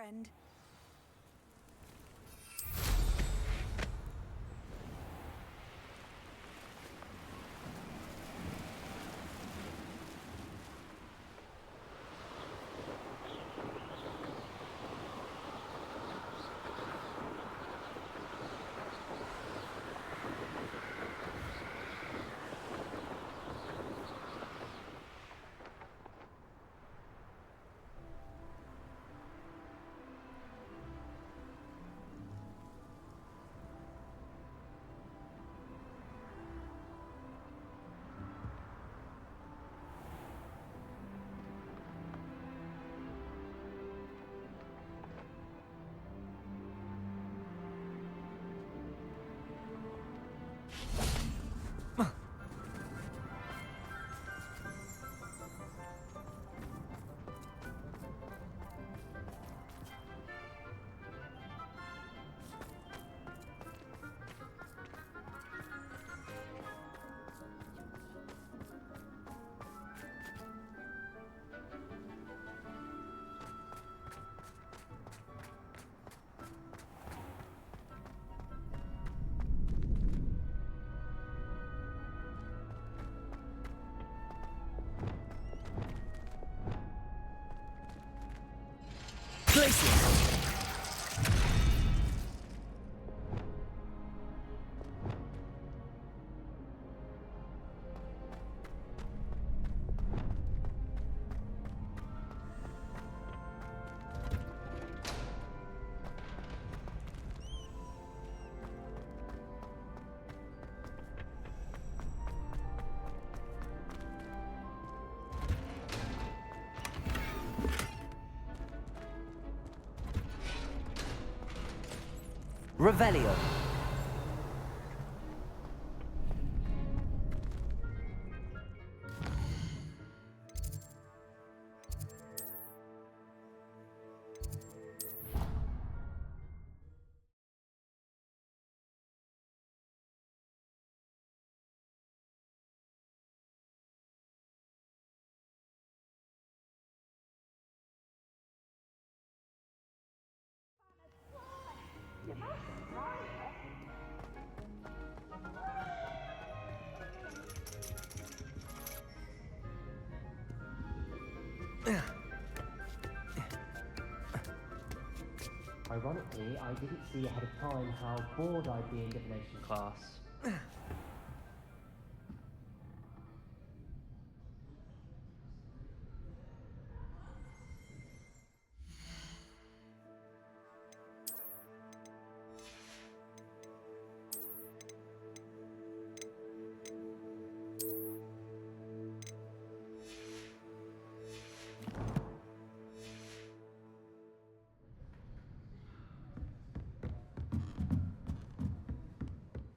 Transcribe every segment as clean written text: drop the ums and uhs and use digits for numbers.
Friend. Revelio. Ironically, I didn't see ahead of time how bored I'd be in divination class.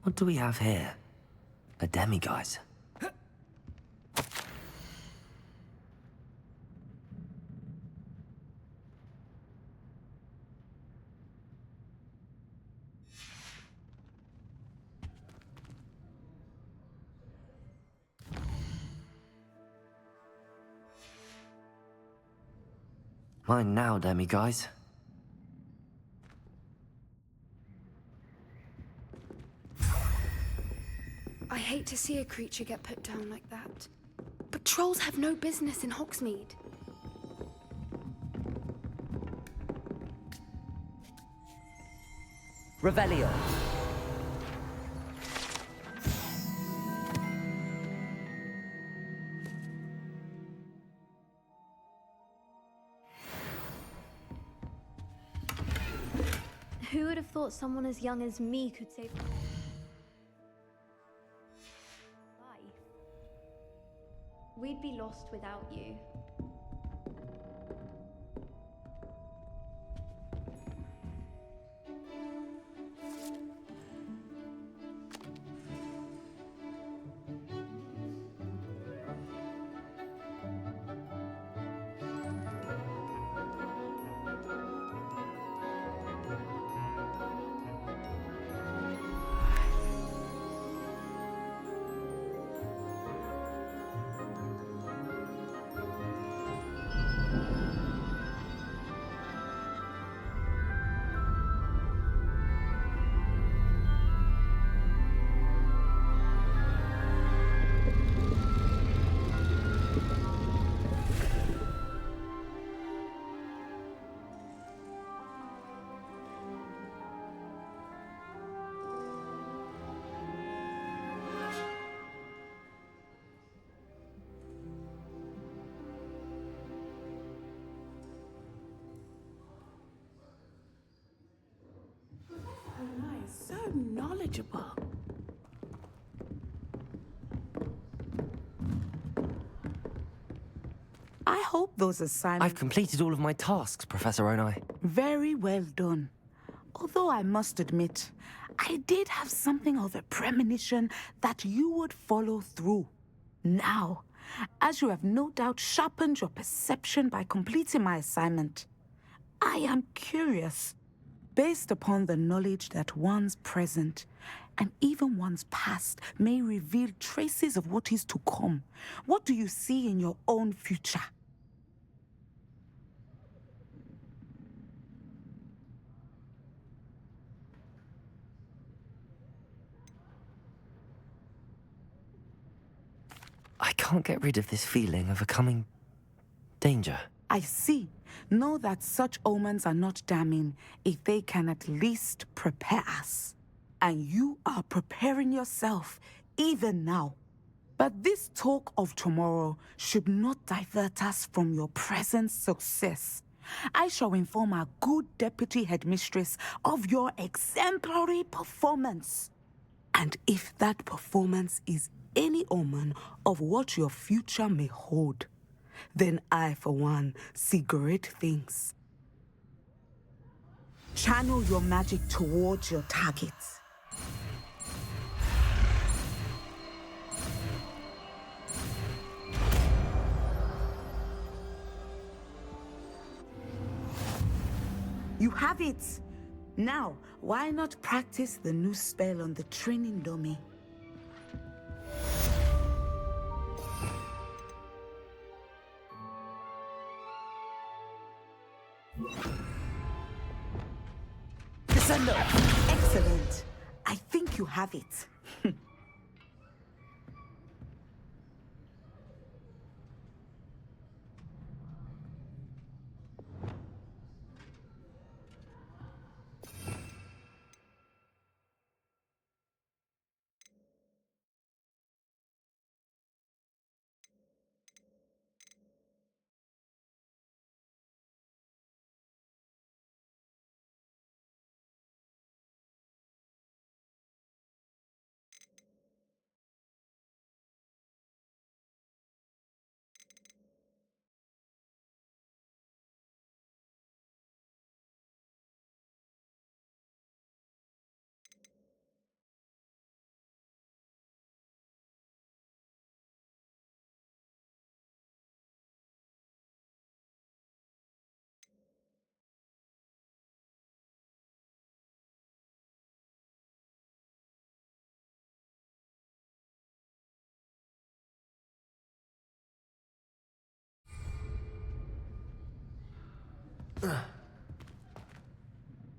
What do we have here? A demiguise. Mine now, demiguise. I hate to see a creature get put down like that. But trolls have no business in Hogsmeade. Revelio. Who would have thought someone as young as me could save life? We'd be lost without you. So knowledgeable. I hope those assignments... I've completed all of my tasks, Professor Onai. Very well done. Although I must admit, I did have something of a premonition that you would follow through. Now, as you have no doubt sharpened your perception by completing my assignment, I am curious. Based upon the knowledge that one's present and even one's past may reveal traces of what is to come, what do you see in your own future? I can't get rid of this feeling of a coming danger. I see. Know that such omens are not damning if they can at least prepare us. And you are preparing yourself even now. But this talk of tomorrow should not divert us from your present success. I shall inform our good deputy headmistress of your exemplary performance. And if that performance is any omen of what your future may hold, then I, for one, see great things. Channel your magic towards your target. You have it! Now, why not practice the new spell on the training dummy? Excellent. I think you have it.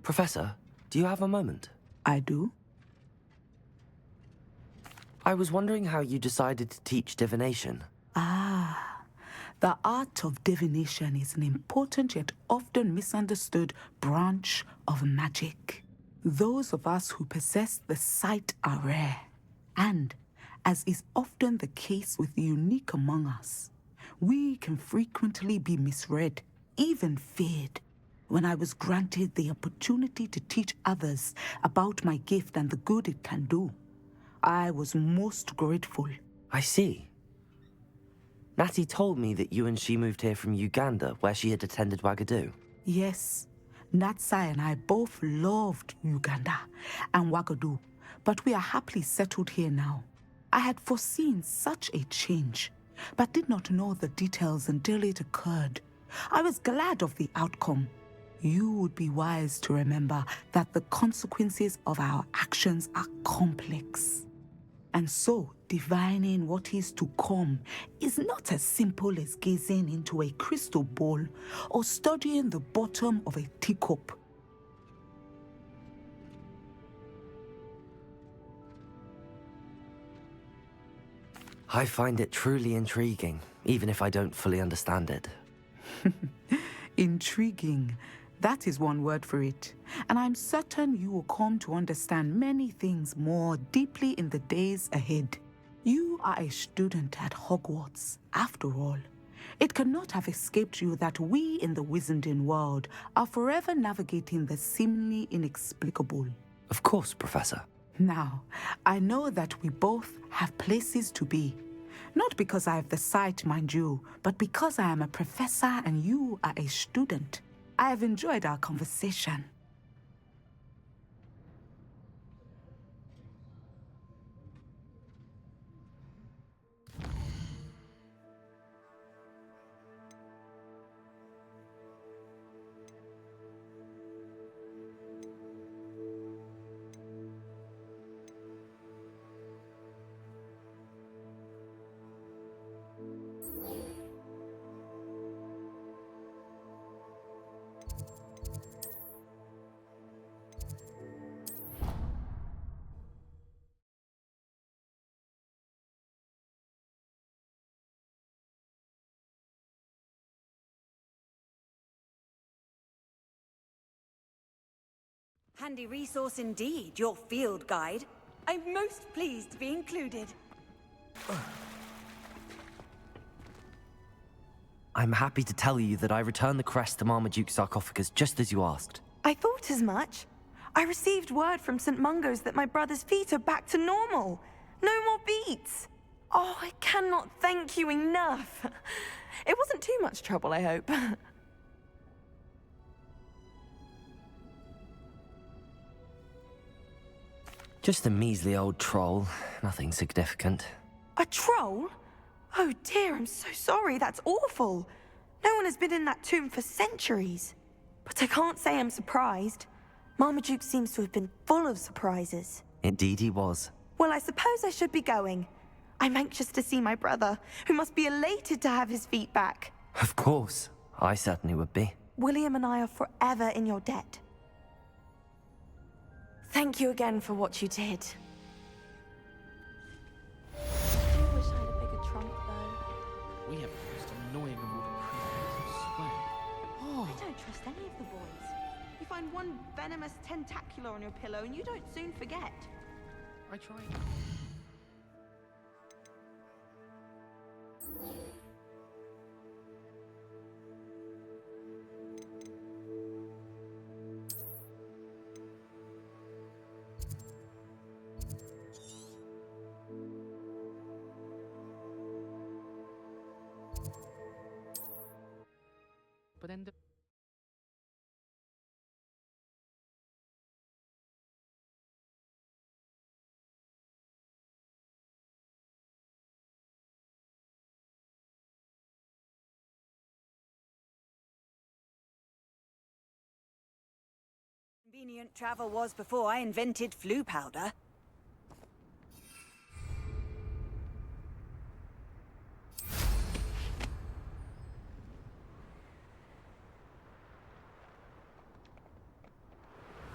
Professor, do you have a moment? I do? I was wondering how you decided to teach divination. The art of divination is an important yet often misunderstood branch of magic. Those of us who possess the sight are rare, and, as is often the case with the unique among us, we can frequently be misread, even feared. when I was granted the opportunity to teach others about my gift and the good it can do. I was most grateful. I see. Natty told me that you and she moved here from Uganda, where she had attended Wagadu. Yes, Natsai and I both loved Uganda and Wagadu, but we are happily settled here now. I had foreseen such a change, but did not know the details until it occurred. I was glad of the outcome. You would be wise to remember that the consequences of our actions are complex. And so, divining what is to come is not as simple as gazing into a crystal ball or studying the bottom of a teacup. I find it truly intriguing, even if I don't fully understand it. Intriguing. That is one word for it. And I'm certain you will come to understand many things more deeply in the days ahead. You are a student at Hogwarts, after all. It cannot have escaped you that we in the Wizarding world are forever navigating the seemingly inexplicable. Of course, Professor. Now, I know that we both have places to be. Not because I have the sight, mind you, but because I am a professor and you are a student. I have enjoyed our conversation. Handy resource indeed, your field guide. I'm most pleased to be included. I'm happy to tell you that I returned the crest to Marmaduke's sarcophagus just as you asked. I thought as much. I received word from St. Mungo's that my brother's feet are back to normal. No more beats. Oh, I cannot thank you enough. It wasn't too much trouble, I hope. Just a measly old troll, nothing significant. A troll? Oh dear, I'm so sorry, that's awful. No one has been in that tomb for centuries. But I can't say I'm surprised. Marmaduke seems to have been full of surprises. Indeed he was. Well, I suppose I should be going. I'm anxious to see my brother, who must be elated to have his feet back. Of course, I certainly would be. William and I are forever in your debt. Thank you again for what you did. I do wish I had a bigger trunk, though. We have the most annoying of all the creatures, I swear. Oh, I don't trust any of the boys. You find one venomous tentacular on your pillow and you don't soon forget. I tried. But then Convenient travel was before I invented flu powder.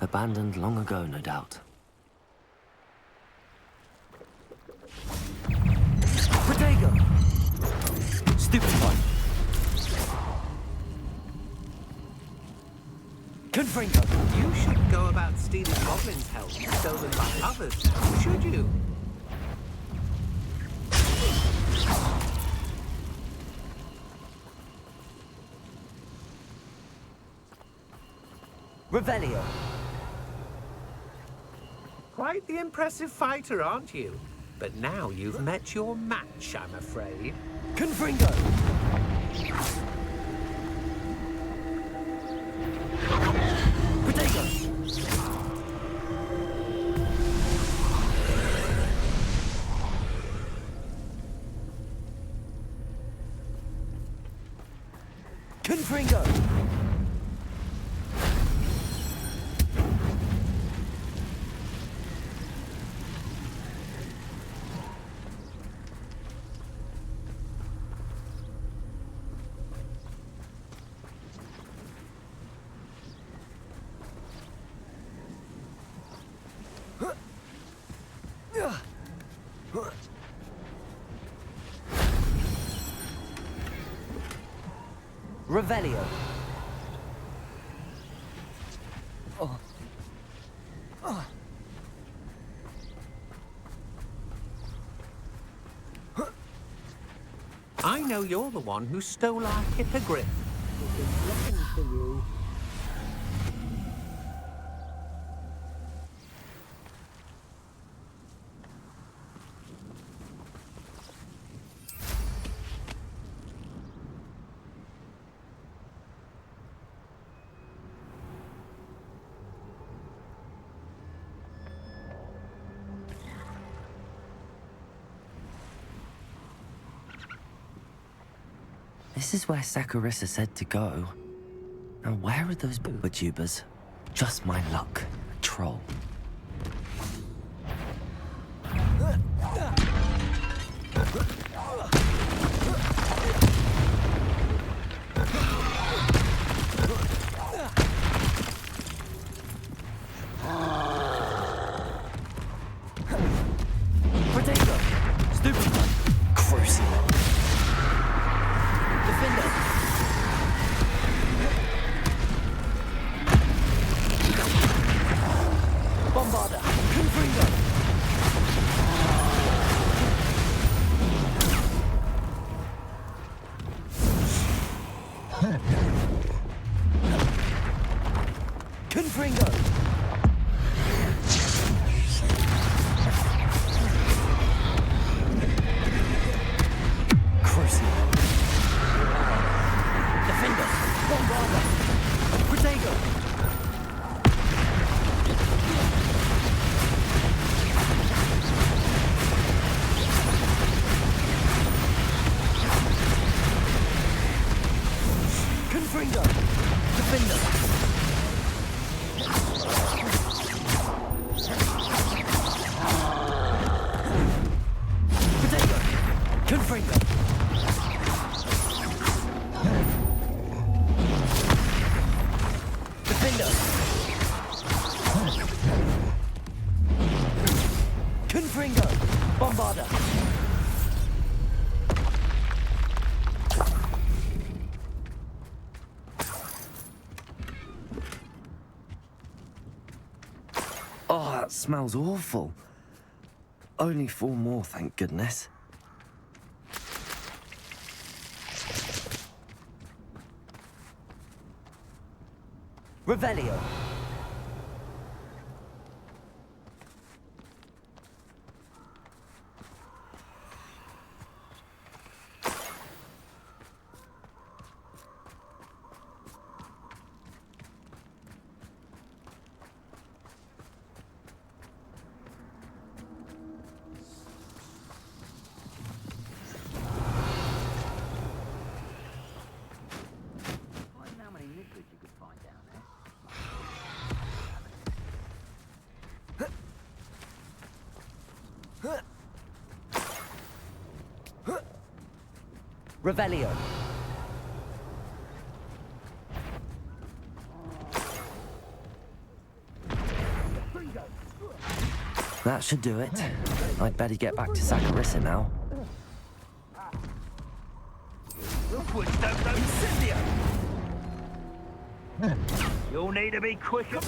Abandoned long ago, no doubt. Bodega! Stupid one! Confringo! You shouldn't go about stealing goblins' help stolen by others, should you? Revelio. Quite the impressive fighter, aren't you? But now you've met your match, I'm afraid. Confringo. Potato. Confringo. Revelio. I know you're the one who stole our hippogriff. Listen to you. This is where Saccharissa said to go. Now where are those booba tubers? Just my luck. Troll. Potato! Stupid! Crucial! Defender! Bombarder! Confringo! Confringo! Crucial! Defender! Bombarder! Protego! Confringo! Defender! Protego! Confringo! Defender! Confringo! Bombarder! Oh, that smells awful. Only 4 more, thank goodness. Revelio. How many liquids you could find down there? Revelio. That should do it. I'd better get back to Saccharissa now. You'll need to be quicker.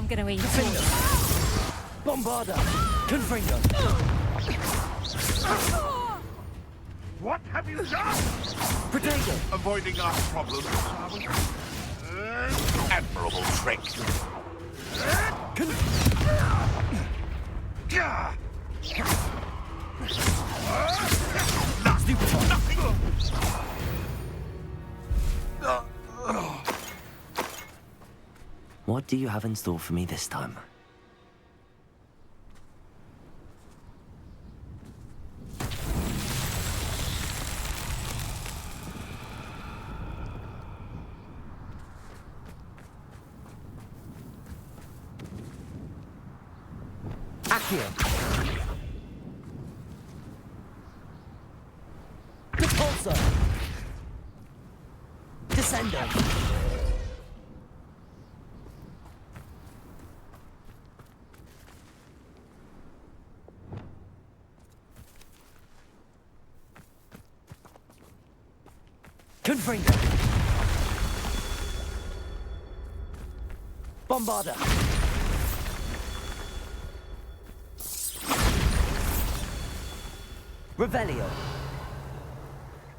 I'm gonna eat Finger. Bombarda. Confringo. What have you done? Potato. Avoiding our problems, are we? Admirable trick. Nothing. What do you have in store for me this time? Accio. Repulsor. Descendo. Confringo. Bombarda. Revelio.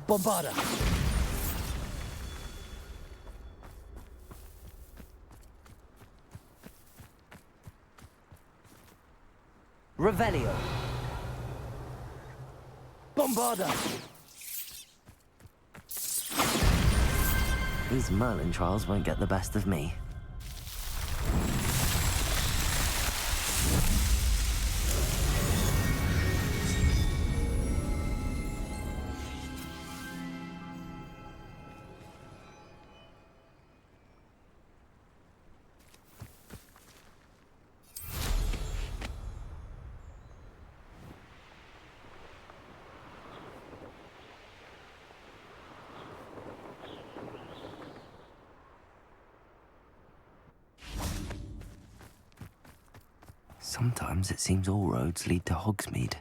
Bombarda. Revelio. Bombarda. These Merlin trials won't get the best of me. Sometimes it seems all roads lead to Hogsmeade.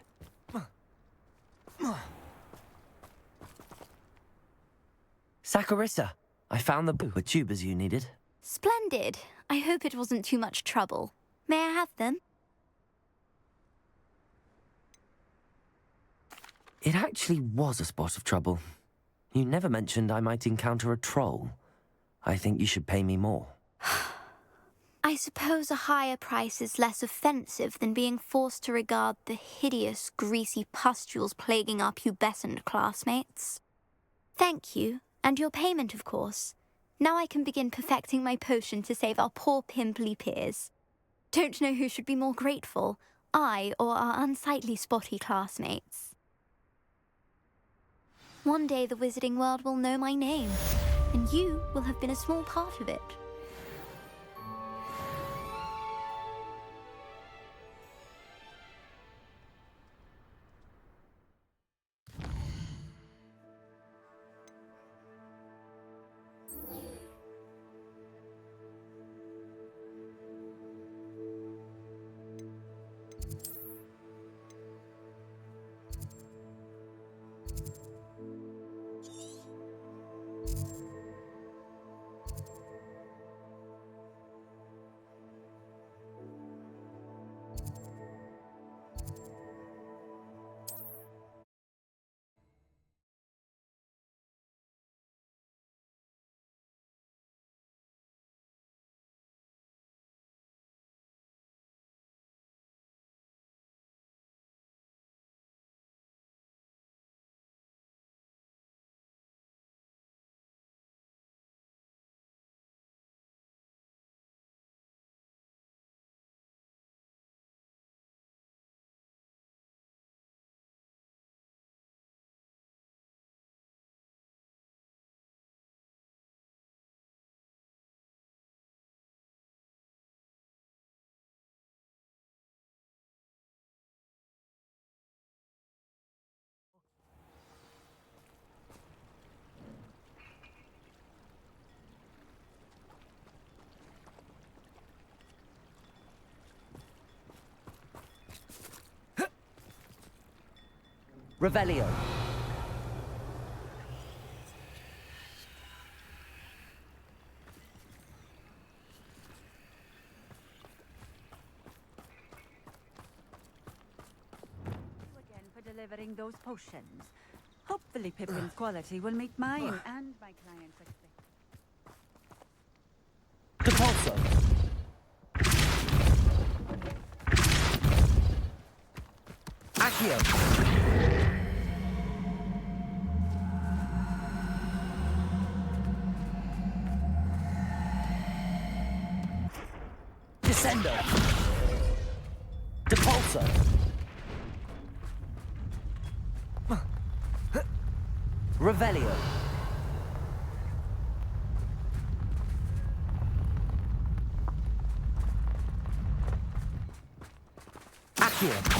Saccharissa, I found the tubers you needed. Splendid. I hope it wasn't too much trouble. May I have them? It actually was a spot of trouble. You never mentioned I might encounter a troll. I think you should pay me more. I suppose a higher price is less offensive than being forced to regard the hideous, greasy pustules plaguing our pubescent classmates. Thank you, and your payment, of course. Now I can begin perfecting my potion to save our poor pimply peers. Don't know who should be more grateful, I or our unsightly spotty classmates. One day the wizarding world will know my name, and you will have been a small part of it. Revelio. those potions. Hopefully Pippin's quality will meet mine and my client's expectations. Depulso. Accio. Descendo. Depulso. Revelio. Accio.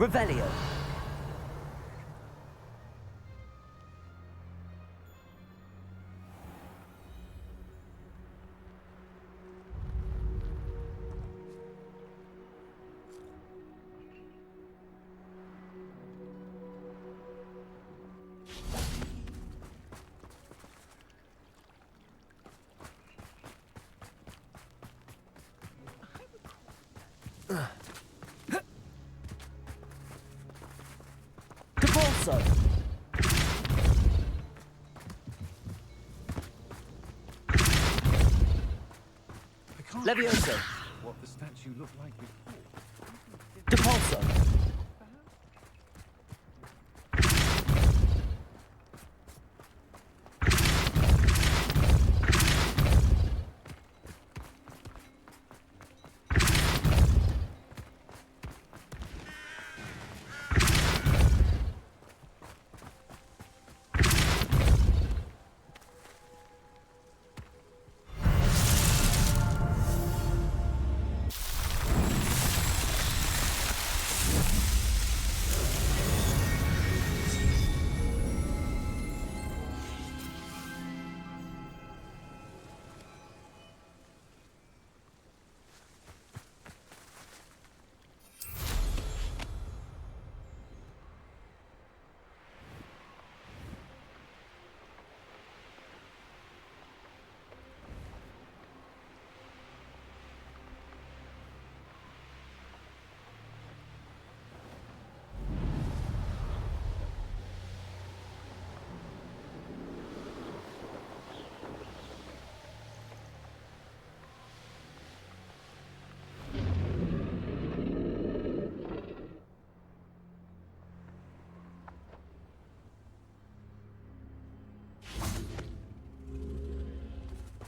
Revelio. Depulso. I can't Levioso. what the statue looked like before. Depulso.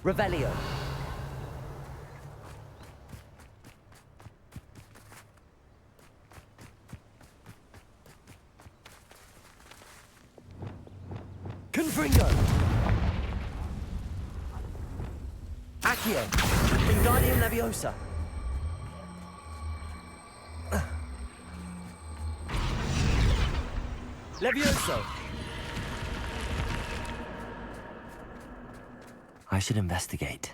Revelio. Confringo. Accio. Wingardium Leviosa. Levioso. I should investigate.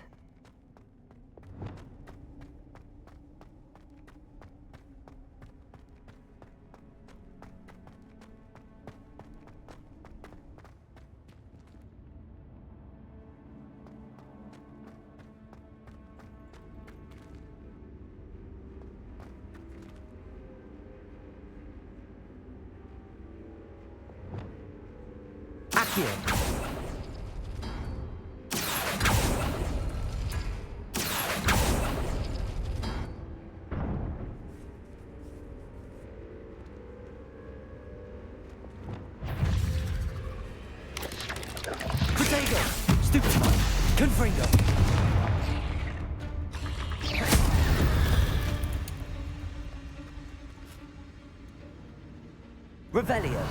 Accio. Stupefy! Confringo! Revelio!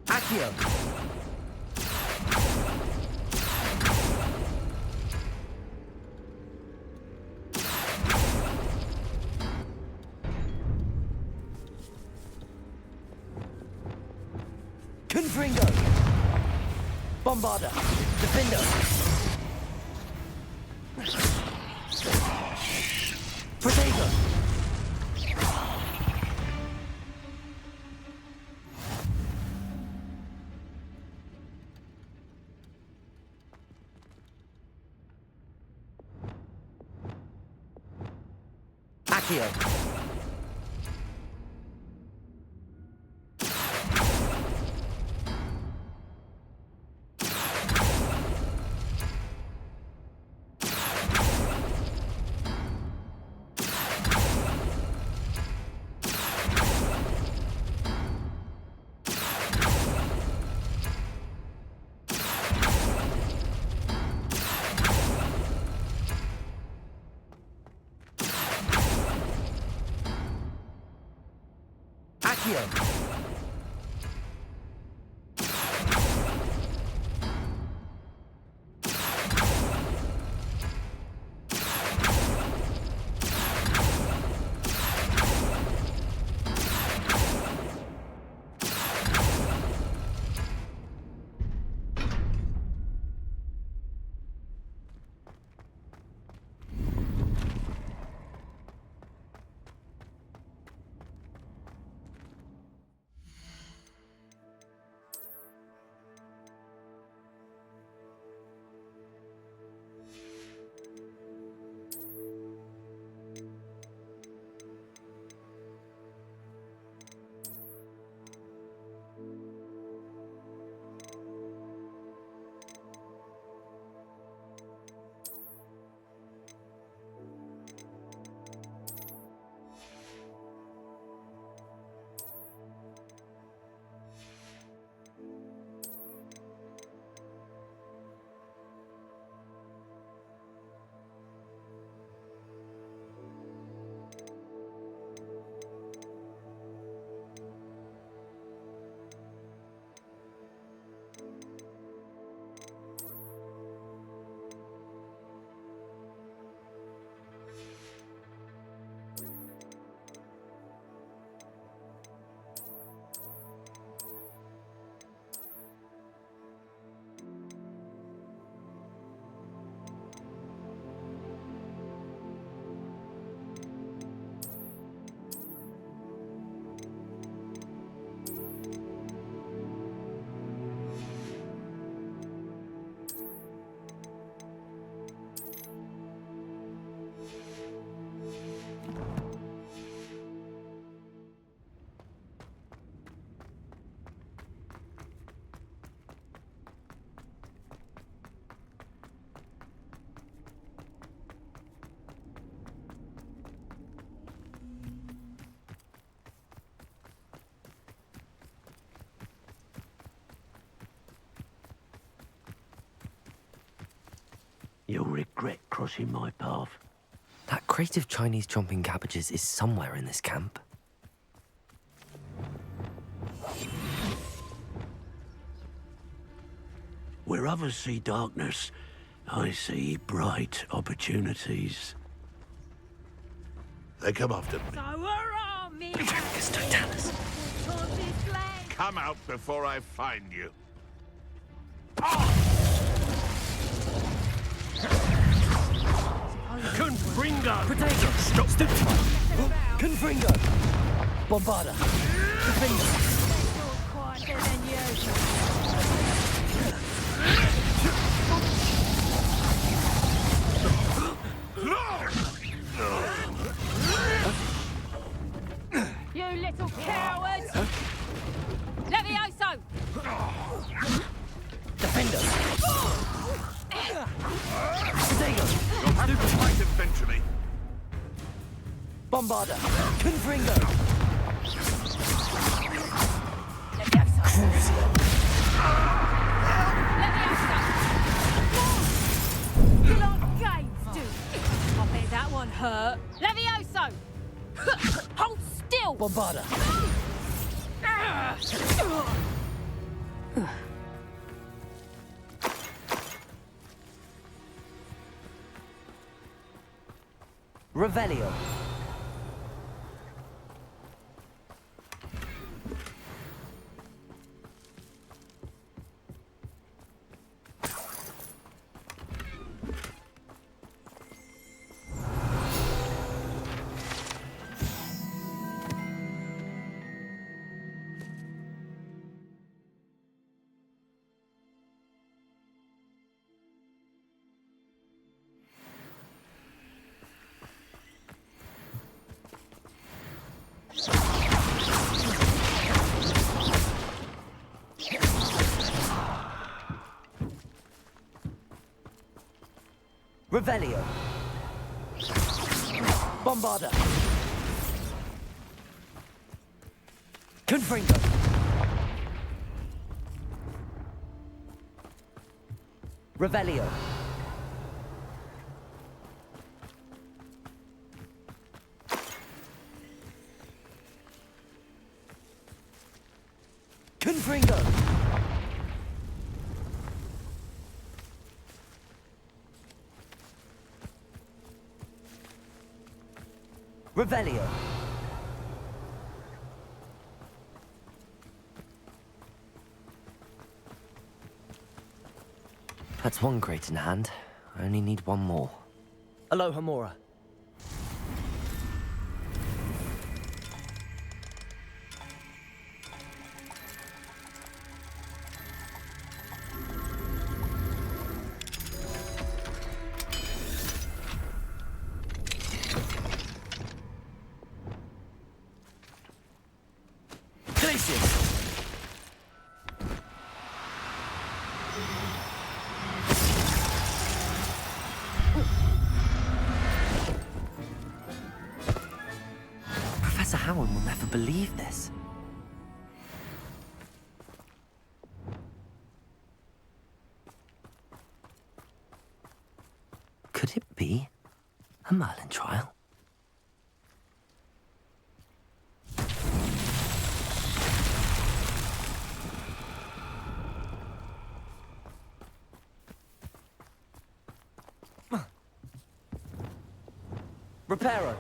Accio! Bombarder! Defender! Protego! Accio! Accio! You'll regret crossing my path. That crate of Chinese chomping cabbages is somewhere in this camp. Where others see darkness, I see bright opportunities. They come after me. So where are me? Don't tell us. Come out before I find you. Confringo! Protego! Stop! Stop! Confringo! Bombarder! Defender! Quieter than you. You little coward! Levioso! Defender! Protego! You'll have to fight eventually. Bombarder! Confringo! You like games, do you? I bet that one hurt. Levioso! Hold still! Bombarder! Revelio. Revelio. Bombarda. Confringo. Revelio. Confringo. Revelio. That's one crate in hand. I only need one more. Aloha Mora. Professor Howard will never believe this. Could it be a Merlin trial? Reparo.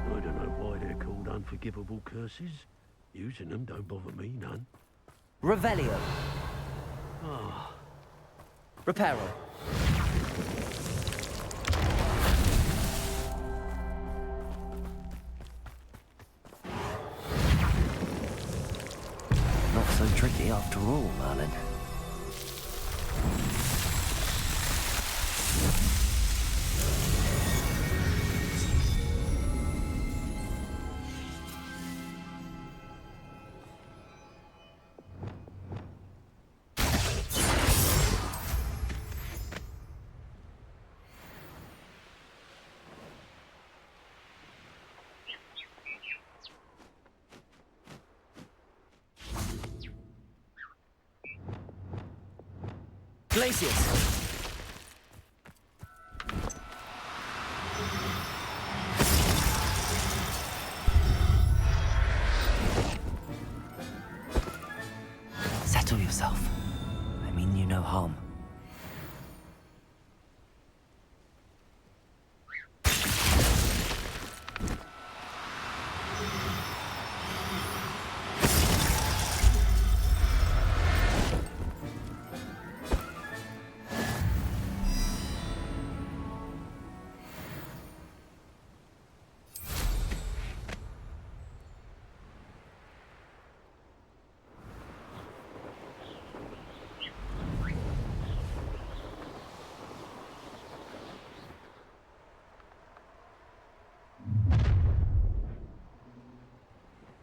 I don't know why they're called unforgivable curses. Using them don't bother me none. Revelio. Ah. Reparo. Not so tricky after all, Merlin. Glacius. Settle yourself. I mean you no harm.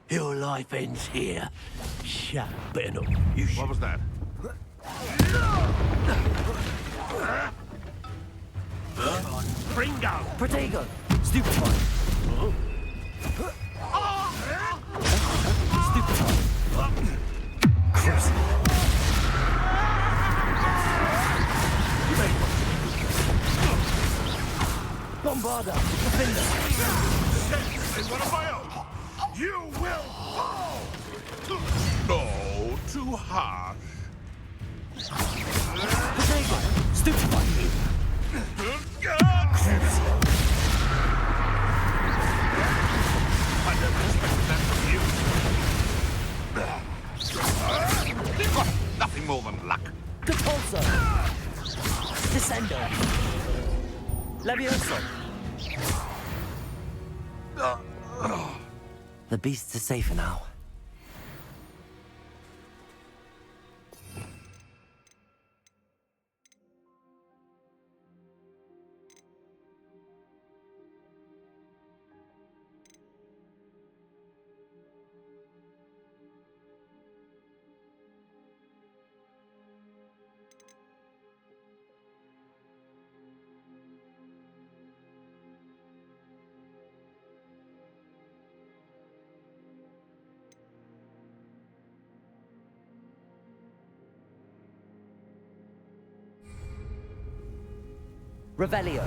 Your life ends here. Shut up, better not. What was that? Bringo! Protego. Stupefy. Stupefy. Cruising. Bombarda. Defender. It's one of my own. You will fall! No, too harsh. Protego. Stupefy. I never expected that from you. You've got nothing more than luck. Capulso. Descendo. Levioso. The beasts are safer now. Revelio.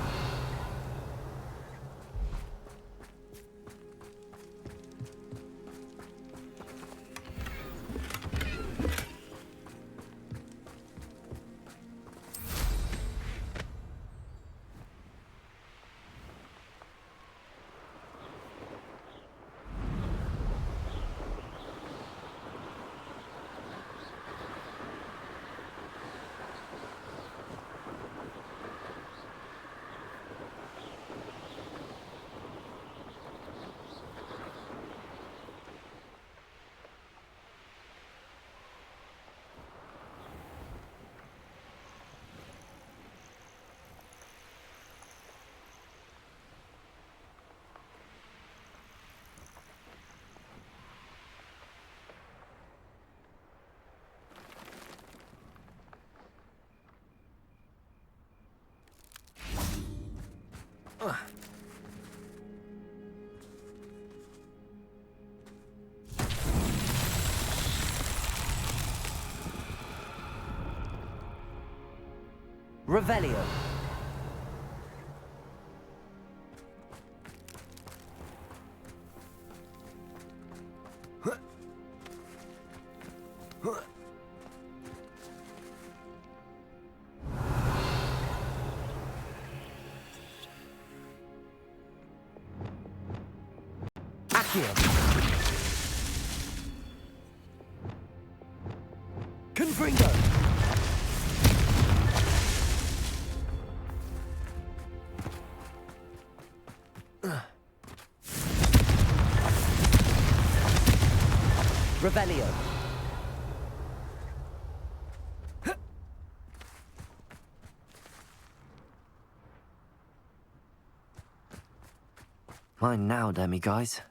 Revelio. Confringo. Revelio. Mine now, demi guys.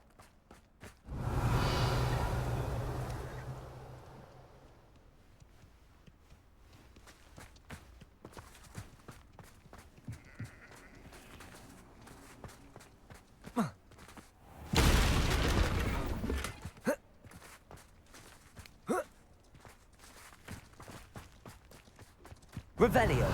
Revelio.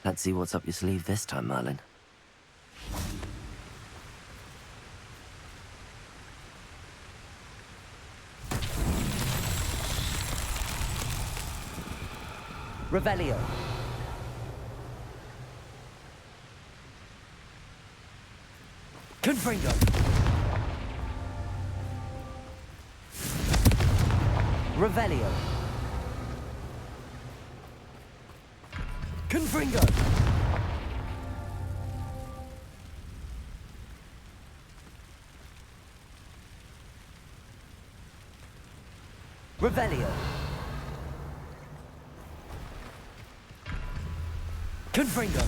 Let's see what's up your sleeve this time, Merlin. Revelio. Confringo. Revelio. Confringo. Revelio. Confringo.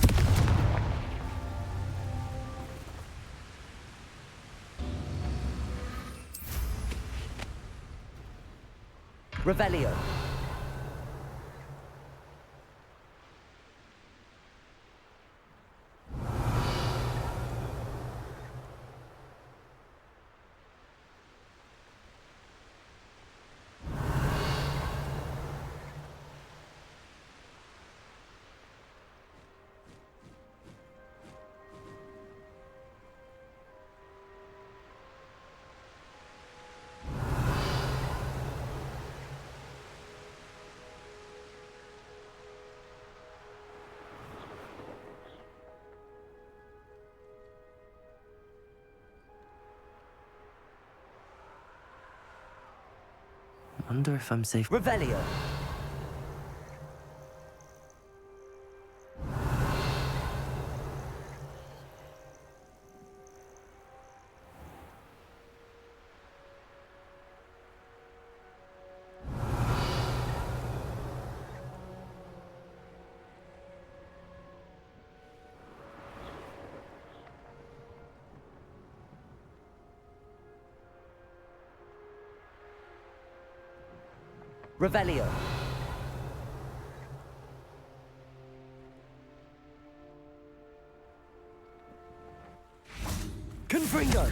Revelio. Wonder if I'm safe. Revelio. Revelio. Confringo.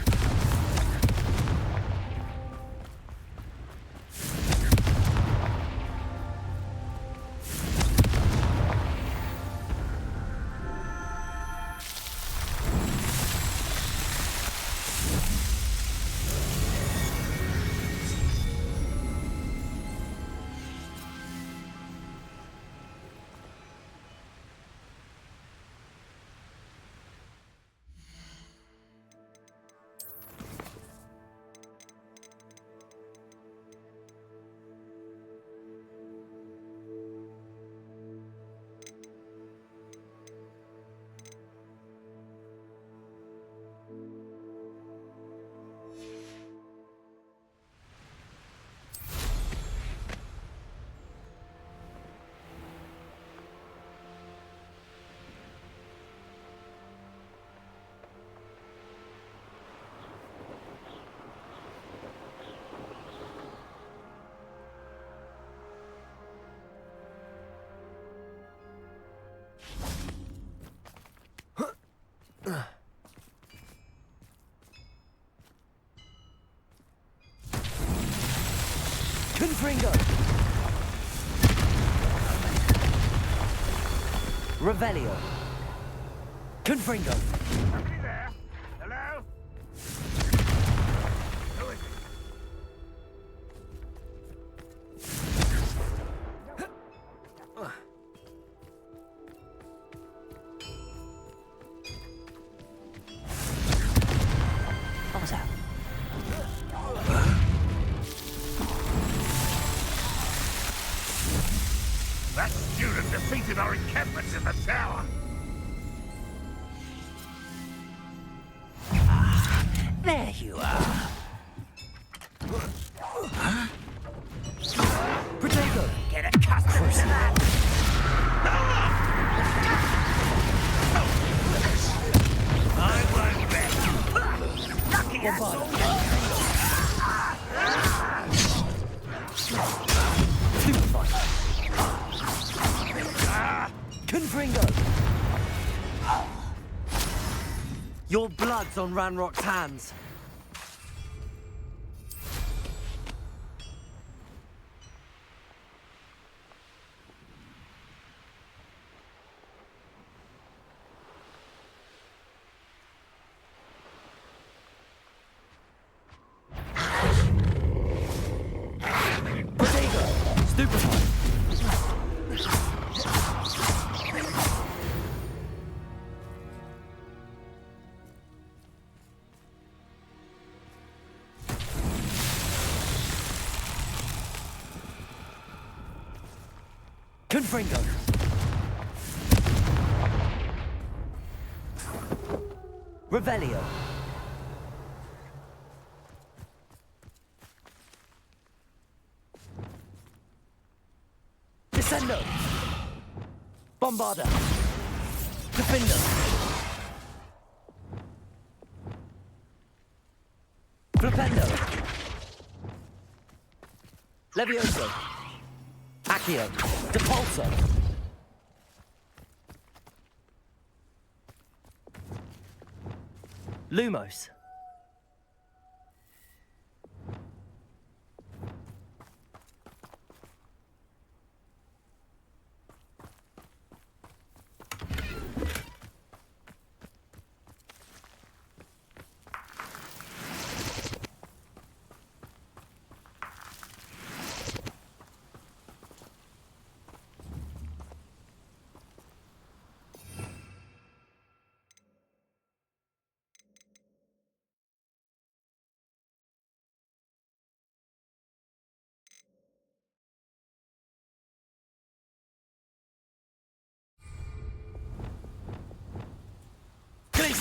Confringo. Revelio. Confringo. Somebody there? Hello? Who is it? What was that? That student defeated our encampments in the tower. There you are. Protego. Get accustomed to that. I won't bet. Lucky asshole. Confringo. Your blood's on Ranrock's hands. Protego. Stupefy. Confringo. Revelio. Descendo. Bombarda. Defender. Flipendo. Levioso. Accio. Depulso. Lumos.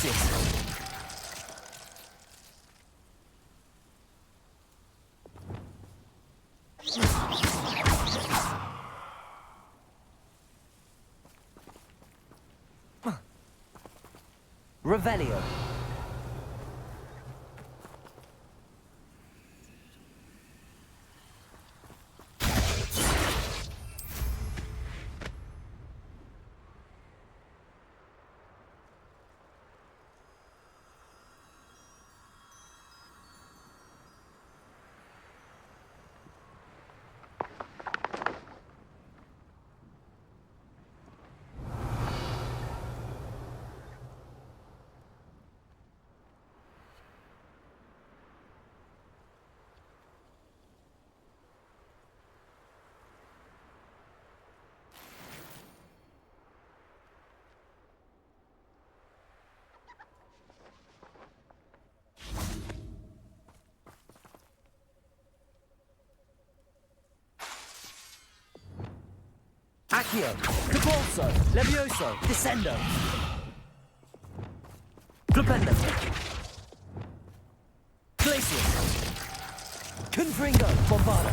Glacius! Revelio. Accio, Capolso, Levioso, Descendo. Flipendo. Glacius. Confringo, Bombardo.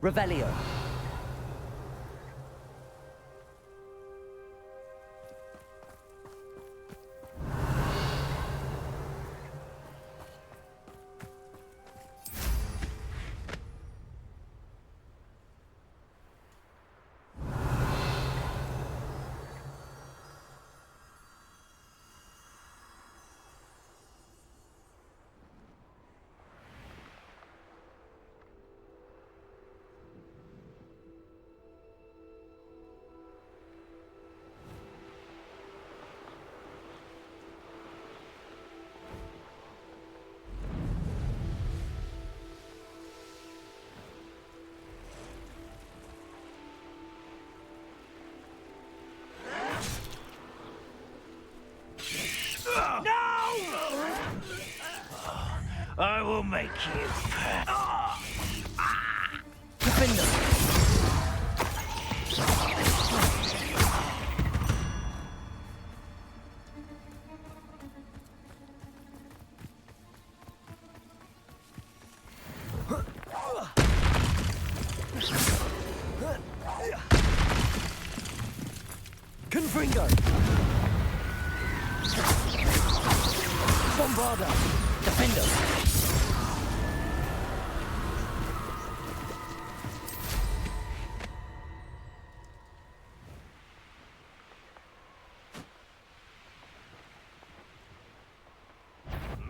Revelio. I will make you. Defender. Confringo. Bombardo. Defender.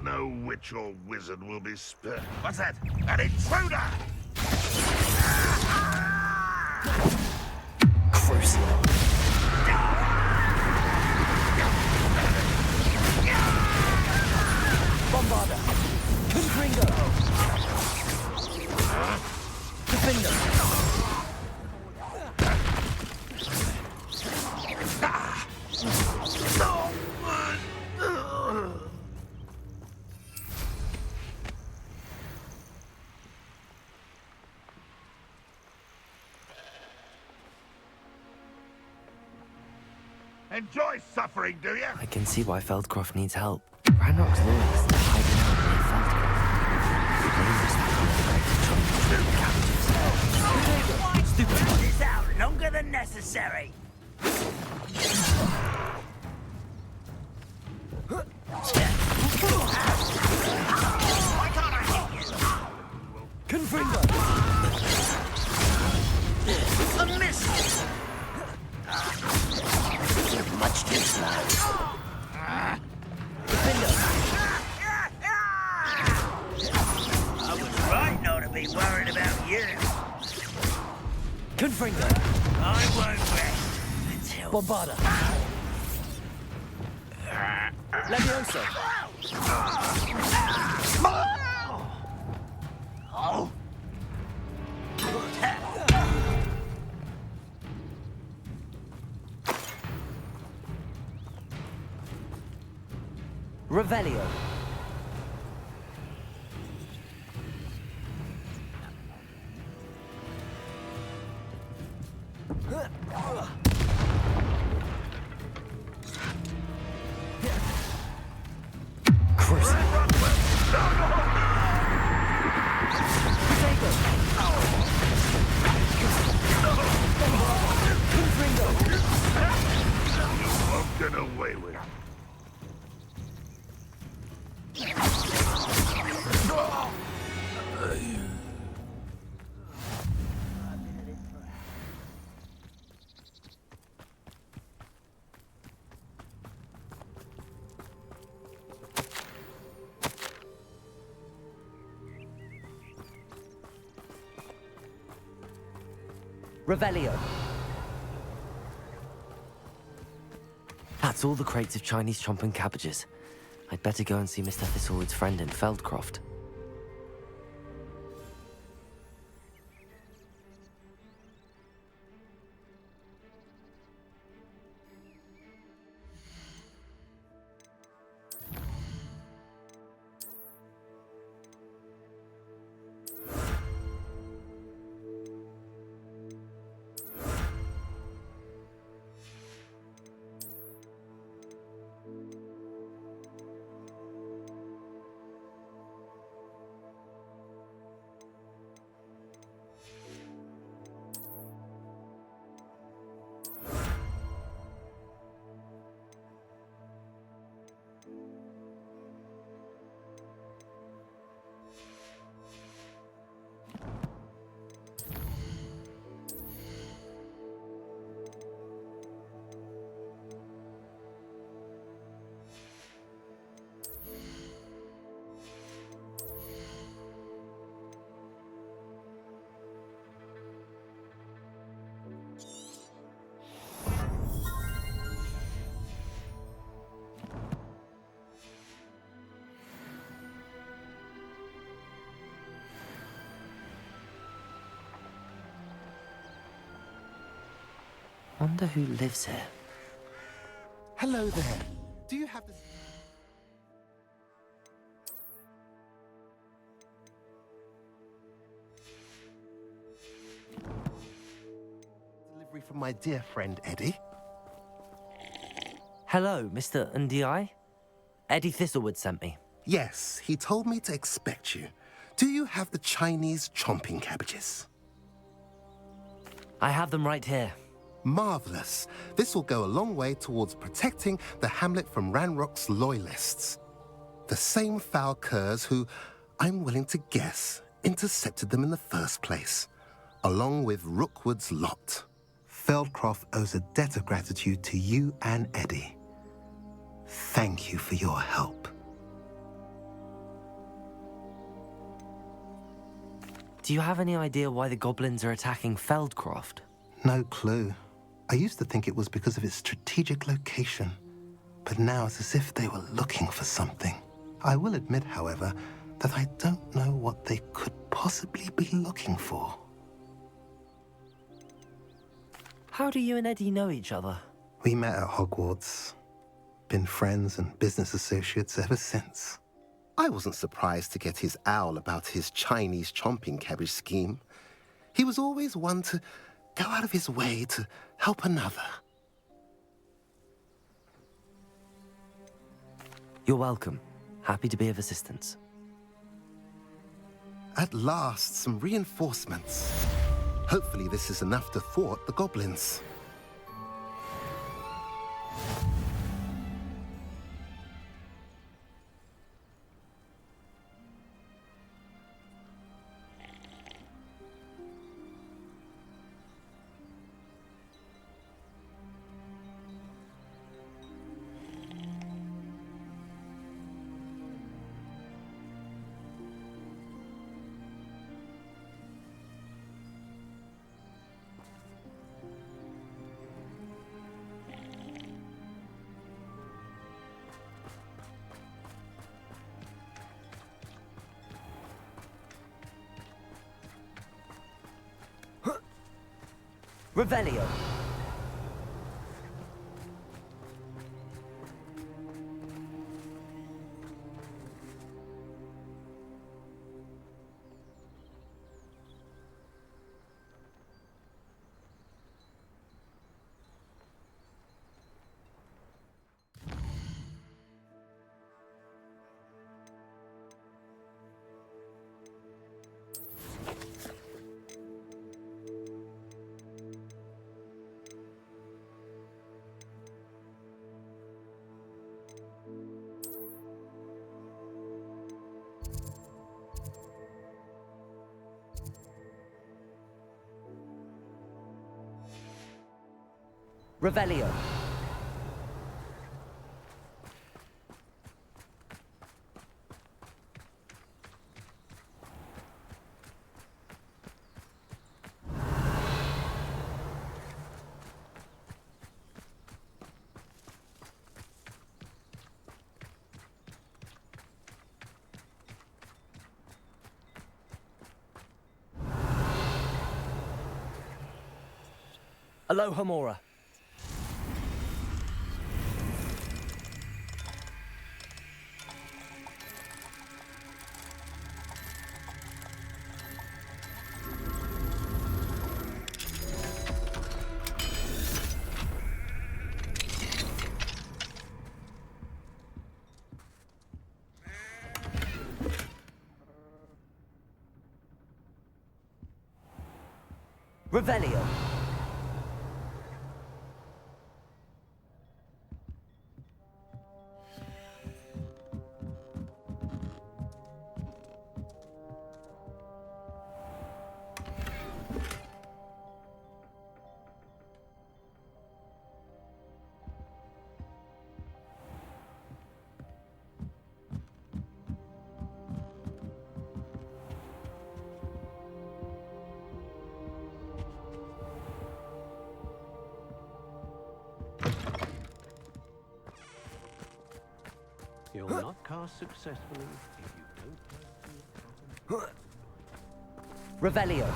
No witch or wizard will be spared. What's that? An intruder! Crucial. Bombarda. Confringo. Defender. Enjoy suffering, do you? I can see why Feldcroft needs help. Ranrock's lawyers are hiding out near Feldcroft. They must have been the captives. Stupid. This out longer than necessary. Why can't I hit you? Confringo. A miss. You're much too slow. I was right not to be worried about you. Confringo. I won't rest until... Bombarda. Levioso! Revelio. Get away with it. Revelio. That's all the crates of Chinese chomping cabbages. I'd better go and see Mr. Thistlewood's friend in Feldcroft. Wonder who lives here. Hello there. Do you have the... delivery from my dear friend Eddie? Hello, Mr. Ndi? Eddie Thistlewood sent me. Yes, he told me to expect you. Do you have the Chinese chomping cabbages? I have them right here. Marvelous. This will go a long way towards protecting the hamlet from Ranrock's loyalists. The same foul curs who, I'm willing to guess, intercepted them in the first place, along with Rookwood's lot. Feldcroft owes a debt of gratitude to you and Eddie. Thank you for your help. Do you have any idea why the goblins are attacking Feldcroft? No clue. I used to think it was because of its strategic location, but now it's as if they were looking for something. I will admit, however, that I don't know what they could possibly be looking for. How do you and Eddie know each other? We met at Hogwarts. Been friends and business associates ever since. I wasn't surprised to get his owl about his Chinese chomping cabbage scheme. He was always one to go out of his way to help another. You're welcome. Happy to be of assistance. At last, some reinforcements. Hopefully this is enough to thwart the goblins. Revelio. Revelio. Aloha Mora. Revelio. You'll not cast successfully if you don't. Revelio.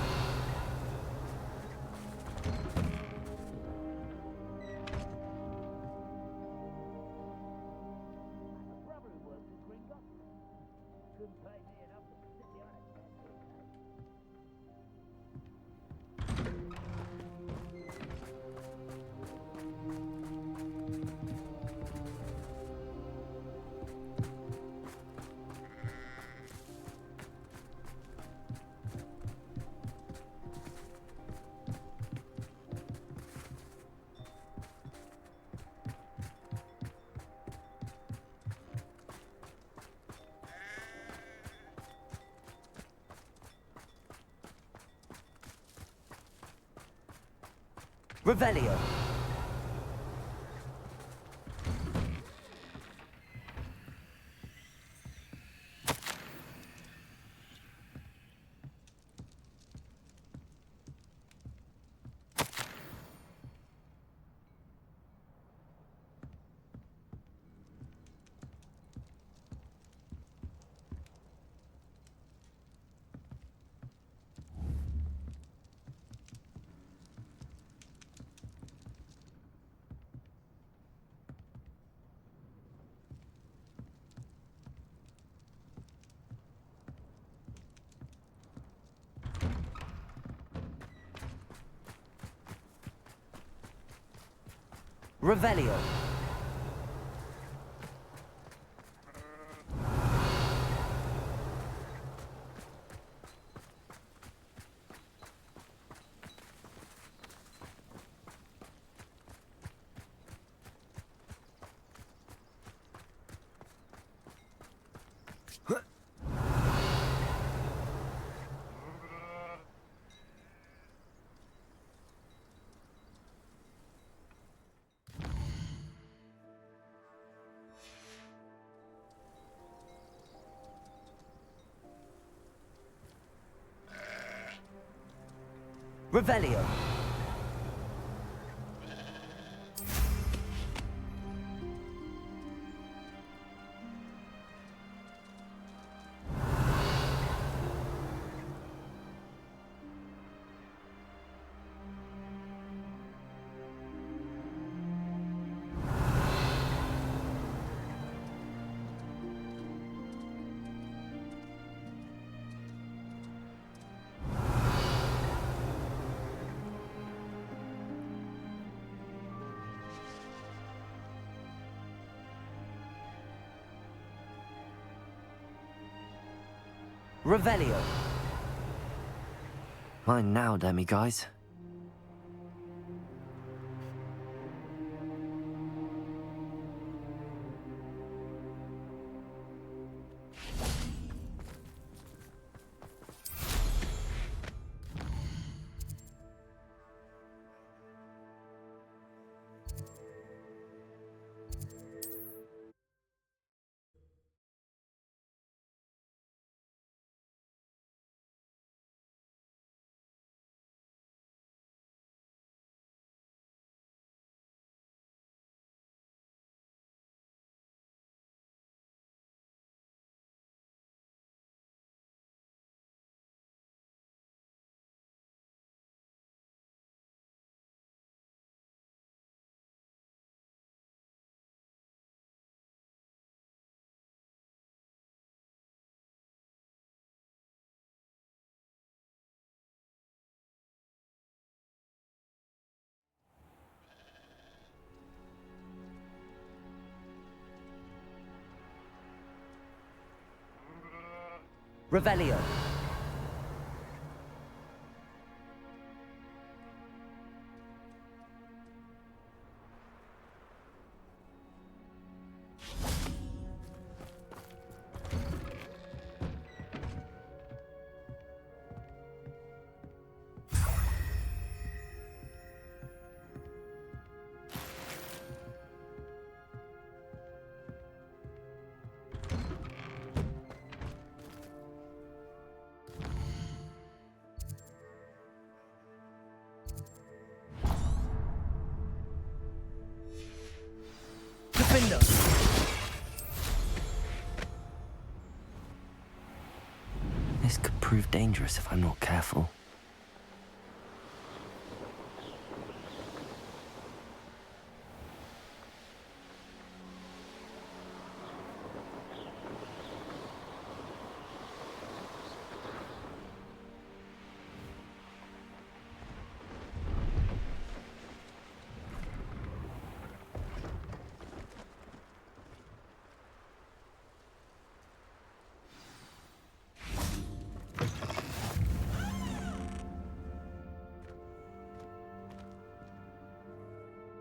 Revelio. Revelio. Revelio. Revelio. Mine now, demi-guys. Revelio. Defender. This could prove dangerous if I'm not careful.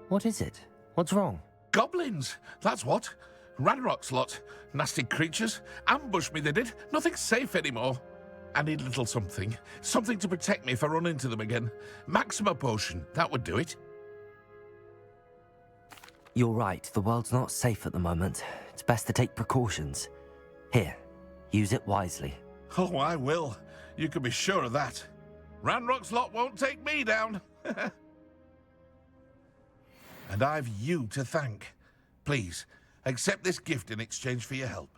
What is it? What's wrong? Goblins, that's what. Ranrock's lot. Nasty creatures. Ambushed me, they did. Nothing's safe anymore. I need a little something. Something to protect me if I run into them again. Maxima potion, that would do it. You're right, the world's not safe at the moment. It's best to take precautions. Here, use it wisely. Oh, I will. You can be sure of that. Ranrock's lot won't take me down. And I've you to thank. Please, accept this gift in exchange for your help.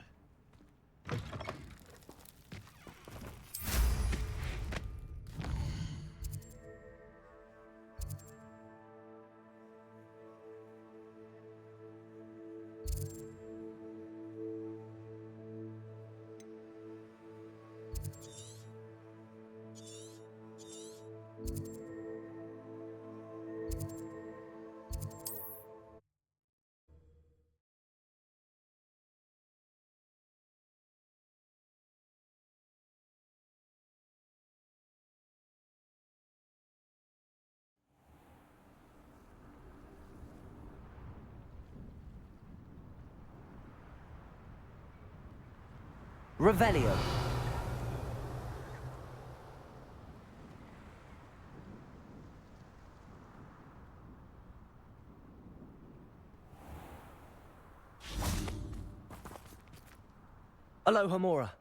Revelio. Aloha Mora.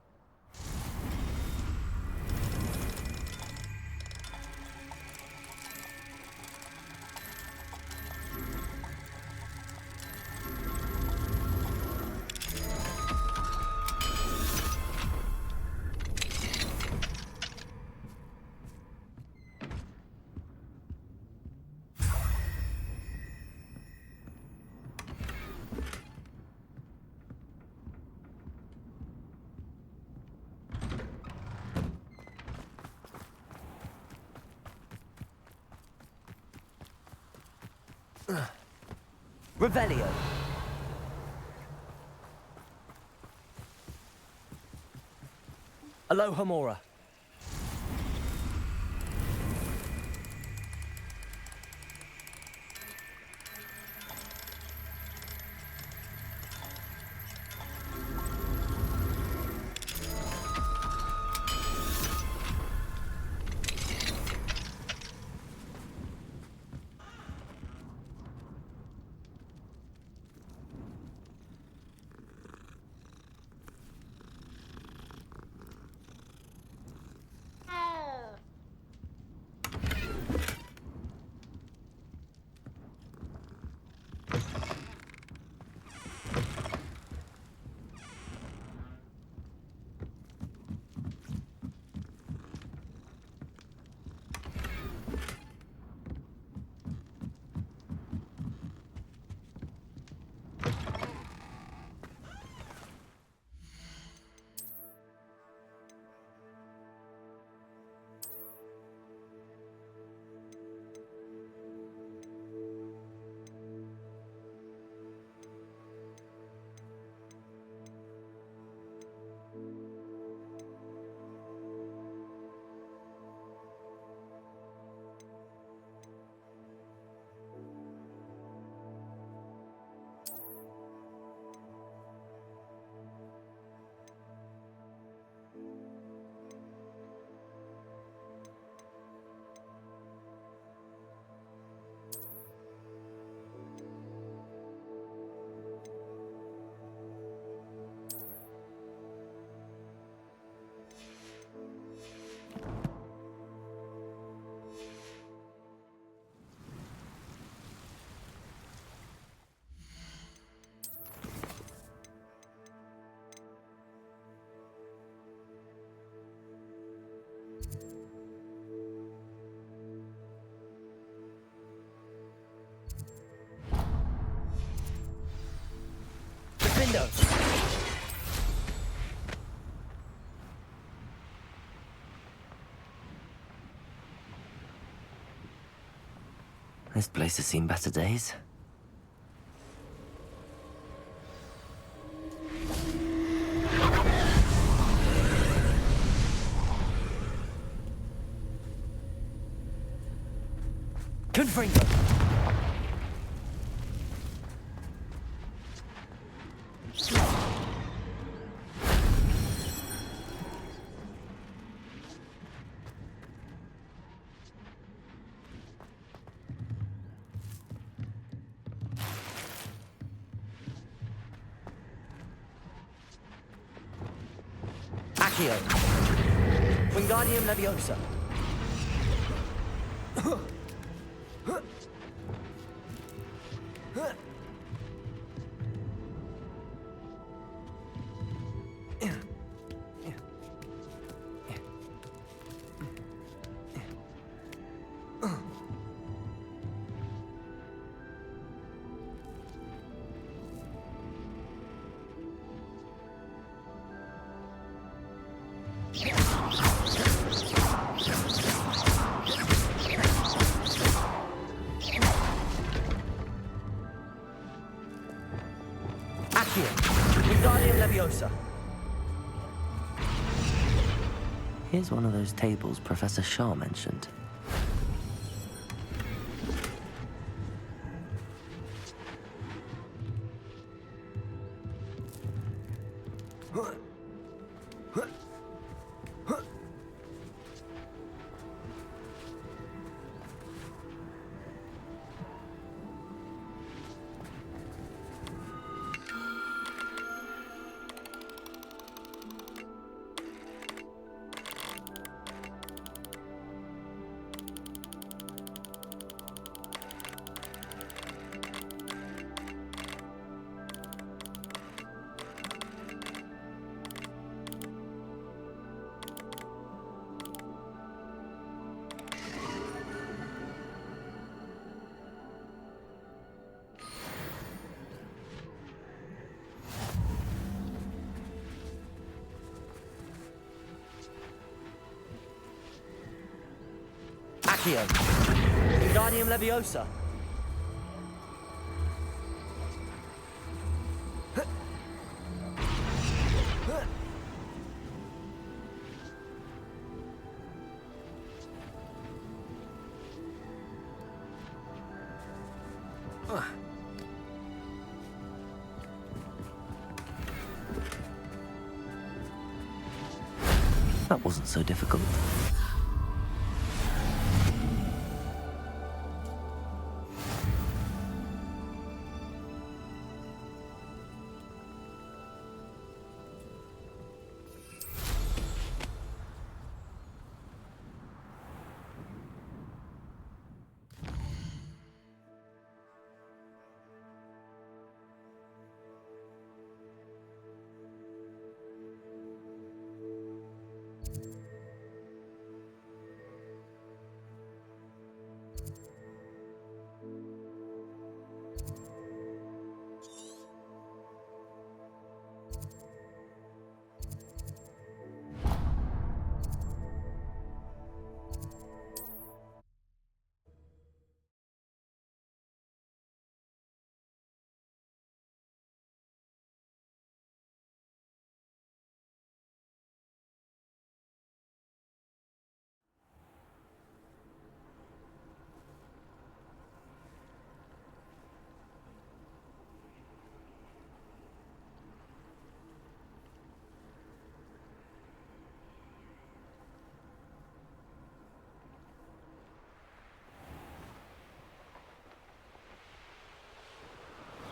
Revelio. Aloha Mora. Window. This place has seen better days. Confringo. Accio. Wingardium Leviosa. Accio. Wingardium Leviosa. Here's one of those tables Professor Shaw mentioned. Accio. Wingardium Leviosa. That wasn't so difficult.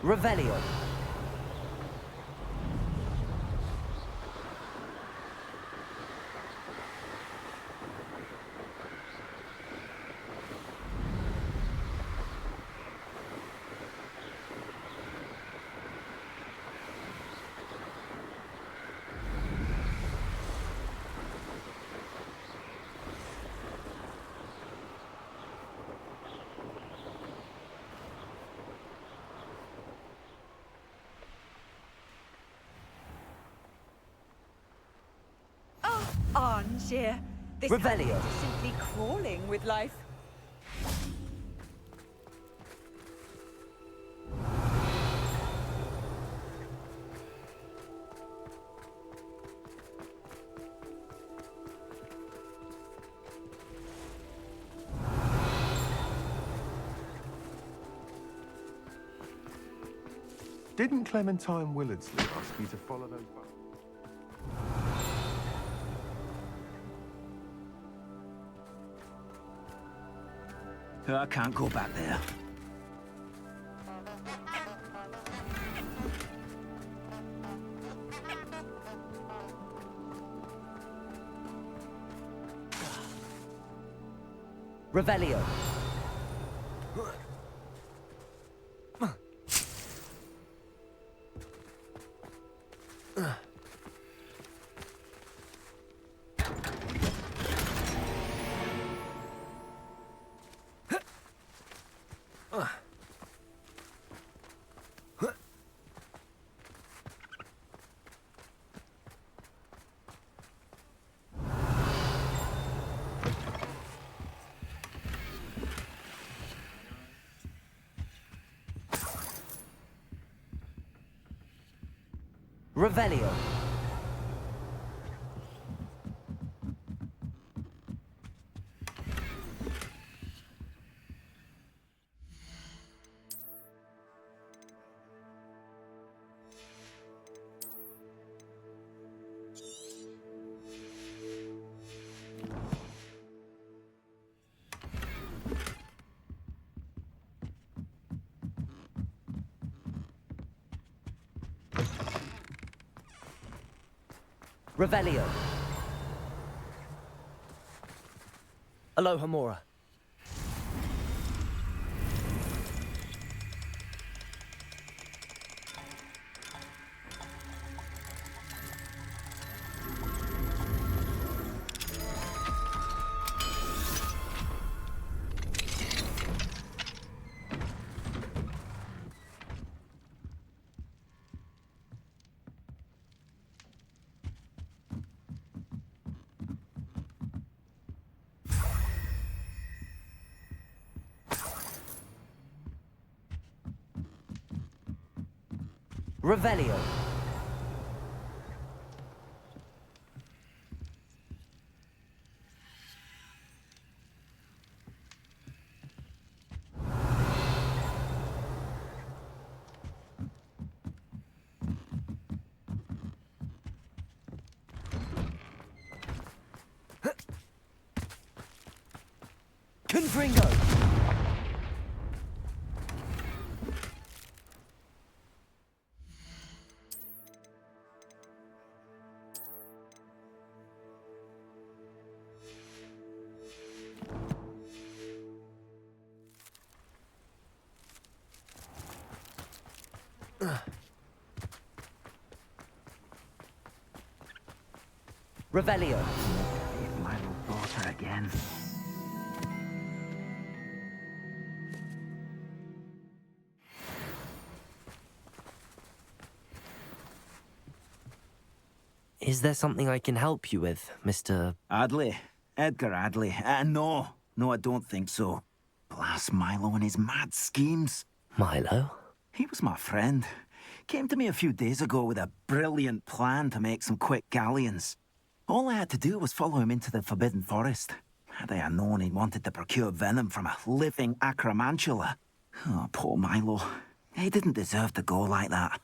Revelio. Angier, this Revelio. house is simply crawling with life. Didn't Clementine Willardsley ask you to follow those buttons? I can't go back there. Revelio. Revelio. Revelio. Alohomora. Revelio. Confringo! Revelio. My little daughter again. Is there something I can help you with, Mr. Adley? Edgar Adley? No, I don't think so. Blast Milo and his mad schemes. Milo? He was my friend. Came to me a few days ago with a brilliant plan to make some quick galleons. All I had to do was follow him into the Forbidden Forest. Had I known he wanted to procure venom from a living acromantula. Oh, poor Milo. He didn't deserve to go like that.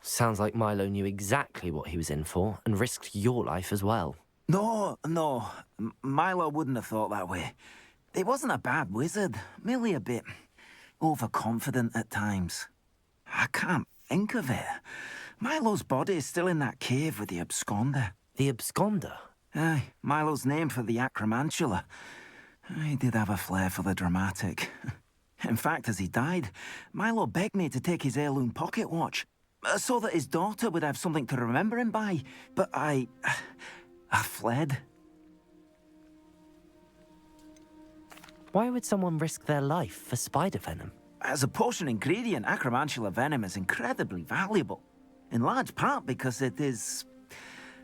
Sounds like Milo knew exactly what he was in for and risked your life as well. No. Milo wouldn't have thought that way. He wasn't a bad wizard, merely a bit overconfident at times. I can't think of it. Milo's body is still in that cave with the absconder. The absconder? Aye, Milo's name for the acromantula. He did have a flair for the dramatic. In fact, as he died, Milo begged me to take his heirloom pocket watch, so that his daughter would have something to remember him by. But I fled. Why would someone risk their life for spider venom? As a potion ingredient, acromantula venom is incredibly valuable. In large part because it is,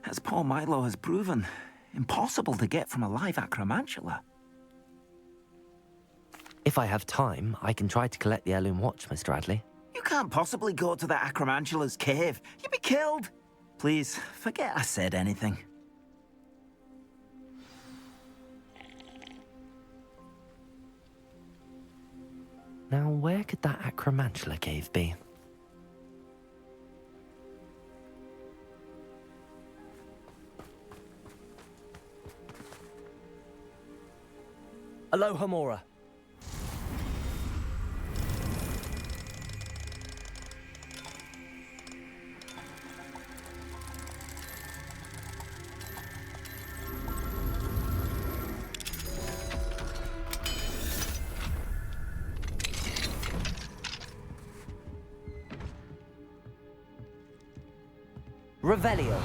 as poor Milo has proven, impossible to get from a live acromantula. If I have time, I can try to collect the heirloom watch, Mr. Adley. You can't possibly go to the acromantula's cave. You'd be killed. Please, forget I said anything. Now, where could that acromantula cave be? Aloha Mora. Revelio.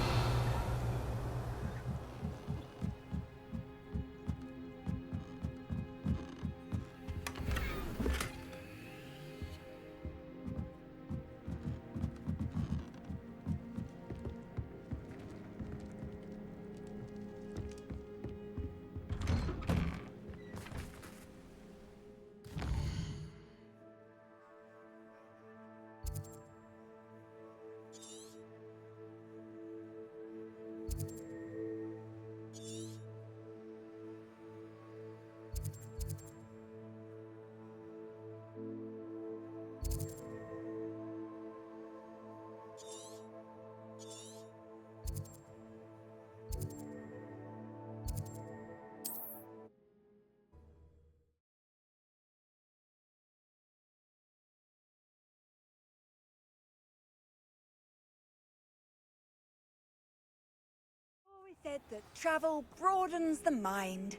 Always said that travel broadens the mind.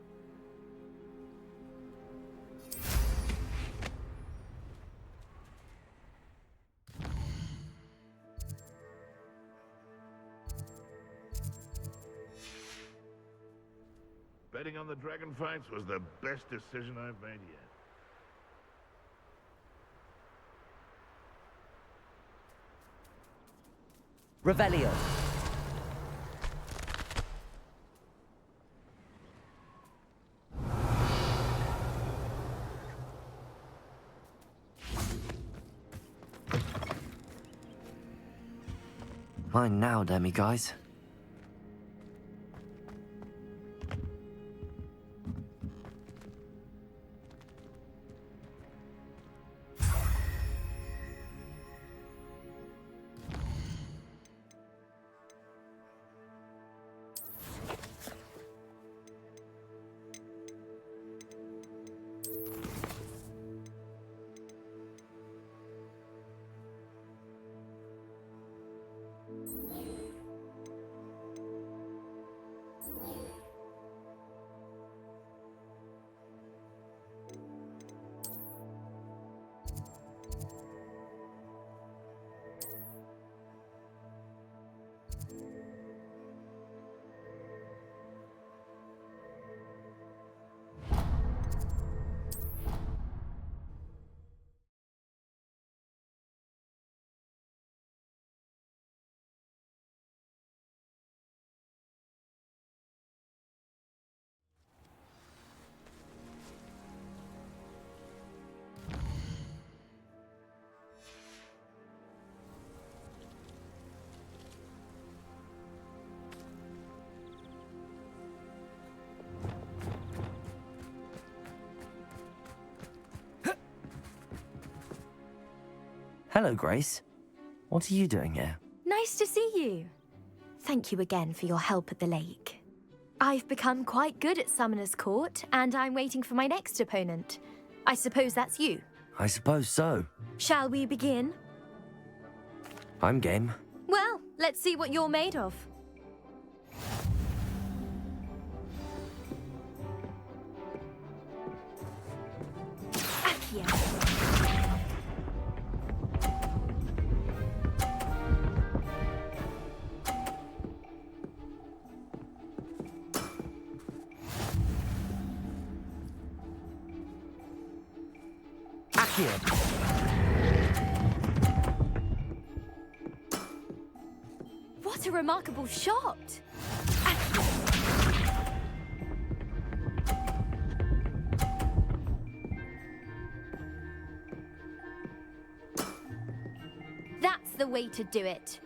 Betting on the dragon fights was the best decision I've made yet. Revelio. Mine now, demiguise. Hello, Grace. What are you doing here? Nice to see you. Thank you again for your help at the lake. I've become quite good at Summoner's Court, and I'm waiting for my next opponent. I suppose that's you. I suppose so. Shall we begin? I'm game. Well, let's see what you're made of. Accio. What a remarkable shot! That's the way to do it.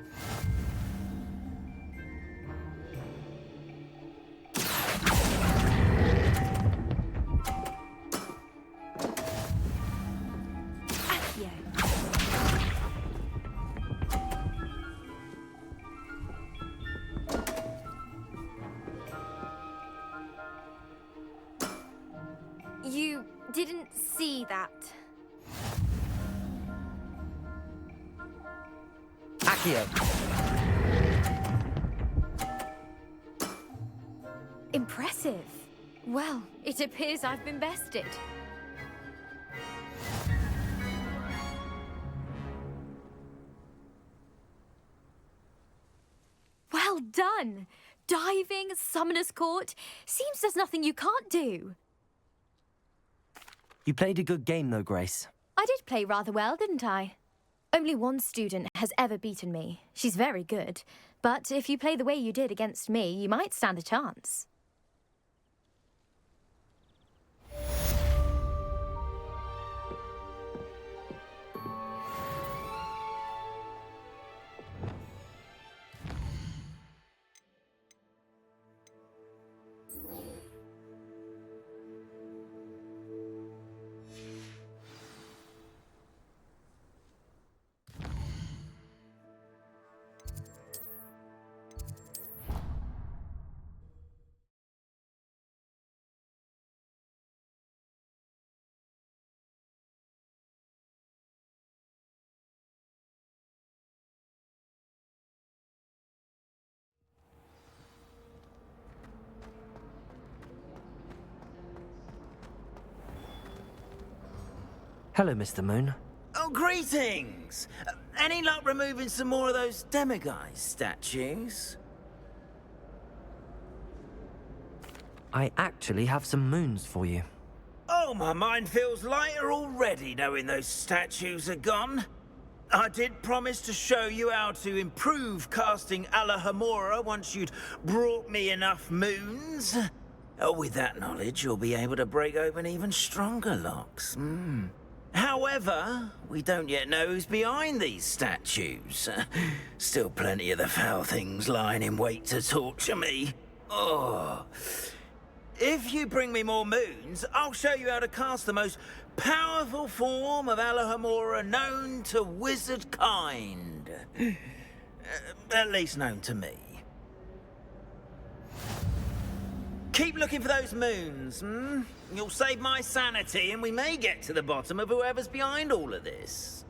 You didn't see that. Accio. Impressive. Well, it appears I've been bested. Well done! Diving, Summoner's Court. Seems there's nothing you can't do. You played a good game, though, Grace. I did play rather well, didn't I? Only one student has ever beaten me. She's very good. But if you play the way you did against me, you might stand a chance. Hello, Mr. Moon. Oh, greetings! Any luck removing some more of those demiguise statues? I actually have some moons for you. Oh, my mind feels lighter already knowing those statues are gone. I did promise to show you how to improve casting Alohomora once you'd brought me enough moons. Oh, with that knowledge, you'll be able to break open even stronger locks. However, we don't yet know who's behind these statues. Still plenty of the foul things lying in wait to torture me. Oh. If you bring me more moons, I'll show you how to cast the most powerful form of Alohomora known to wizard kind. At least known to me. Keep looking for those moons, You'll save my sanity, and we may get to the bottom of whoever's behind all of this.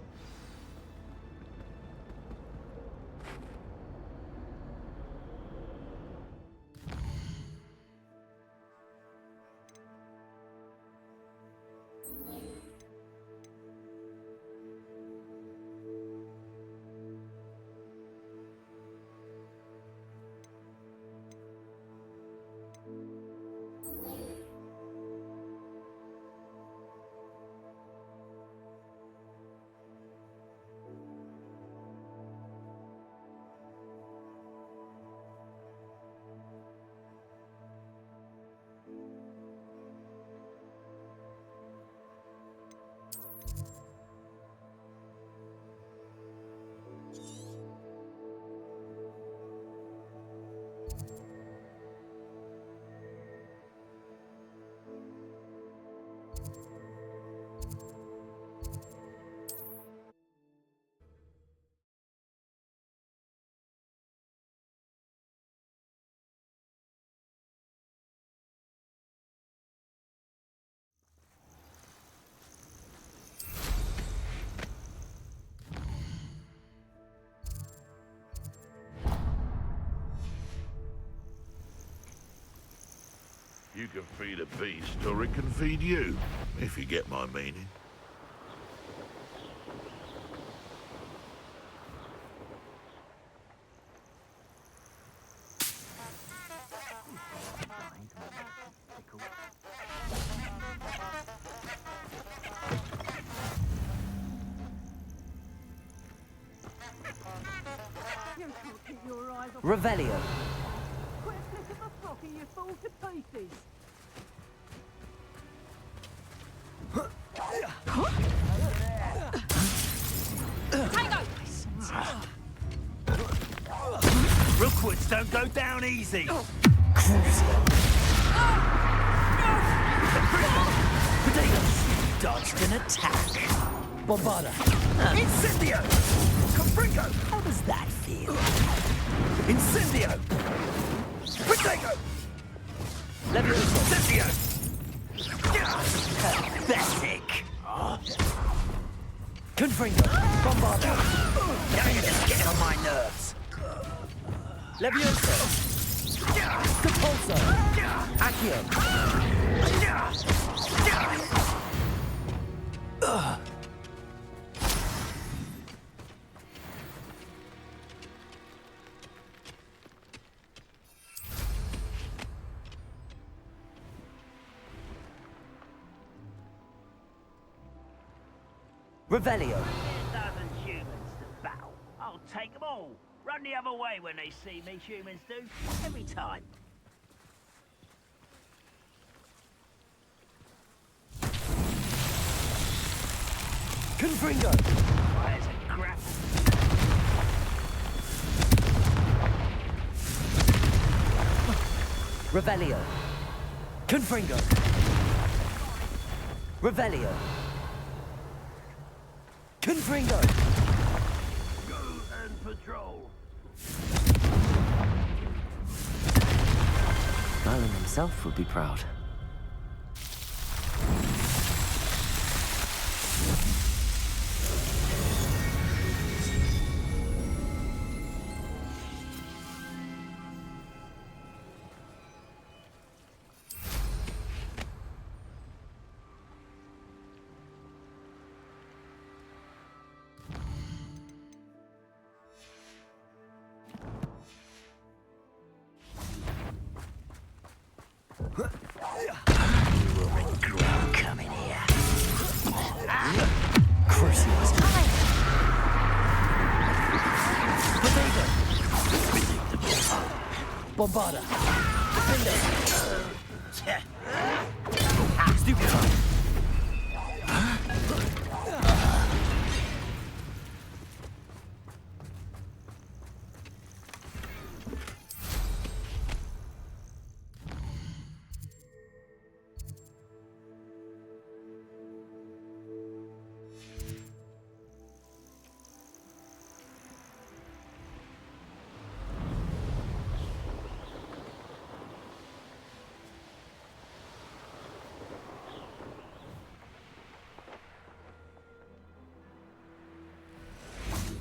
You can feed a beast, or it can feed you, if you get my meaning. Revelio. Quick flick of a frock and you fall to pieces. Rookwoods don't go down easy. Potatoes. Dodged an attack. Bombarda. Incendio. Confringo. How does that feel? Incendio. Potato. Incendio. Pathetic. Confringo. Bombarda. You're just getting on my nerves. Levioso. Depulso. Accio. Revelio. 10,000 humans to battle. I'll take them all. Run the other way when they see me, humans do. Every time. Confringo. There's a crap. Revelio. Confringo. Revelio. Confringo. Go and patrol. Merlin himself would be proud. Bombarda. Stupid.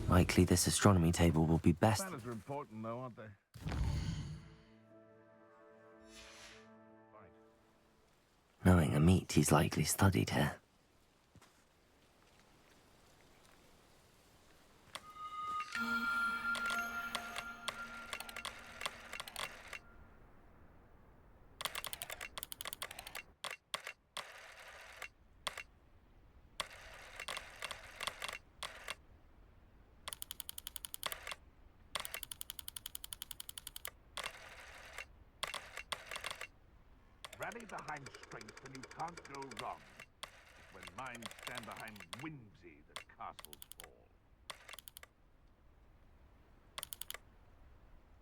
Likely this astronomy table will be best. Planets are important though, aren't they? Knowing a meat he's likely studied here. Rally behind strength and you can't go wrong. When minds stand behind whimsy, the castles fall.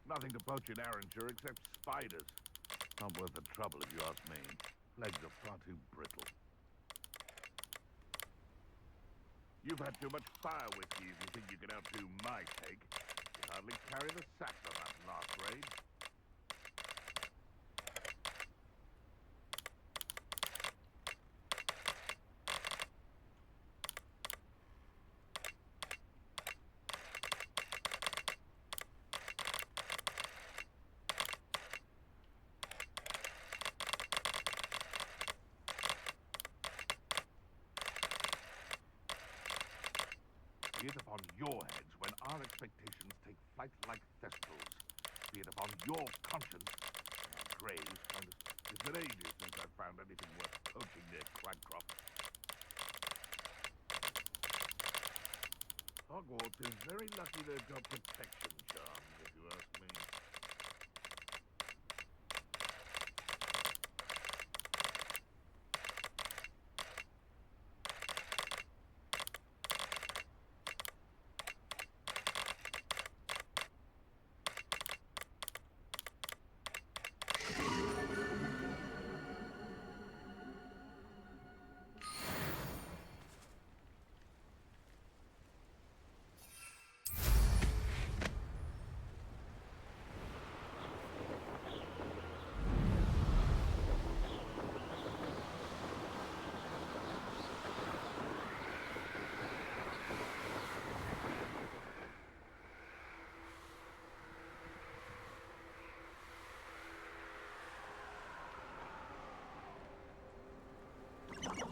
Nothing to poach in Arranger except spiders. Not worth the trouble if you ask me. Legs are far too brittle. You've had too much fire with you if you think you can outdo my cake. You hardly carry the sack on that last raid. fight like thestrals. Be it upon your conscience, grave, and it's been ages since I've found anything worth poaching near Cragcroft. Hogwarts is very lucky they've got protection charms, if you ask me.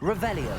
Revelio.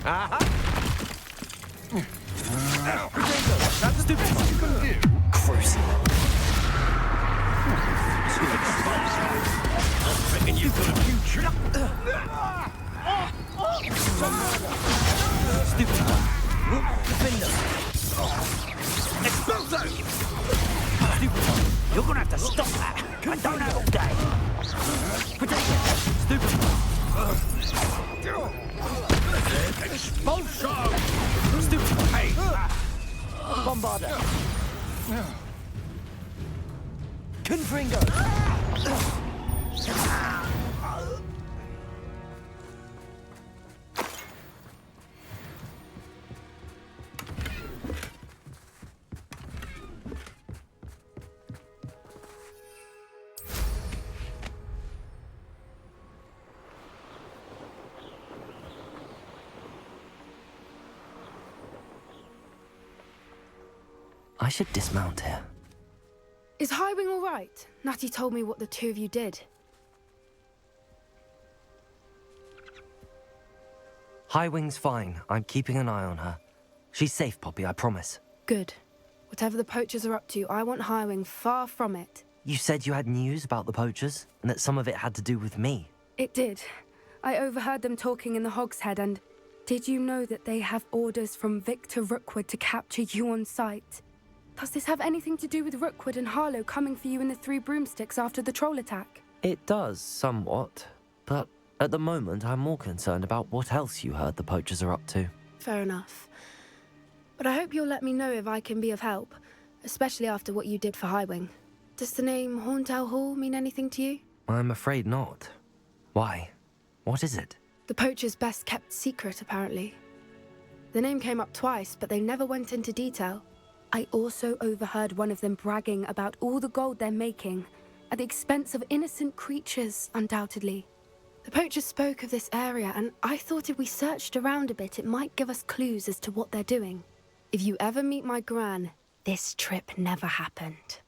Aha! That's stupid. You can do. Crucial. I reckon you've got a future. Stupid. Defender. Expulso! Stupid. You're gonna have to stop that. I don't have all day. Protect it. Stupid. Expulso! Stupid! Hey! Bombarder! Confringo! I should dismount here. Is Highwing all right? Natty told me what the two of you did. Highwing's fine. I'm keeping an eye on her. She's safe, Poppy, I promise. Good. Whatever the poachers are up to, I want Highwing far from it. You said you had news about the poachers, and that some of it had to do with me. It did. I overheard them talking in the Hogshead, and did you know that they have orders from Victor Rookwood to capture you on sight? Does this have anything to do with Rookwood and Harlow coming for you in the Three Broomsticks after the troll attack? It does, somewhat. But at the moment, I'm more concerned about what else you heard the poachers are up to. Fair enough. But I hope you'll let me know if I can be of help, especially after what you did for Highwing. Does the name Hauntow Hall mean anything to you? I'm afraid not. Why? What is it? The poachers' best kept secret, apparently. The name came up twice, but they never went into detail. I also overheard one of them bragging about all the gold they're making, at the expense of innocent creatures, undoubtedly. The poachers spoke of this area, and I thought if we searched around a bit, it might give us clues as to what they're doing. If you ever meet my gran, this trip never happened.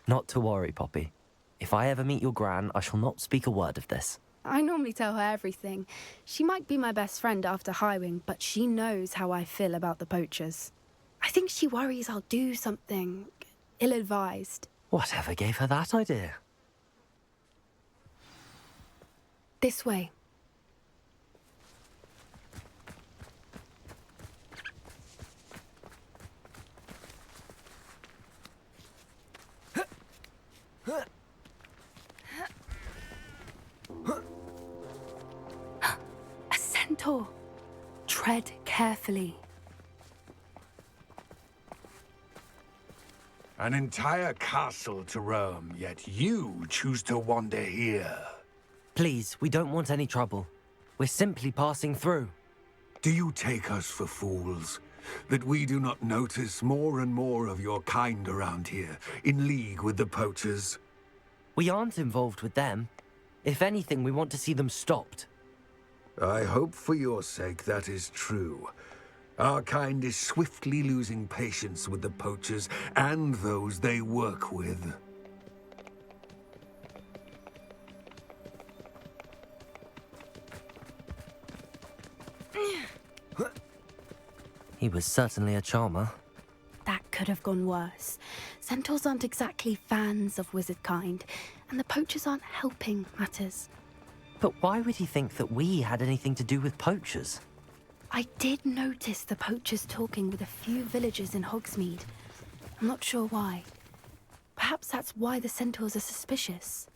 Not to worry, Poppy. If I ever meet your gran, I shall not speak a word of this. I normally tell her everything. She might be my best friend after Highwing, but she knows how I feel about the poachers. I think she worries I'll do something ill-advised. Whatever gave her that idea? This way. A centaur. Tread carefully. An entire castle to roam, yet you choose to wander here. Please, we don't want any trouble. We're simply passing through. Do you take us for fools? That we do not notice more and more of your kind around here, in league with the poachers? We aren't involved with them. If anything, we want to see them stopped. I hope for your sake that is true. Our kind is swiftly losing patience with the poachers and those they work with. He was certainly a charmer. That could have gone worse. Centaurs aren't exactly fans of wizard kind, and the poachers aren't helping matters. But why would he think that we had anything to do with poachers? I did notice the poachers talking with a few villagers in Hogsmeade. I'm not sure why. Perhaps that's why the centaurs are suspicious.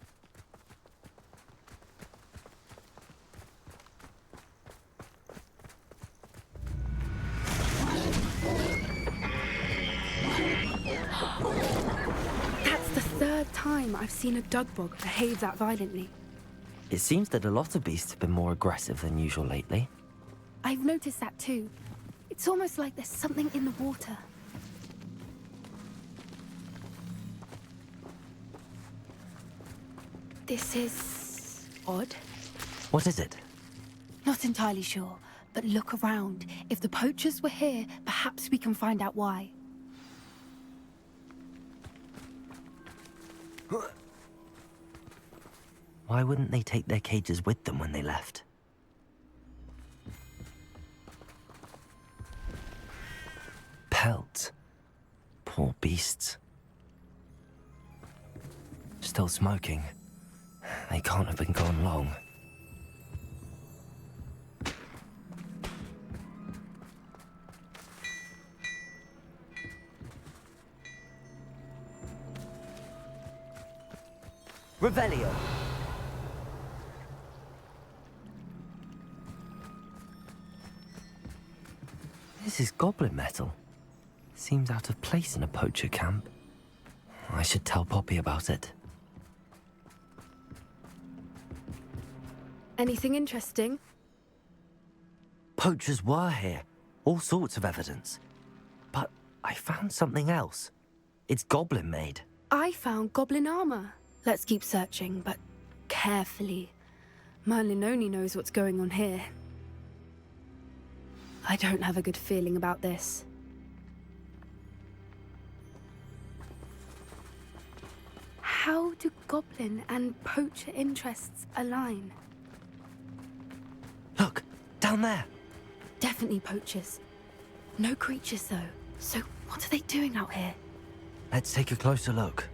That's the third time I've seen a dugbog behave that violently. It seems that a lot of beasts have been more aggressive than usual lately. I've noticed that too. It's almost like there's something in the water. This is odd. What is it? Not entirely sure, but look around. If the poachers were here, perhaps we can find out why. Why wouldn't they take their cages with them when they left? Pelts. Poor beasts. Still smoking. They can't have been gone long. Revelio. This is goblin metal. Seems out of place in a poacher camp. I should tell Poppy about it. Anything interesting? Poachers were here. All sorts of evidence. But I found something else. It's goblin made. I found goblin armor. Let's keep searching, but carefully. Merlin only knows what's going on here. I don't have a good feeling about this. How do goblin and poacher interests align? Look, down there. Definitely poachers. No creatures, though. So what are they doing out here? Let's take a closer look.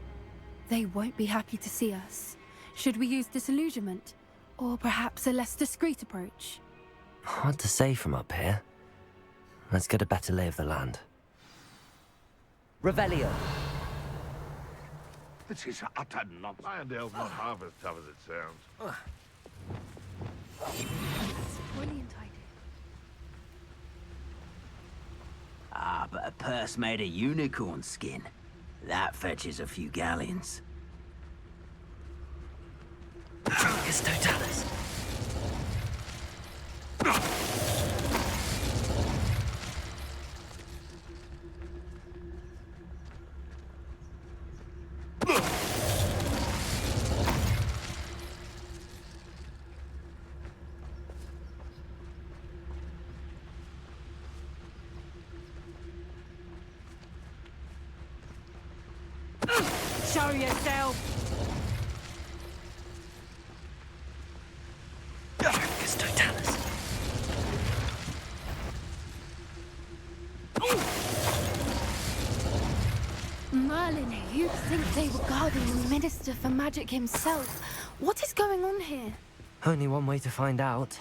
They won't be happy to see us. Should we use disillusionment? Or perhaps a less discreet approach? Hard to say from up here. Let's get a better lay of the land. Revelio. This is utter nonsense. Lyondale's not half as tough as it sounds. That's a brilliant idea. Ah, but a purse made of unicorn skin. That fetches a few galleons. Focus Totalis. Show yourself! Focus Totalis. Merlin, you'd think they were guarding the Minister for Magic himself. What is going on here? Only one way to find out.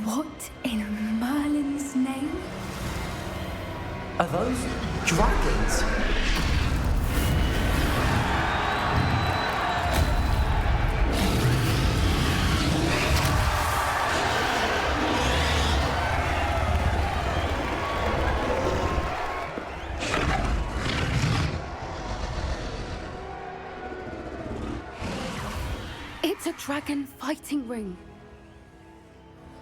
What in Merlin's name? Are those dragons? It's a dragon fighting ring.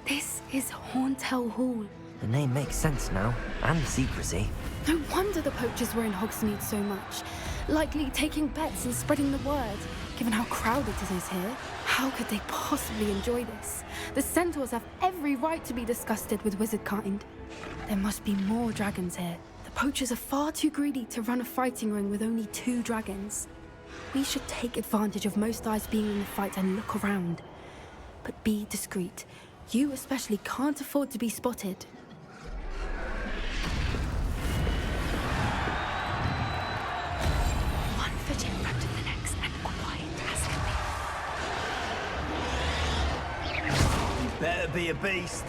This is Hauntel Hall. The name makes sense now, and the secrecy. No wonder the poachers were in Hogsmeade so much. Likely taking bets and spreading the word, given how crowded it is here. How could they possibly enjoy this? The centaurs have every right to be disgusted with wizard kind. There must be more dragons here. The poachers are far too greedy to run a fighting ring with only 2 dragons. We should take advantage of most eyes being in the fight and look around. But be discreet. You especially can't afford to be spotted. One foot in front of the next and quiet as can be. You better be a beast.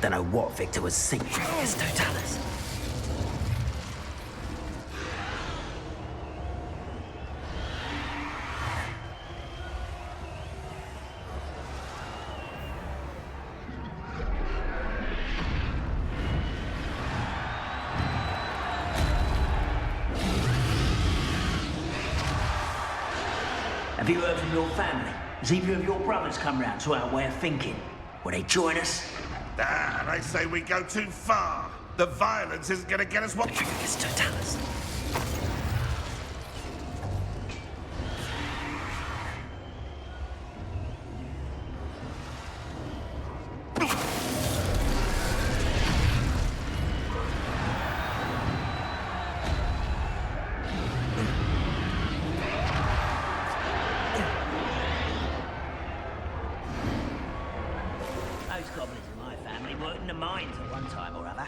Don't know what Victor was singing. It's Totalis. Have you heard from your family? Has either of your brothers come round to our way of thinking? Will they join us? Ah, they say we go too far. The violence isn't going to get us what... It's Totalis. Those goblins in my family worked in the mines at one time or other.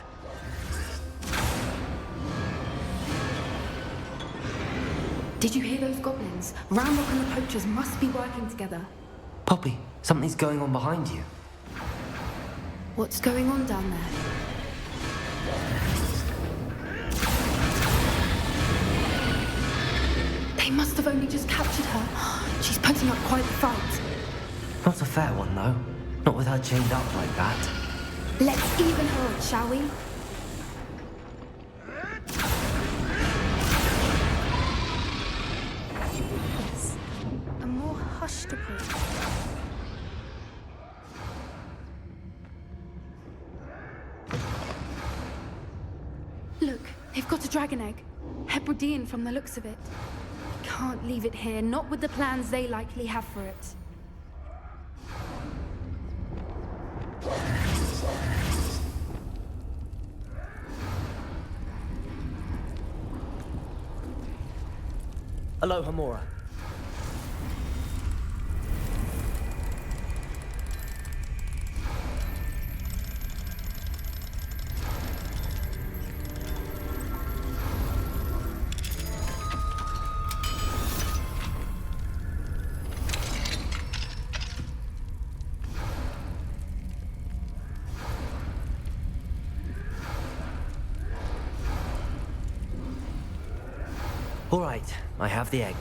Did you hear those goblins? Ramrock and the poachers must be working together. Poppy, something's going on behind you. What's going on down there? They must have only just captured her. She's putting up quite the fight. Not a fair one, though. Not with her chained up like that. Let's even her out, shall we? Yes. A more hushed approach. Look, they've got a dragon egg. Hebridean from the looks of it. Can't leave it here, not with the plans they likely have for it. Aloha, Mora. All right, I have the egg.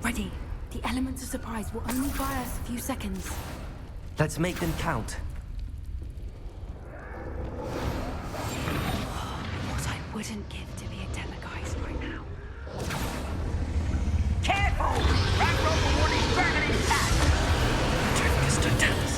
Ready. The elements of surprise will only buy us a few seconds. Let's make them count. What I wouldn't give to be a teleguise right now. Careful! Ravenclaw will his dragon intact! It's Totalis.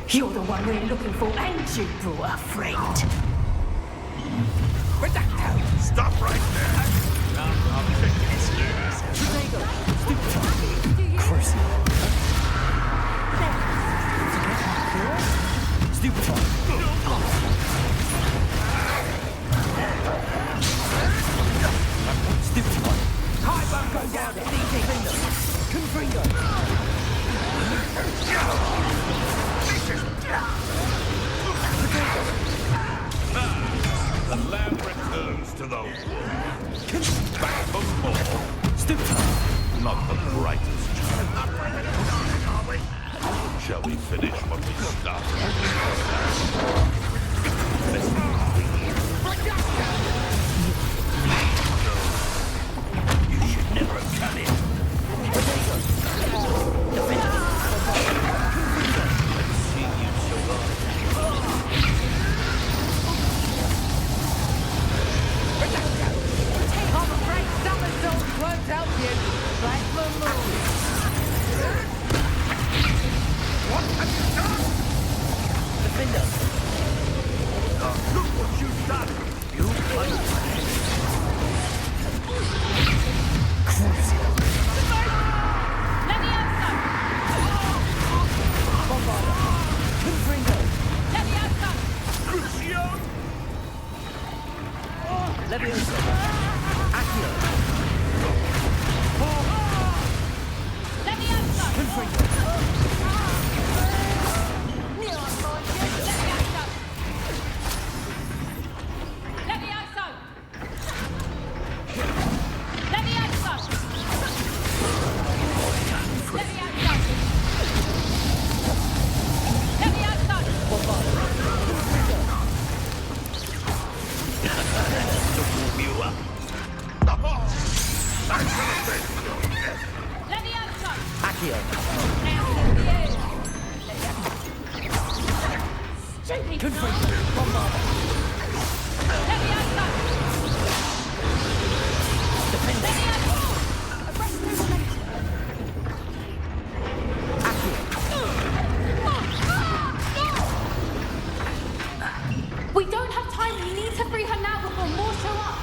You're the one we're looking for, and you brought a friend. Stop right there! I'm thinking it's loose. There you go. Stupid. Crucial. Stupid. Stupid one. Hi, Bunko down. Confringo. The land returns to the back for more. Stupid. Not the brightest child. Shall we finish what we started? You should never have come in. Let's see you survive. I'm afraid somersaults won't help you. Like the moon. What have you done? Defender. Look what you've done. You Leviosa! Bombarda. Confringo. Leviosa! Crucio! Leviosa. Accio. Leviosa! Confringo. We don't have time. We need to free her now before more show up.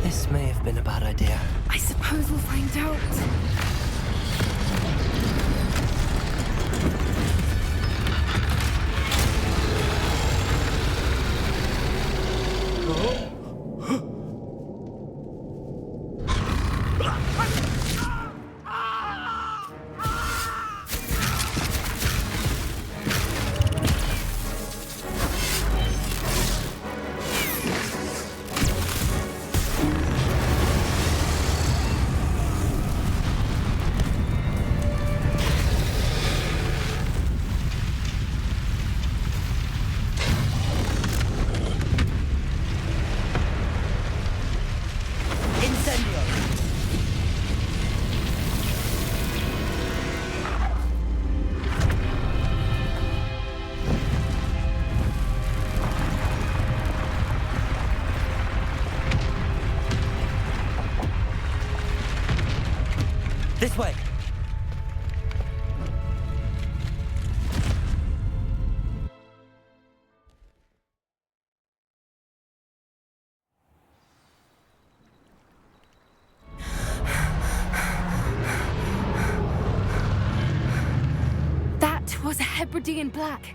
This may have been a bad idea. I suppose we'll find out. This way. That was a Hebridean black.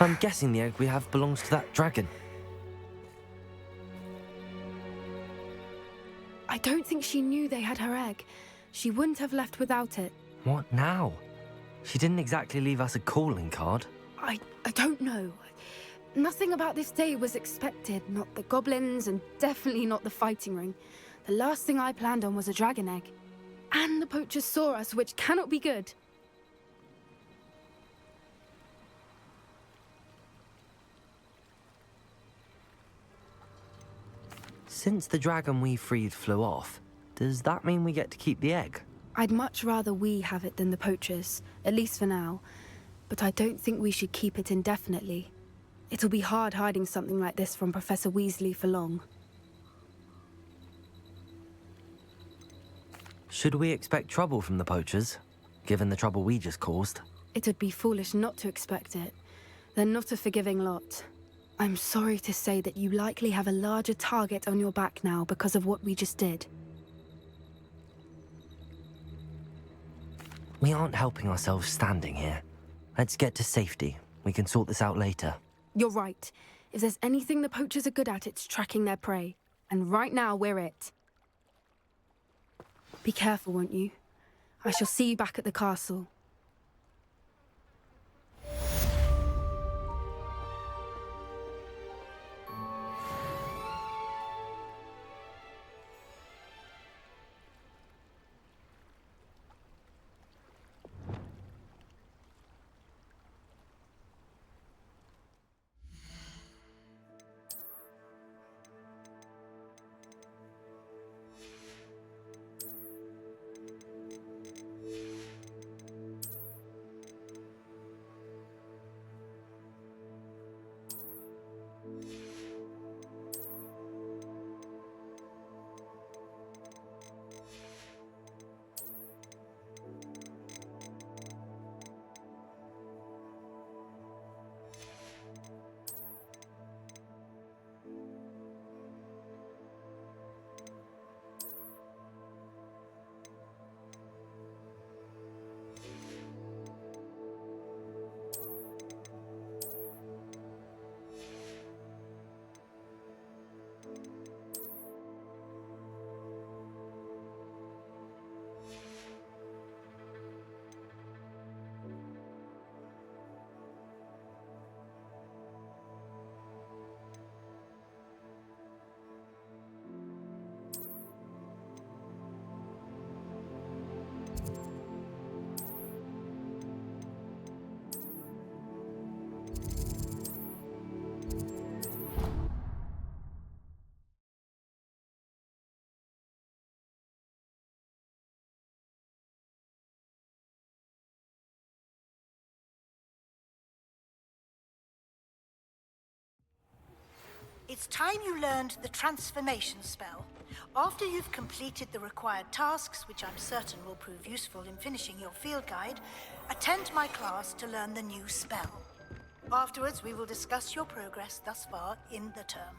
I'm guessing the egg we have belongs to that dragon. I don't think she knew they had her egg. She wouldn't have left without it. What now? She didn't exactly leave us a calling card. I don't know. Nothing about this day was expected. Not the goblins, and definitely not the fighting ring. The last thing I planned on was a dragon egg. And the poachers saw us, which cannot be good. Since the dragon we freed flew off, does that mean we get to keep the egg? I'd much rather we have it than the poachers, at least for now. But I don't think we should keep it indefinitely. It'll be hard hiding something like this from Professor Weasley for long. Should we expect trouble from the poachers, given the trouble we just caused? It'd be foolish not to expect it. They're not a forgiving lot. I'm sorry to say that you likely have a larger target on your back now because of what we just did. We aren't helping ourselves standing here. Let's get to safety. We can sort this out later. You're right. If there's anything the poachers are good at, it's tracking their prey. And right now, we're it. Be careful, won't you? I shall see you back at the castle. It's time you learned the transformation spell. After you've completed the required tasks, which I'm certain will prove useful in finishing your field guide, attend my class to learn the new spell. Afterwards, we will discuss your progress thus far in the term.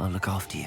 I'll look after you.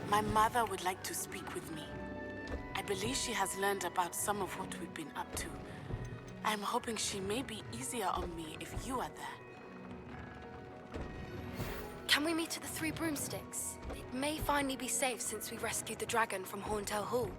My mother would like to speak with me. I believe she has learned about some of what we've been up to. I'm hoping she may be easier on me if you are there. Can we meet at the Three Broomsticks? It may finally be safe since we rescued the dragon from Horntail Hall.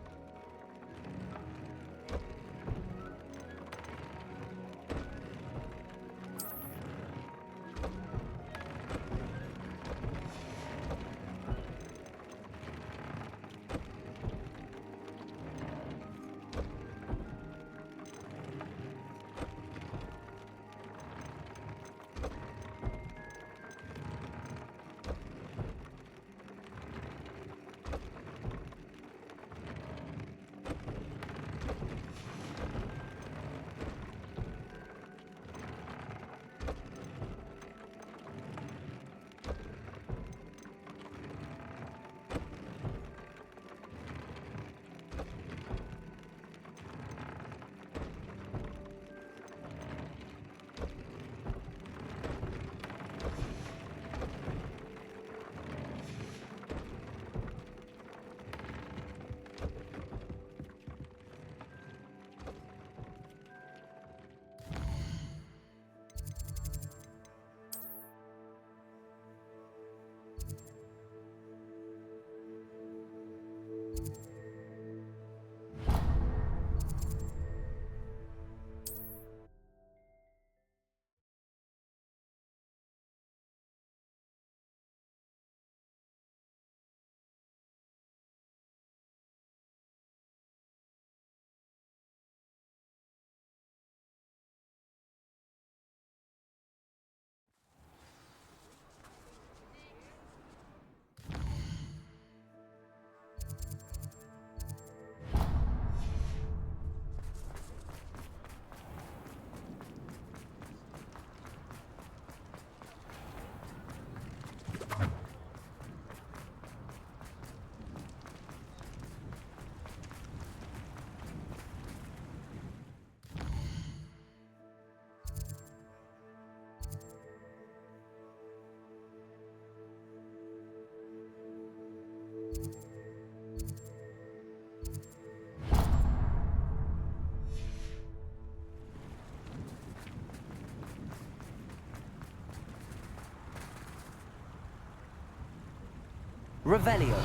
Revelio.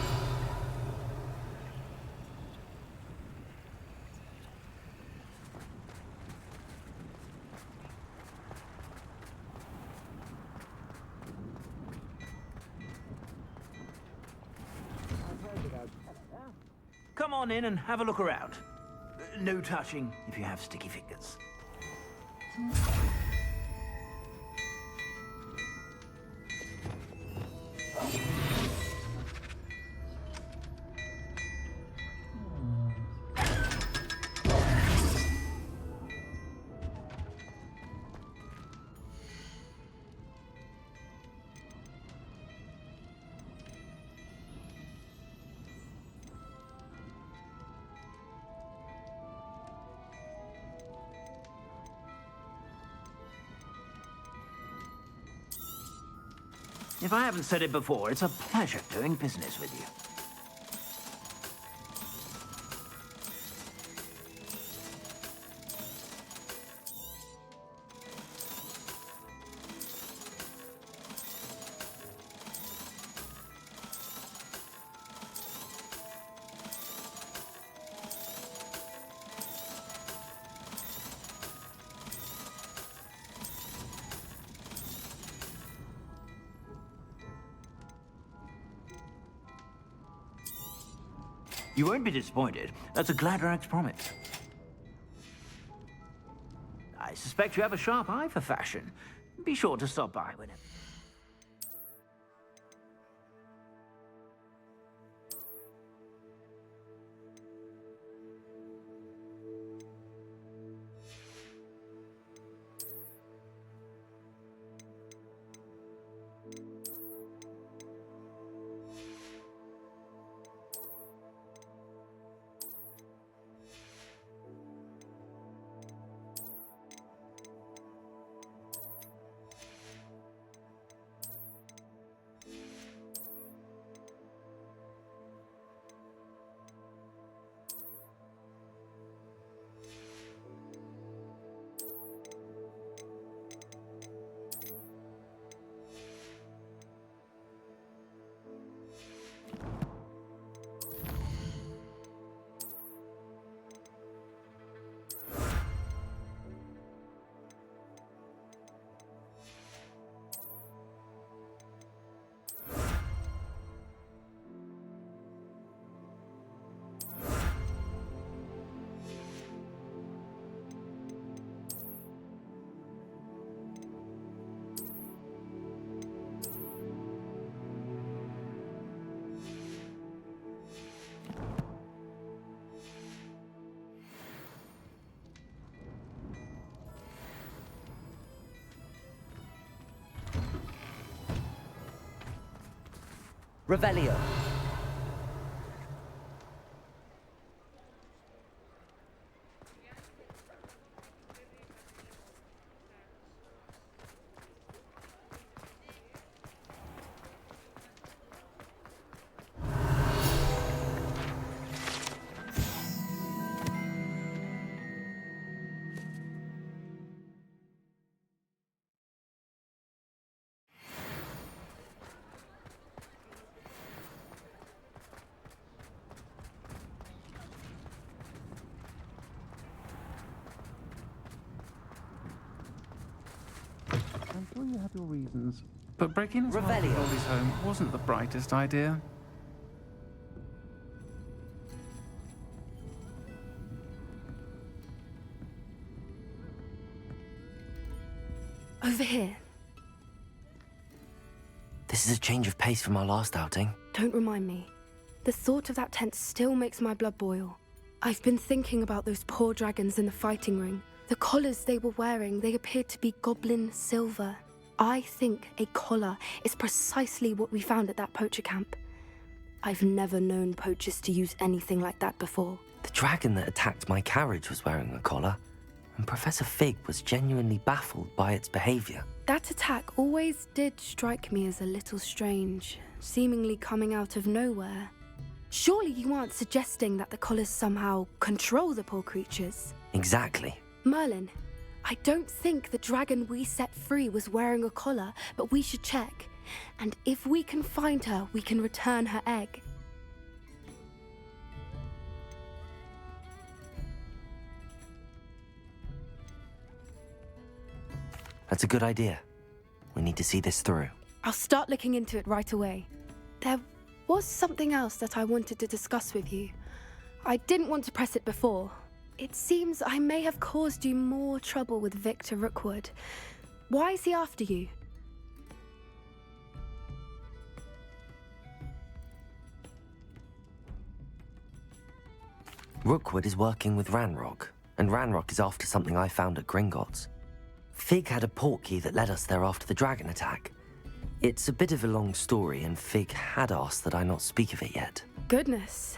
on in and have a look around. No touching if you have sticky fingers. If I haven't said it before, it's a pleasure doing business with you. You won't be disappointed. That's a Gladrak's promise. I suspect you have a sharp eye for fashion. Be sure to stop by whenever. Revelio. I'm sure you have your reasons, but breaking into Goldie's home wasn't the brightest idea. Over here. This is a change of pace from our last outing. Don't remind me. The thought of that tent still makes my blood boil. I've been thinking about those poor dragons in the fighting ring. The collars they were wearing, they appeared to be goblin silver. I think a collar is precisely what we found at that poacher camp. I've never known poachers to use anything like that before. The dragon that attacked my carriage was wearing a collar, and Professor Fig was genuinely baffled by its behavior. That attack always did strike me as a little strange, seemingly coming out of nowhere. Surely you aren't suggesting that the collars somehow control the poor creatures? Exactly. Merlin, I don't think the dragon we set free was wearing a collar, but we should check. And if we can find her, we can return her egg. That's a good idea. We need to see this through. I'll start looking into it right away. There was something else that I wanted to discuss with you. I didn't want to press it before. It seems I may have caused you more trouble with Victor Rookwood. Why is he after you? Rookwood is working with Ranrock, and Ranrock is after something I found at Gringotts. Fig had a portkey that led us there after the dragon attack. It's a bit of a long story, and Fig had asked that I not speak of it yet. Goodness.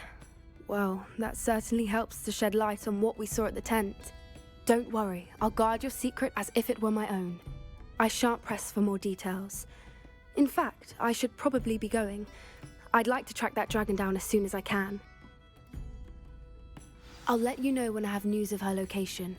Well, that certainly helps to shed light on what we saw at the tent. Don't worry, I'll guard your secret as if it were my own. I shan't press for more details. In fact, I should probably be going. I'd like to track that dragon down as soon as I can. I'll let you know when I have news of her location.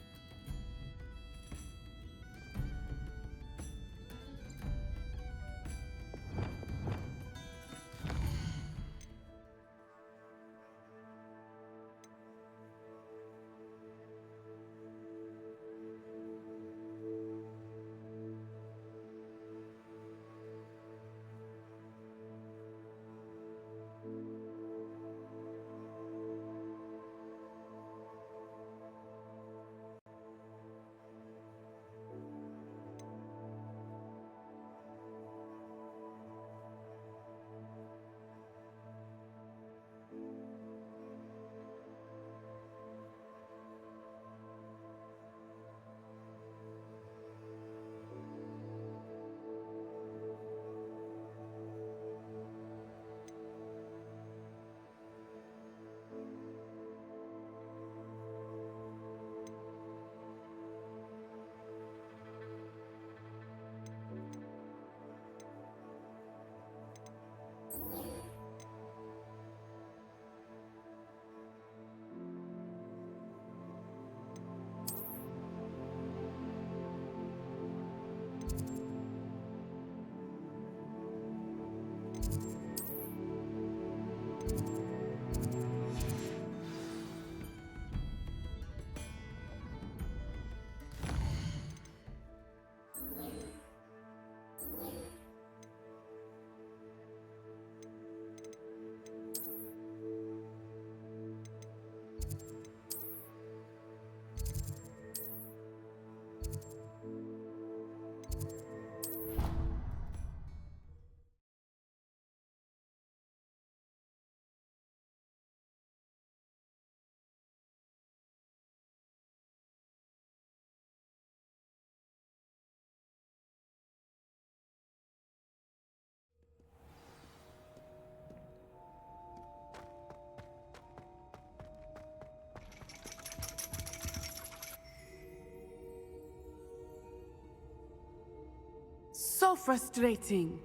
So frustrating.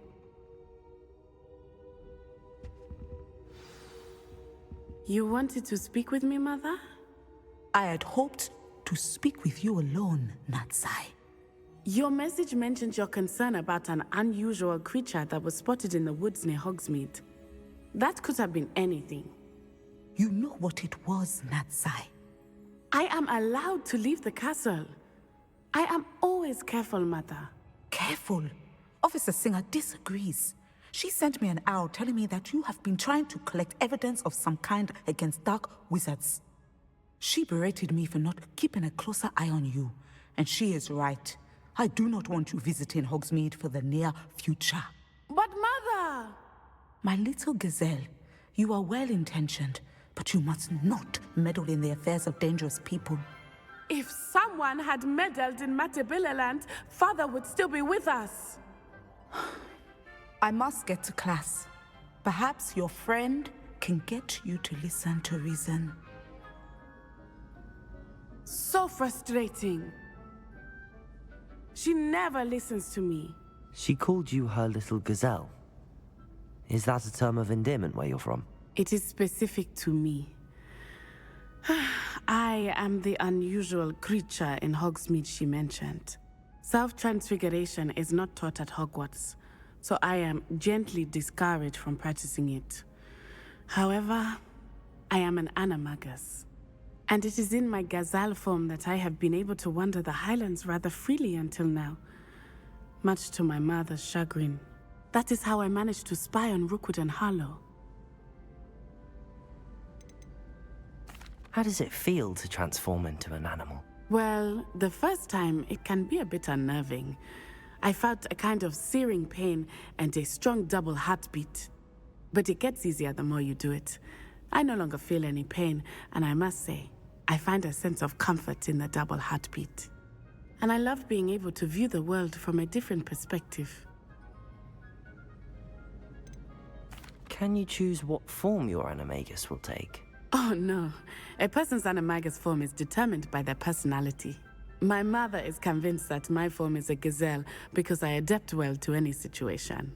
You wanted to speak with me, Mother? I had hoped to speak with you alone, Natsai. Your message mentioned your concern about an unusual creature that was spotted in the woods near Hogsmeade. That could have been anything. You know what it was, Natsai. I am allowed to leave the castle. I am always careful, Mother. Careful? Officer Singer disagrees. She sent me an owl telling me that you have been trying to collect evidence of some kind against dark wizards. She berated me for not keeping a closer eye on you, and she is right. I do not want you visiting Hogsmeade for the near future. But Mother! My little gazelle, you are well-intentioned, but you must not meddle in the affairs of dangerous people. If someone had meddled in Matabeleland, Father would still be with us. I must get to class. Perhaps your friend can get you to listen to reason. So frustrating. She never listens to me. She called you her little gazelle. Is that a term of endearment where you're from? It is specific to me. I am the unusual creature in Hogsmeade she mentioned. Self-transfiguration is not taught at Hogwarts, so I am gently discouraged from practicing it. However, I am an animagus, and it is in my gazelle form that I have been able to wander the Highlands rather freely until now, much to my mother's chagrin. That is how I managed to spy on Rookwood and Harlow. How does it feel to transform into an animal? Well, the first time it can be a bit unnerving. I felt a kind of searing pain and a strong double heartbeat. But it gets easier the more you do it. I no longer feel any pain, and I must say, I find a sense of comfort in the double heartbeat. And I love being able to view the world from a different perspective. Can you choose what form your animagus will take? Oh no, a person's animagus form is determined by their personality. My mother is convinced that my form is a gazelle because I adapt well to any situation.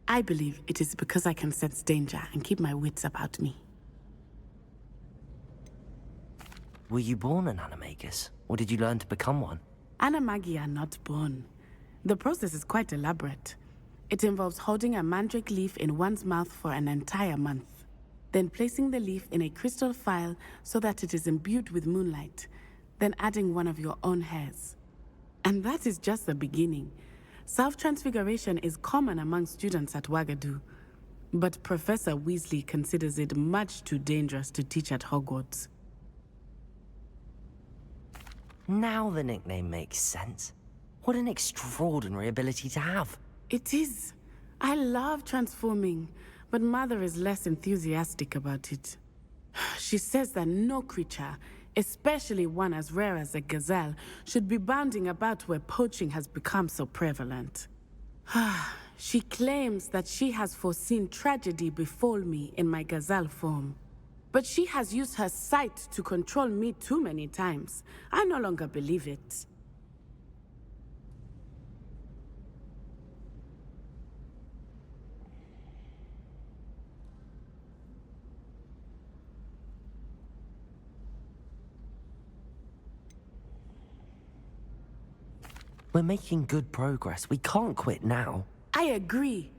I believe it is because I can sense danger and keep my wits about me. Were you born an animagus, or did you learn to become one? Animagi are not born. The process is quite elaborate. It involves holding a mandrake leaf in one's mouth for an entire month, then placing the leaf in a crystal phial so that it is imbued with moonlight, then adding one of your own hairs. And that is just the beginning. Self-transfiguration is common among students at Wagadu, but Professor Weasley considers it much too dangerous to teach at Hogwarts. Now the nickname makes sense. What an extraordinary ability to have. It is. I love transforming, but Mother is less enthusiastic about it. She says that no creature, especially one as rare as a gazelle, should be bounding about where poaching has become so prevalent. She claims that she has foreseen tragedy befall me in my gazelle form. But she has used her sight to control me too many times. I no longer believe it. We're making good progress. We can't quit now. I agree.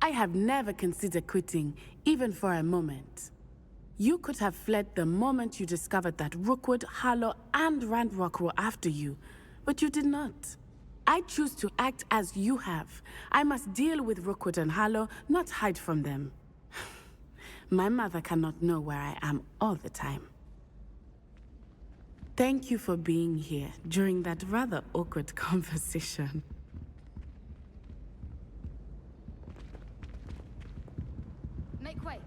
I have never considered quitting, even for a moment. You could have fled the moment you discovered that Rookwood, Harlow, and Ranrock were after you, but you did not. I choose to act as you have. I must deal with Rookwood and Harlow, not hide from them. My mother cannot know where I am all the time. Thank you for being here during that rather awkward conversation. Make way.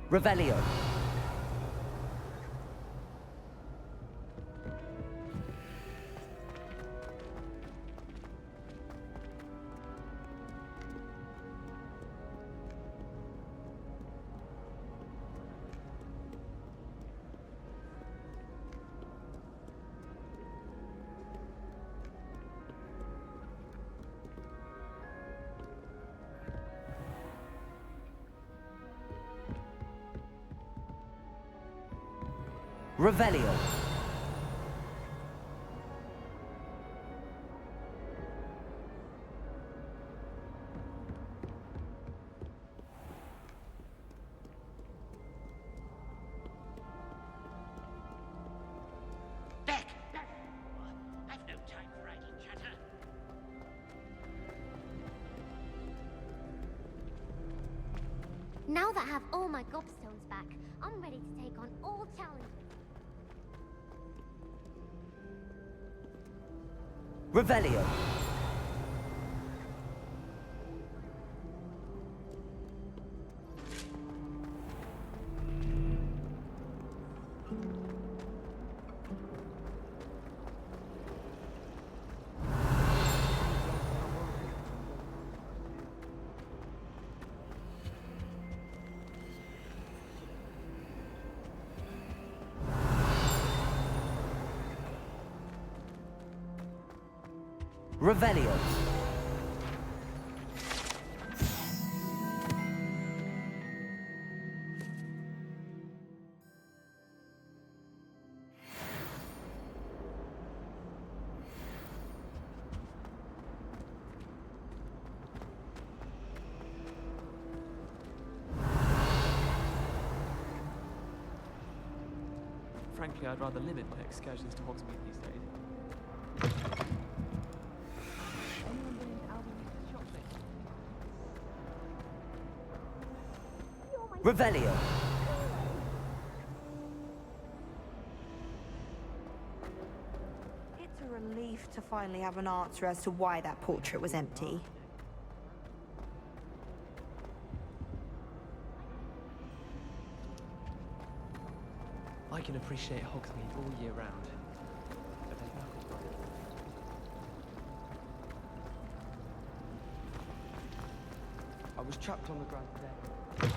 Revelio. Revelio. Back! I've no time for idle chatter. Now that I have all my gobstones back, I'm ready to take on all challenges. Revelio. Revelio. frankly, I'd rather limit my excursions to Hogsmeade these days. Revelio. It's a relief to finally have an answer as to why that portrait was empty. I can appreciate Hogsmeade all year round. But there's nothing about it. I was trapped on the ground today.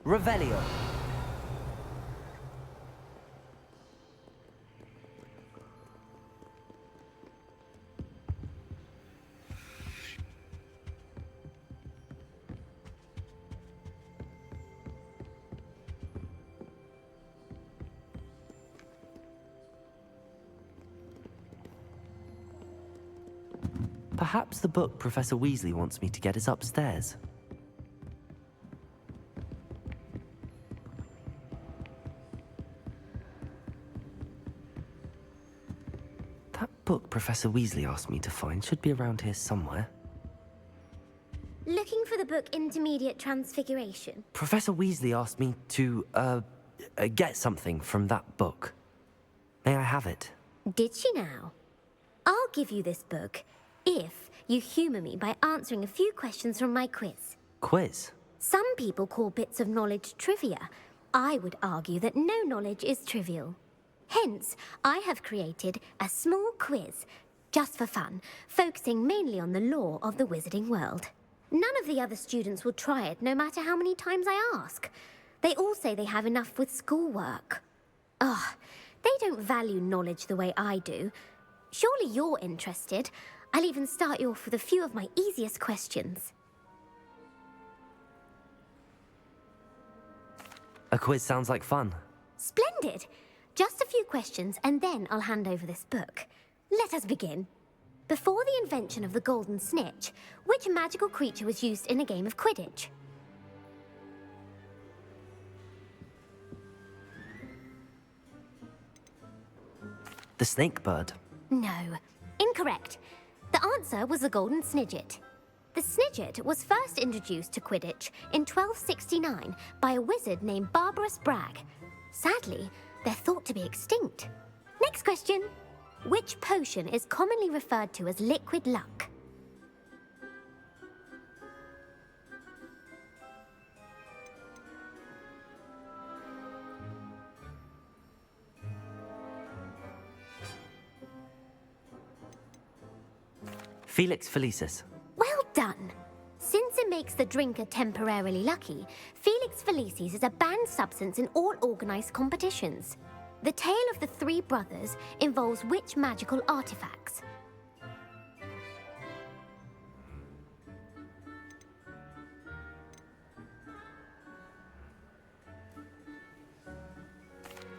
Revelio. Perhaps the book Professor Weasley wants me to get is upstairs. That book Professor Weasley asked me to find should be around here somewhere. Looking for the book Intermediate Transfiguration? Professor Weasley asked me to, get something from that book. May I have it? Did she now? I'll give you this book if you humour me by answering a few questions from my quiz. Quiz? Some people call bits of knowledge trivia. I would argue that no knowledge is trivial. Hence, I have created a small quiz, just for fun, focusing mainly on the lore of the wizarding world. None of the other students will try it, no matter how many times I ask. They all say they have enough with schoolwork. Ugh, they don't value knowledge the way I do. Surely you're interested. I'll even start you off with a few of my easiest questions. A quiz sounds like fun. Splendid! Just a few questions, and then I'll hand over this book. Let us begin. Before the invention of the golden snitch, which magical creature was used in a game of Quidditch? The snake bird. No. Incorrect. The answer was the golden snidget. The snidget was first introduced to Quidditch in 1269 by a wizard named Barbarous Bragg. Sadly, they're thought to be extinct. Next question. Which potion is commonly referred to as liquid luck? Felix Felicis. Well done. Since it makes the drinker temporarily lucky, Felix Felicis is a banned substance in all organised competitions. The tale of the three brothers involves which magical artifacts?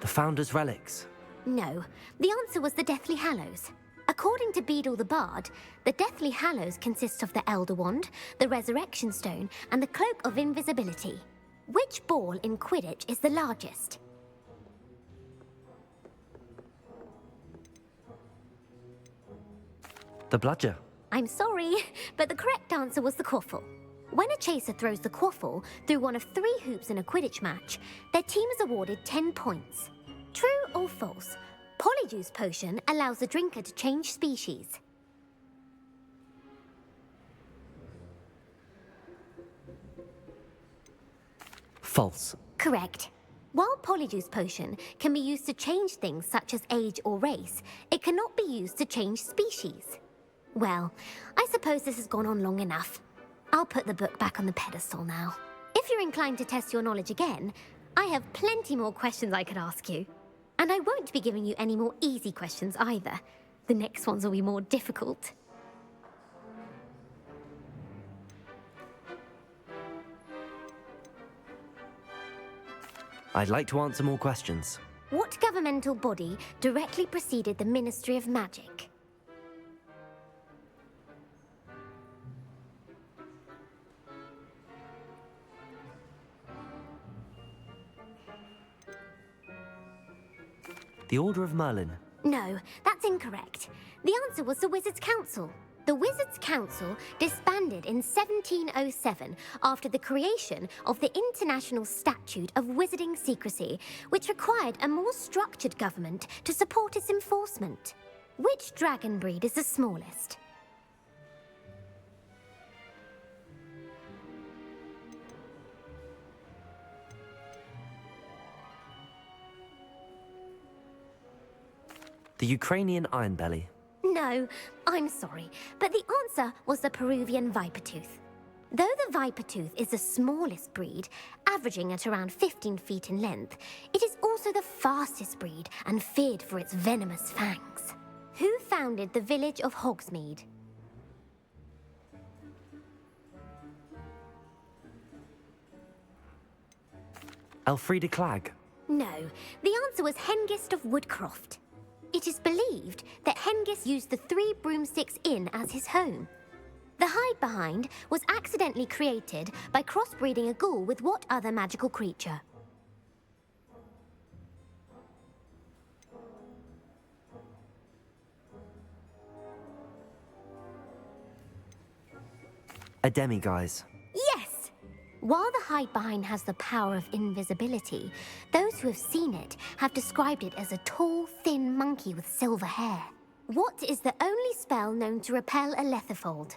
The Founder's Relics. No, the answer was the Deathly Hallows. According to Beadle the Bard, the Deathly Hallows consists of the Elder Wand, the Resurrection Stone, and the Cloak of Invisibility. Which ball in Quidditch is the largest? The bludger. I'm sorry, but the correct answer was the quaffle. When a chaser throws the quaffle through one of 3 hoops in a Quidditch match, their team is awarded 10 points. True or false? Polyjuice potion allows the drinker to change species. False. Correct. While Polyjuice potion can be used to change things such as age or race, it cannot be used to change species. Well, I suppose this has gone on long enough. I'll put the book back on the pedestal now. If you're inclined to test your knowledge again, I have plenty more questions I could ask you. And I won't be giving you any more easy questions either. The next ones will be more difficult. I'd like to answer more questions. What governmental body directly preceded the Ministry of Magic? The Order of Merlin. No, that's incorrect. The answer was the Wizards' Council. The Wizards' Council disbanded in 1707 after the creation of the International Statute of Wizarding Secrecy, which required a more structured government to support its enforcement. Which dragon breed is the smallest? The Ukrainian Ironbelly. No, I'm sorry, but the answer was the Peruvian Vipertooth. Though the Vipertooth is the smallest breed, averaging at around 15 feet in length, it is also the fastest breed and feared for its venomous fangs. Who founded the village of Hogsmeade? Elfrida Clegg. No, the answer was Hengist of Woodcroft. It is believed that Hengist used the 3 Broomsticks Inn as his home. The hide-behind was accidentally created by crossbreeding a ghoul with what other magical creature? A demiguise. Yes! While the hide-behind has the power of invisibility, those who have seen it have described it as a tall, thin monkey with silver hair. What is the only spell known to repel a letherfold?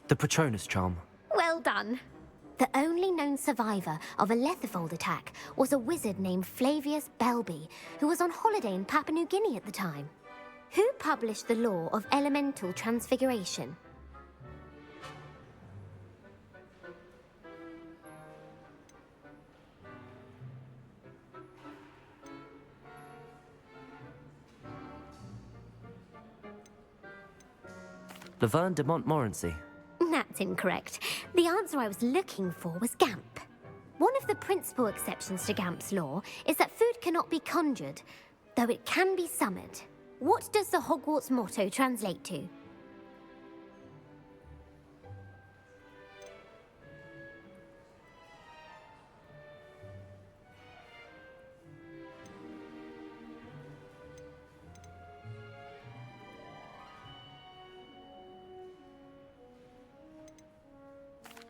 The Patronus charm. Well done. The only known survivor of a letherfold attack was a wizard named Flavius Belby, who was on holiday in Papua New Guinea at the time. Who published the law of elemental transfiguration? Laverne de Montmorency. That's incorrect. The answer I was looking for was Gamp. One of the principal exceptions to Gamp's law is that food cannot be conjured, though it can be summoned. What does the Hogwarts motto translate to?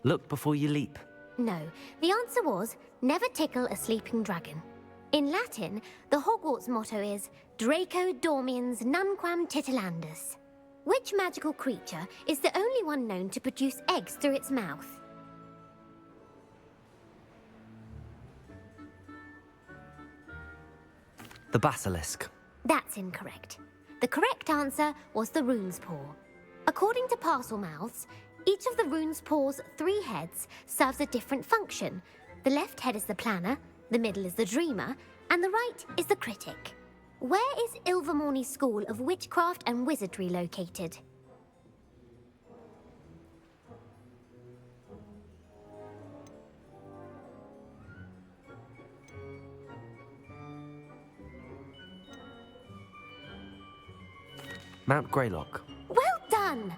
Look before you leap. No, the answer was, never tickle a sleeping dragon. In Latin, the Hogwarts motto is Draco dormiens nunquam titilandus. Which magical creature is the only one known to produce eggs through its mouth? The Basilisk. That's incorrect. The correct answer was the Rune's Paw. According to Parselmouths, each of the Rune's Paw's 3 heads serves a different function. The left head is the planner, the middle is the dreamer, and the right is the critic. Where is Ilvermorny School of Witchcraft and Wizardry located? Mount Greylock. Well done!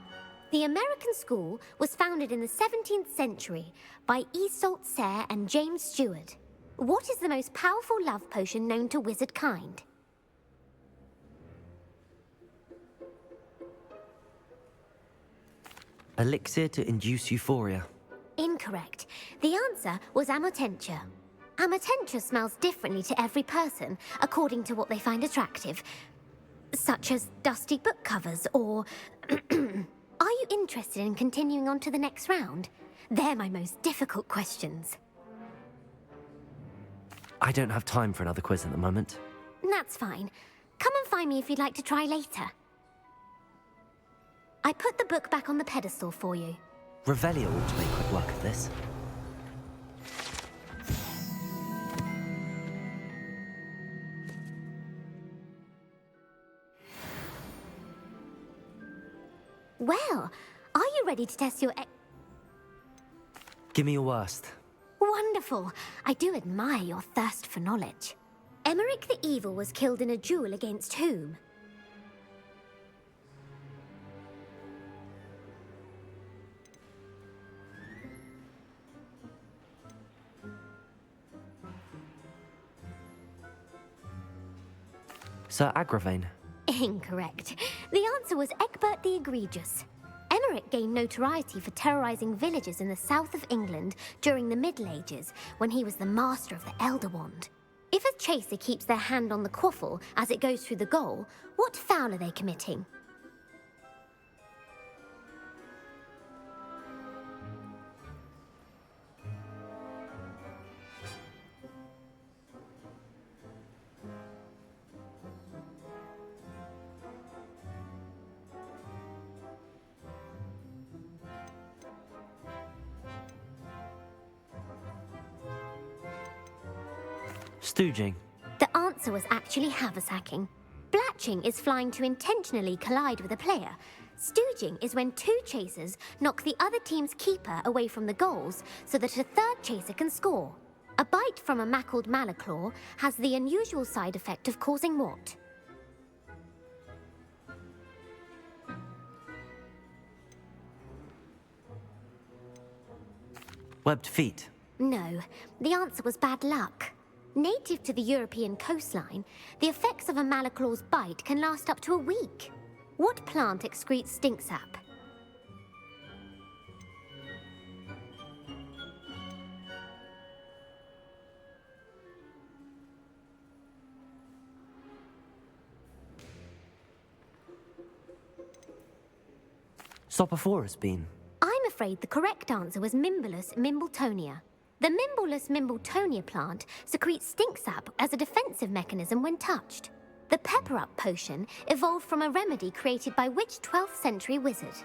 The American school was founded in the 17th century by Iseult Sayre and James Stewart. What is the most powerful love potion known to wizard kind? Elixir to induce euphoria. Incorrect. The answer was Amotentia. Amotentia smells differently to every person, according to what they find attractive, such as dusty book covers or... Are you interested in continuing on to the next round? They're my most difficult questions. I don't have time for another quiz at the moment. That's fine. Come and find me if you'd like to try later. I put the book back on the pedestal for you. Revelio ought to make quick work of this. Well, are you ready to test your Give me your worst. Wonderful. I do admire your thirst for knowledge. Emmerich the Evil was killed in a duel against whom? Sir Agravain. Incorrect. The answer was Egbert the Egregious. Emmerich gained notoriety for terrorizing villages in the south of England during the Middle Ages, when he was the master of the Elder Wand. If a chaser keeps their hand on the quaffle as it goes through the goal, what foul are they committing? Stooging. The answer was actually haversacking. Blatching is flying to intentionally collide with a player. Stooging is when two chasers knock the other team's keeper away from the goals so that a third chaser can score. A bite from a mackled malaclaw has the unusual side effect of causing what? Webbed feet. No, the answer was bad luck. Native to the European coastline, the effects of a malaclaw's bite can last up to a week. What plant excretes stink sap? Sopophorus bean. I'm afraid the correct answer was Mimbulus mimbletonia. The Mimbulus mimbletonia plant secretes stink sap as a defensive mechanism when touched. The pepper-up potion evolved from a remedy created by which 12th century wizard?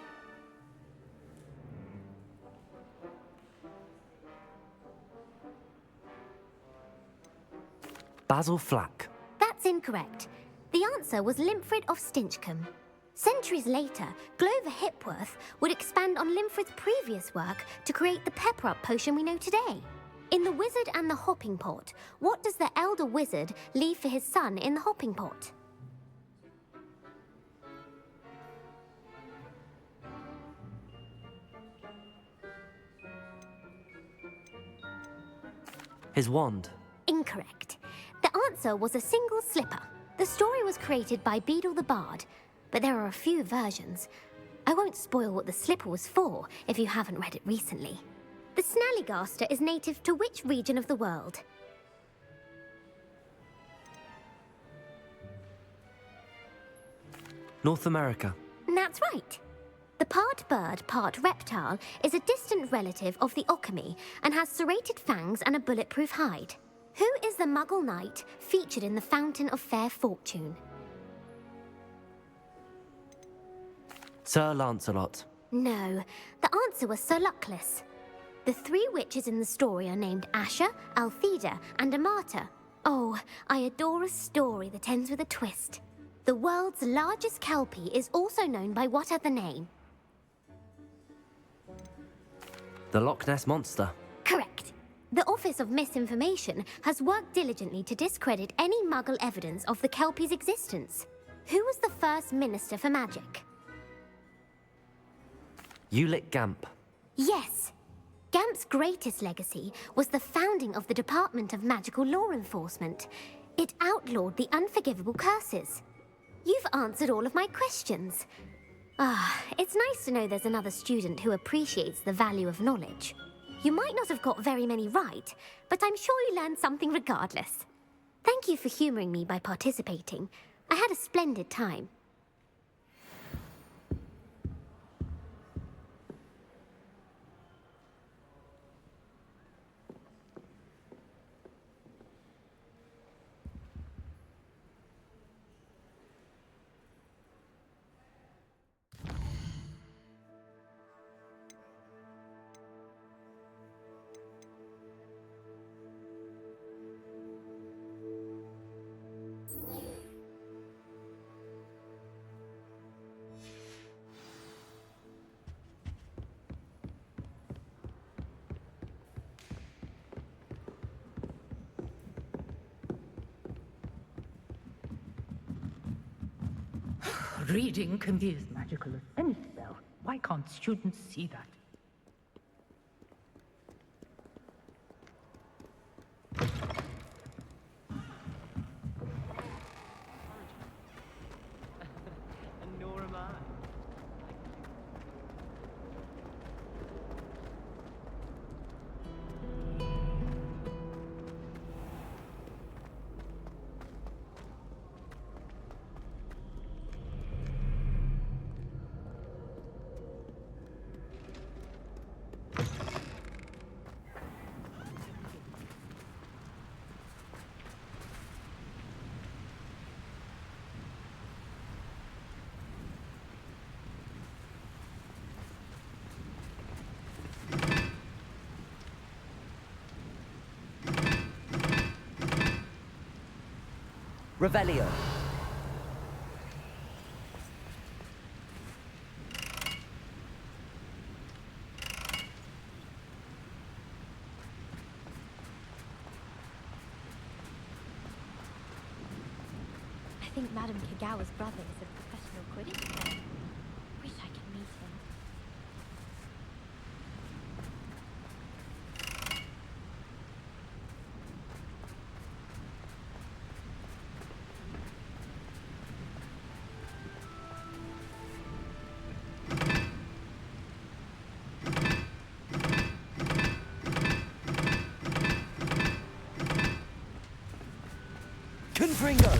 Basil Flack. That's incorrect. The answer was Limfrid of Stinchcombe. Centuries later, Glover Hipworth would expand on Limfrid's previous work to create the pepper-up potion we know today. In The Wizard and the Hopping Pot, what does the elder wizard leave for his son in the hopping pot? His wand. Incorrect. The answer was a single slipper. The story was created by Beadle the Bard, but there are a few versions. I won't spoil what the slipper was for if you haven't read it recently. The Snallygaster is native to which region of the world? North America. That's right. The part bird, part reptile is a distant relative of the Occamy and has serrated fangs and a bulletproof hide. Who is the Muggle knight featured in the Fountain of Fair Fortune? Sir Lancelot. No, the answer was Sir Luckless. The three witches in the story are named Asher, Altheda, and Amata. Oh, I adore a story that ends with a twist. The world's largest kelpie is also known by what other name? The Loch Ness Monster. Correct. The Office of Misinformation has worked diligently to discredit any Muggle evidence of the kelpie's existence. Who was the first Minister for Magic? Ulick Gamp. Yes. Gamp's greatest legacy was the founding of the Department of Magical Law Enforcement. It outlawed the unforgivable curses. You've answered all of my questions. It's nice to know there's another student who appreciates the value of knowledge. You might not have got very many right, but I'm sure you learned something regardless. Thank you for humoring me by participating. I had a splendid time. Reading can be as magical as any spell. Why can't students see that? And nor am I. Revelio. I think Madame Kagawa's brother is a professional Quidditch player. Wish I could meet him. Confringo!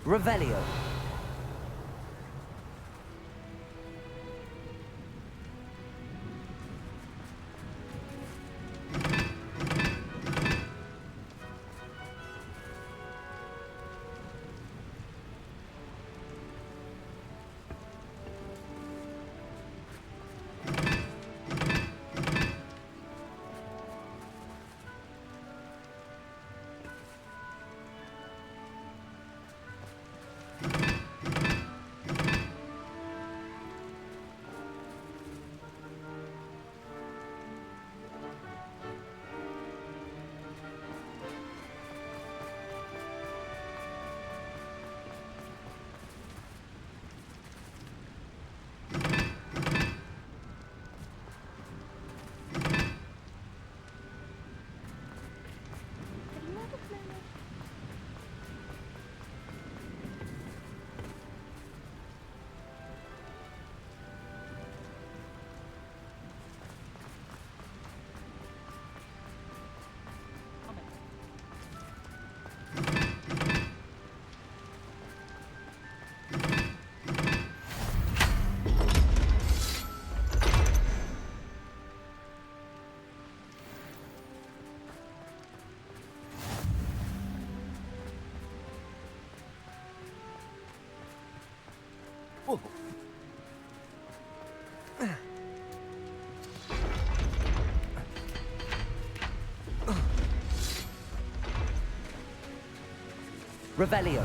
Revelio. Revelio.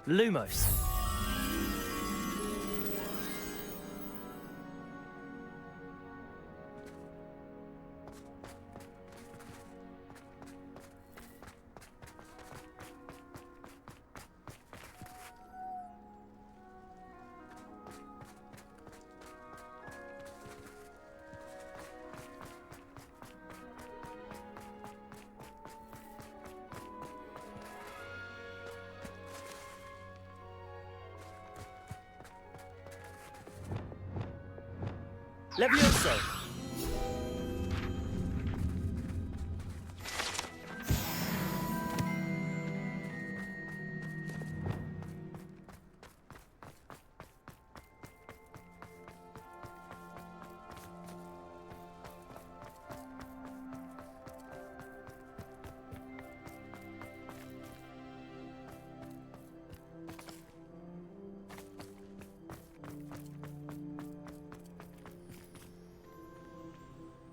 Lumos. Levioso!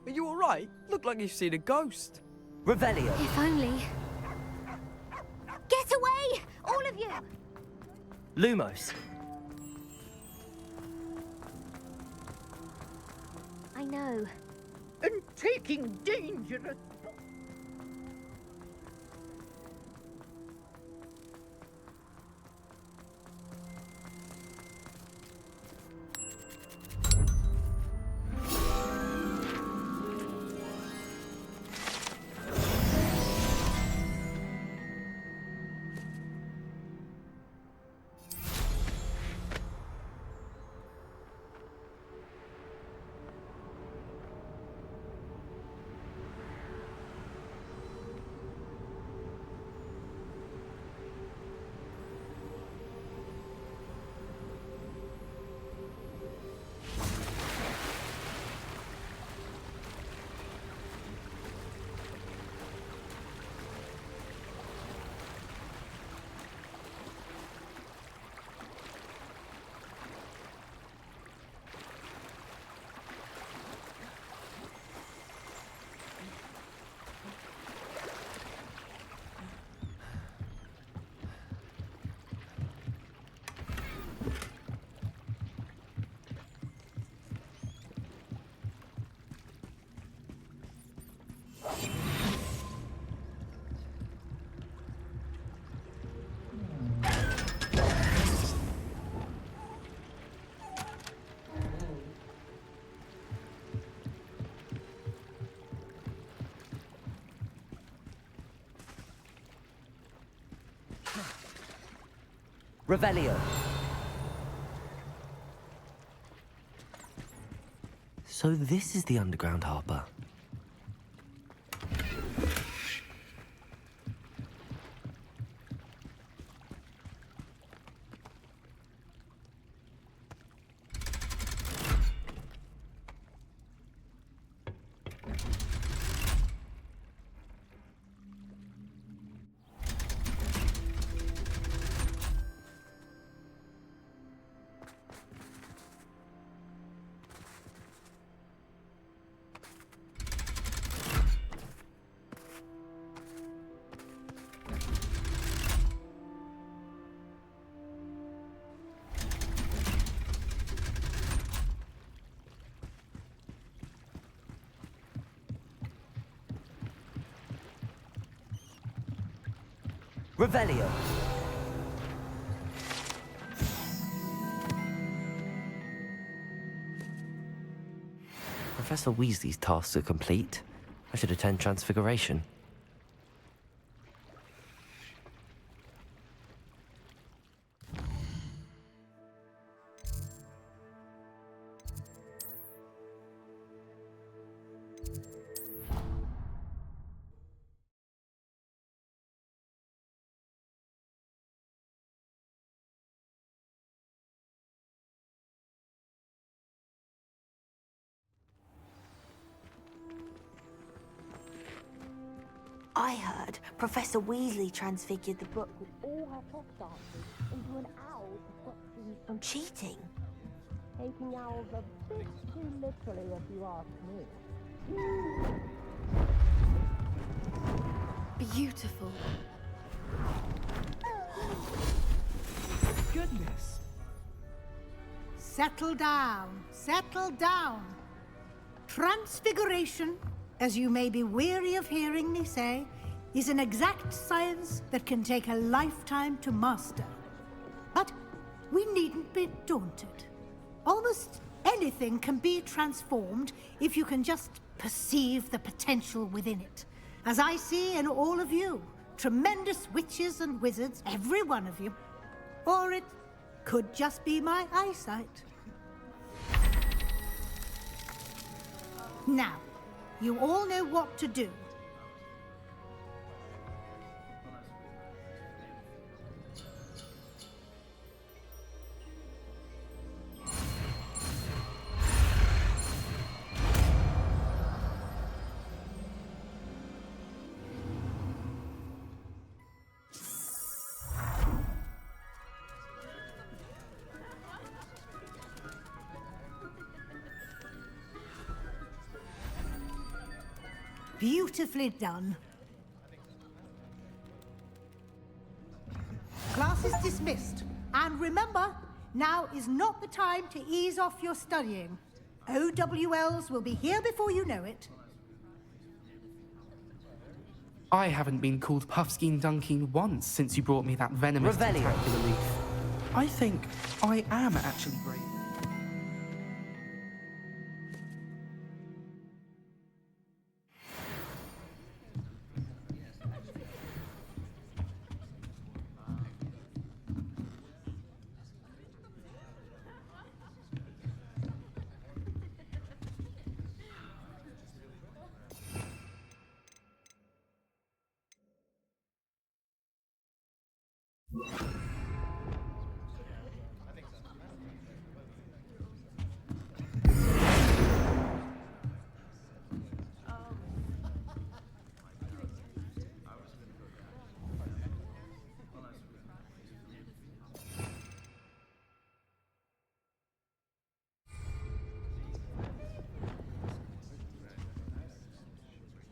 Are you alright? Look like you've seen a ghost. Revelio. If only. Get away! All of you! Lumos. I know. And taking dangerous... Revelio. So this is the underground harbour. Revelio. Professor Weasley's tasks are complete. I should attend Transfiguration. I heard Professor Weasley transfigured the book with all her test answers into an owl to stop students from cheating. Taking owls a bit too literally, if you ask me. Beautiful. goodness. Settle down, settle down. Transfiguration, as you may be weary of hearing me say, is an exact science that can take a lifetime to master. But we needn't be daunted. Almost anything can be transformed if you can just perceive the potential within it. As I see in all of you, tremendous witches and wizards, every one of you. Or it could just be my eyesight. Now, you all know what to do. Beautifully done. Class is dismissed. And remember, now is not the time to ease off your studying. OWLs will be here before you know it. I haven't been called Puffskein Dunking once since you brought me that venomous tentacular leaf. I think I am actually brave.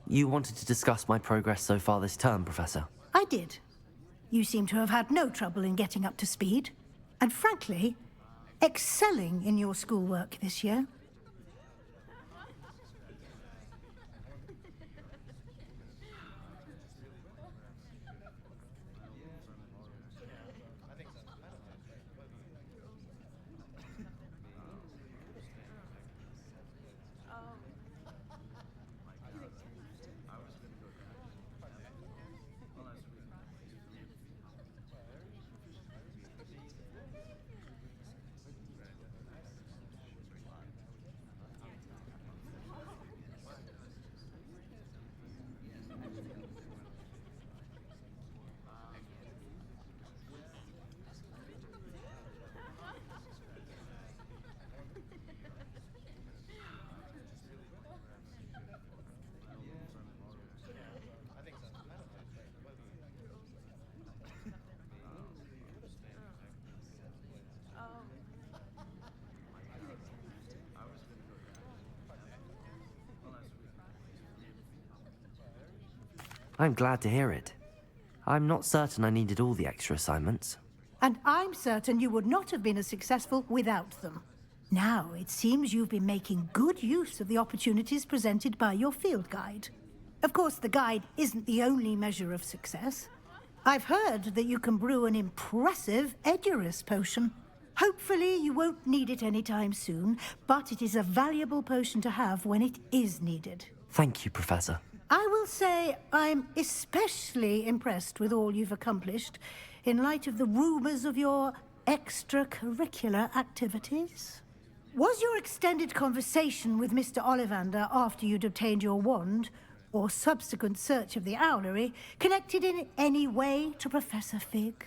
You wanted to discuss my progress so far this term, Professor? I did. You seem to have had no trouble in getting up to speed. And frankly, excelling in your schoolwork this year. I'm glad to hear it. I'm not certain I needed all the extra assignments. And I'm certain you would not have been as successful without them. Now, it seems you've been making good use of the opportunities presented by your field guide. Of course, the guide isn't the only measure of success. I've heard that you can brew an impressive Edurus potion. Hopefully, you won't need it anytime soon, but it is a valuable potion to have when it is needed. Thank you, Professor. I will say I'm especially impressed with all you've accomplished in light of the rumors of your extracurricular activities. Was your extended conversation with Mr. Ollivander after you'd obtained your wand, or subsequent search of the owlery, connected in any way to Professor Fig?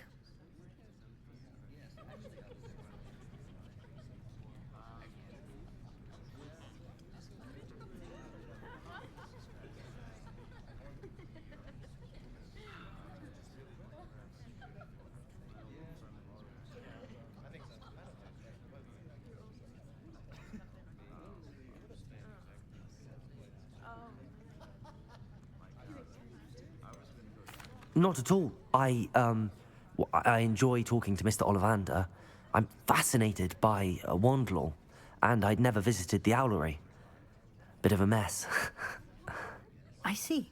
Not at all. I enjoy talking to Mr. Ollivander. I'm fascinated by Wandlaw, and I'd never visited the Owlery. Bit of a mess. I see.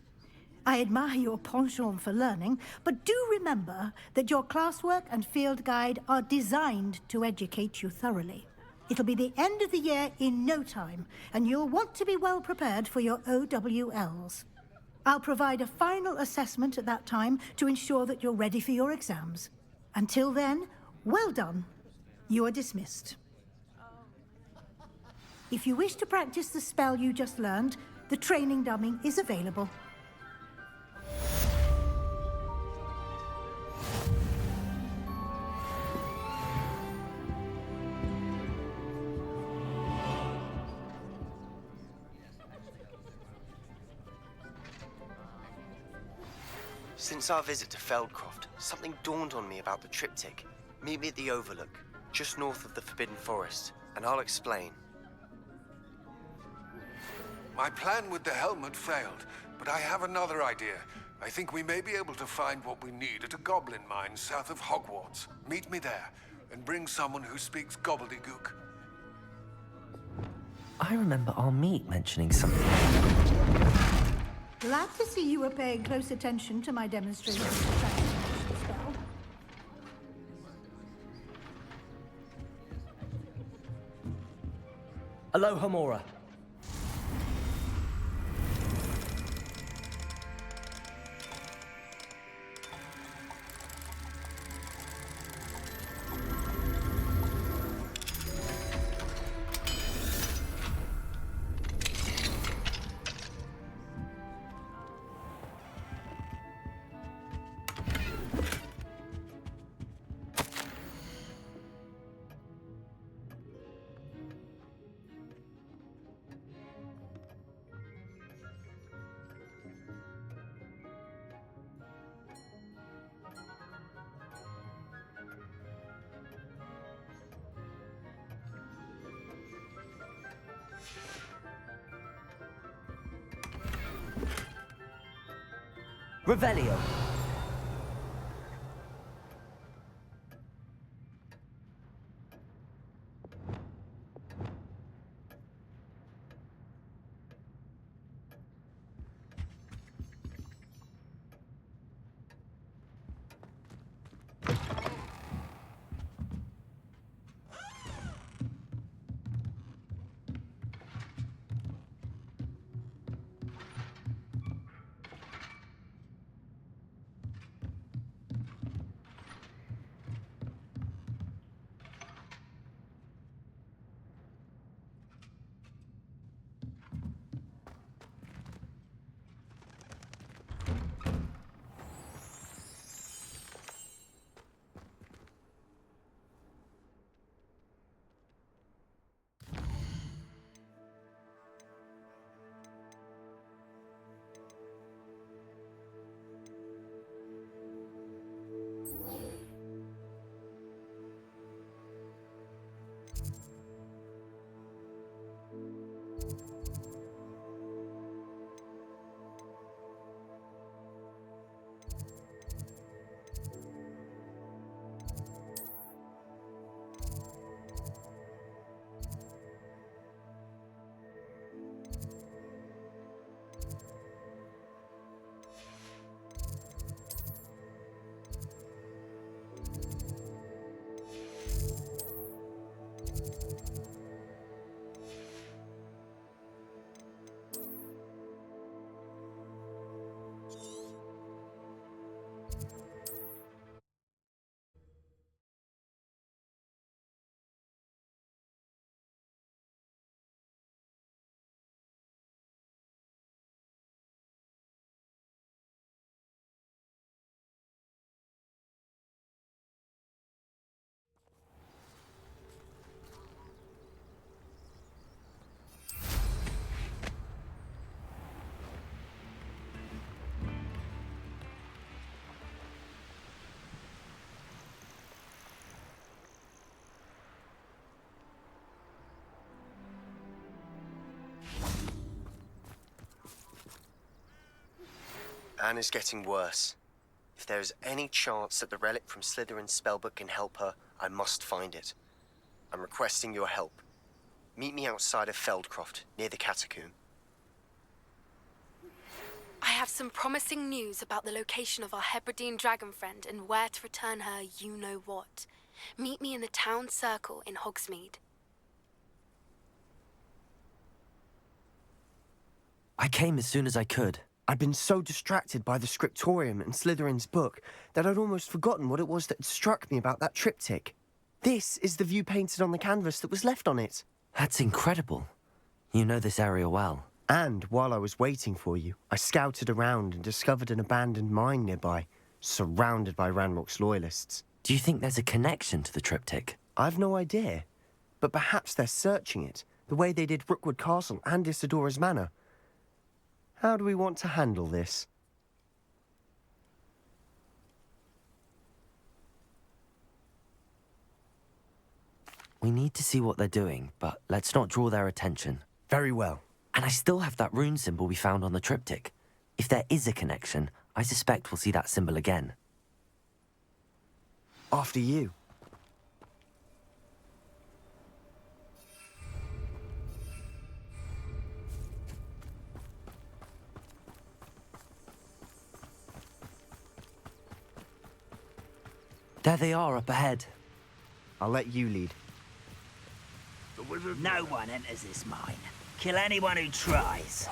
I admire your penchant for learning, but do remember that your classwork and field guide are designed to educate you thoroughly. It'll be the end of the year in no time, and you'll want to be well prepared for your OWLs. I'll provide a final assessment at that time to ensure that you're ready for your exams. Until then, well done. You are dismissed. If you wish to practice the spell you just learned, the training dummy is available. Since our visit to Feldcroft, something dawned on me about the triptych. Meet me at the Overlook, just north of the Forbidden Forest, and I'll explain. My plan with the helmet failed, but I have another idea. I think we may be able to find what we need at a goblin mine south of Hogwarts. Meet me there, and bring someone who speaks gobbledygook. I remember our meet mentioning something. Glad to see you were paying close attention to my demonstration of the transformation spell. Alohomora. Revelio. Anne is getting worse. If If there's any chance that the relic from Slytherin's spellbook can help her, I must find it. I'm requesting your help. Meet me outside of Feldcroft, near the catacomb. I have some promising news about the location of our Hebridean dragon friend and where to return her you-know-what. Meet me in the town circle in Hogsmeade. I came as soon as I could. I'd been so distracted by the scriptorium and Slytherin's book that I'd almost forgotten what it was that had struck me about that triptych. This is the view painted on the canvas that was left on it. That's incredible. You know this area well. And while I was waiting for you, I scouted around and discovered an abandoned mine nearby, surrounded by Ranrock's loyalists. Do you think there's a connection to the triptych? I've no idea, but perhaps they're searching it, the way they did Rookwood Castle and Isidora's Manor. How do we want to handle this? We need to see what they're doing, but let's not draw their attention. Very well. And I still have that rune symbol we found on the triptych. If there is a connection, I suspect we'll see that symbol again. After you. There they are up ahead. I'll let you lead. No one enters this mine. Kill anyone who tries.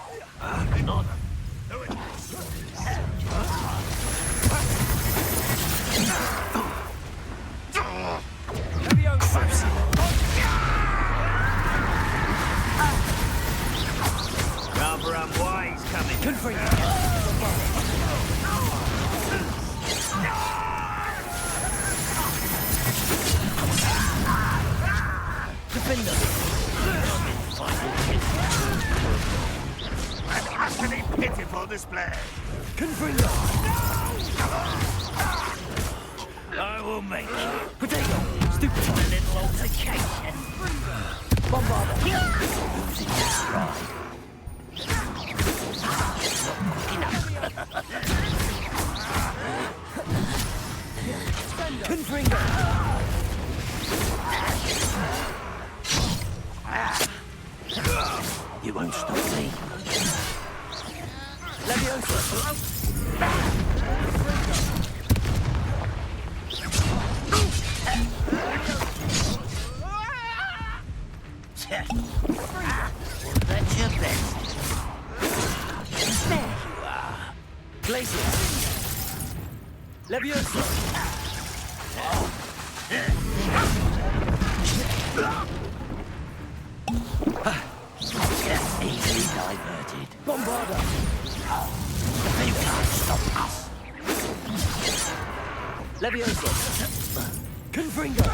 Rather unwise coming. Good for you. An utterly pitiful display. Confringo! I will make you. Potato! Stupid! A little altercation. Bombarder! Losing your stride. Confringo! You won't stop me. Leviosa! That's your best. There you are. Glacier! Leviosa! Easily diverted. Bombarder! They can't stop us. Leviosa! Confringo!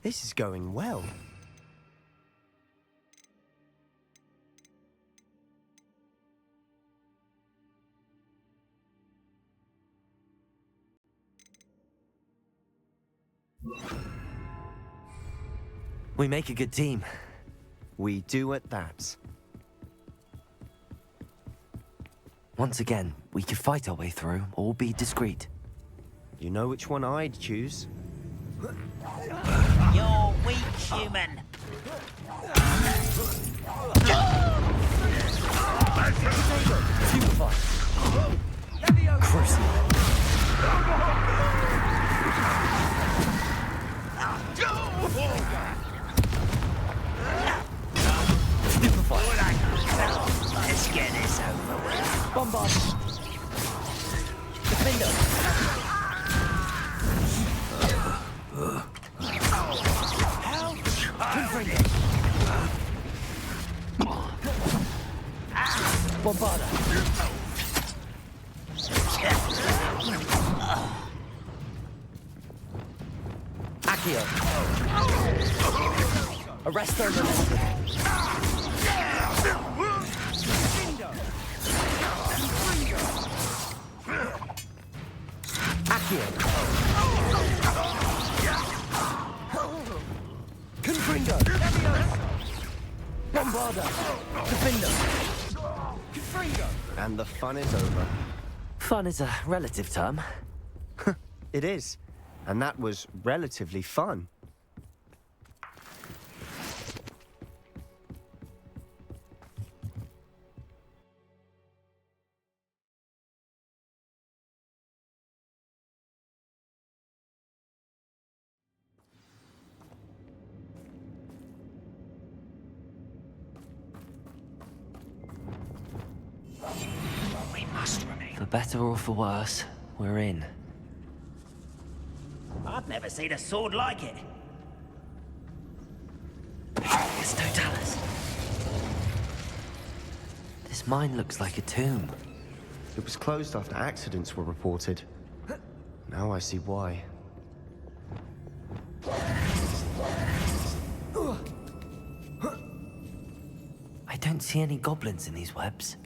This is going well. We make a good team. We do at that. Once again, we could fight our way through or be discreet. You know which one I'd choose? You're weak, human. Let's get this over with. Bombard. Defender. Bombarder. Accio. Arresto Momentum. Confringo! Bombarda! Defender! Confringo! And the fun is over. Fun is a relative term. It is. And that was relatively fun. We must remain. For better or for worse, we're in. I've never seen a sword like it. It's Totalis. This mine looks like a tomb. It was closed after accidents were reported. Now I see why. I don't see any goblins in these webs.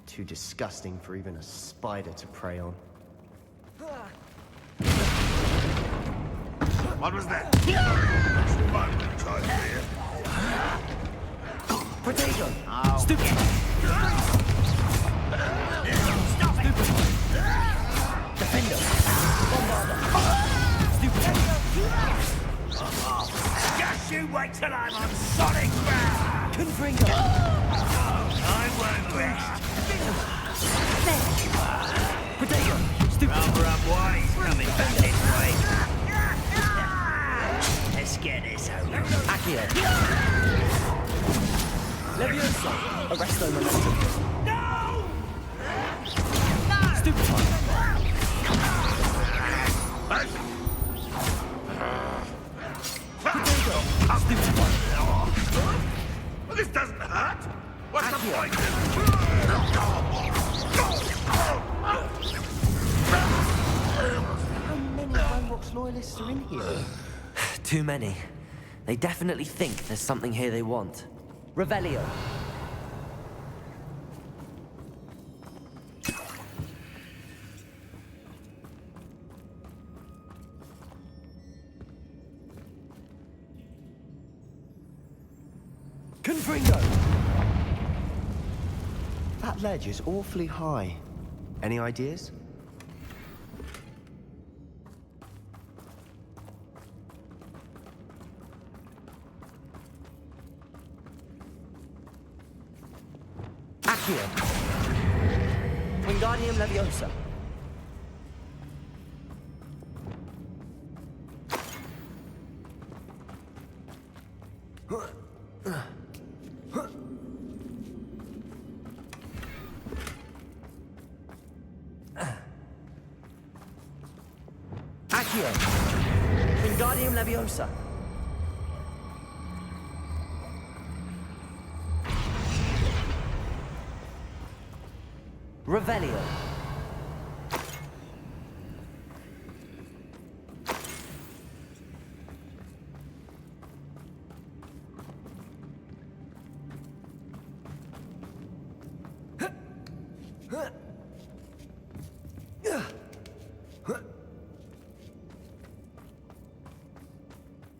Too disgusting for even a spider to prey on. What was that? Potato! Oh. Stupid! Stop it! Defender! Bombarda! Stupid! Just you wait till I'm on solid ground! Confringo! I won't rest! Potato! Stupid! Rubber up wise coming back this way. Let's get this over. Accio! Leviosa! Arresto momentum. No! Stupid one! Potato! Stupid one! Well, this doesn't hurt. What's the point? How many Ranrock's loyalists are in here? Too many. They definitely think there's something here they want. Revelio. Confringo! That ledge is awfully high. Any ideas? Accio. Wingardium Leviosa. Accio. Wingardium Leviosa. Revelio.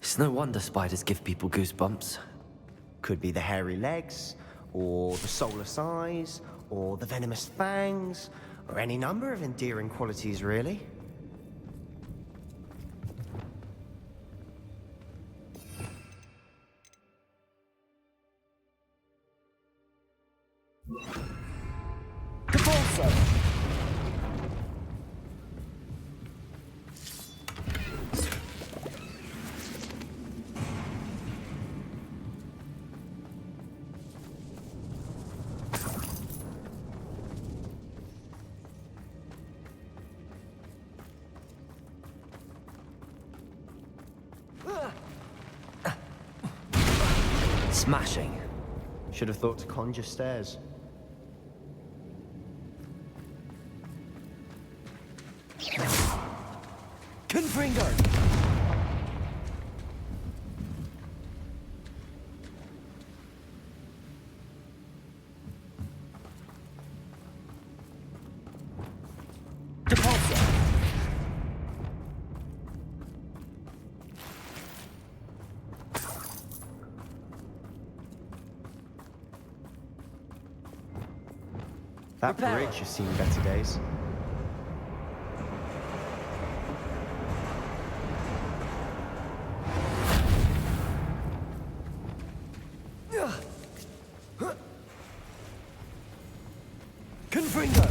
It's no wonder spiders give people goosebumps. Could be the hairy legs, or the soulless eyes, or the venomous fangs, or any number of endearing qualities, really. Smashing. Should have thought to conjure stairs. Confringo! That bridge has seen better days. Confringo!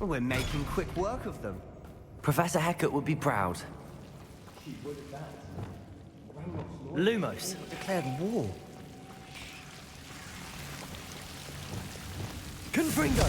We're making quick work of them. Professor Hecat would be proud. Lumos Declared war. Confringo!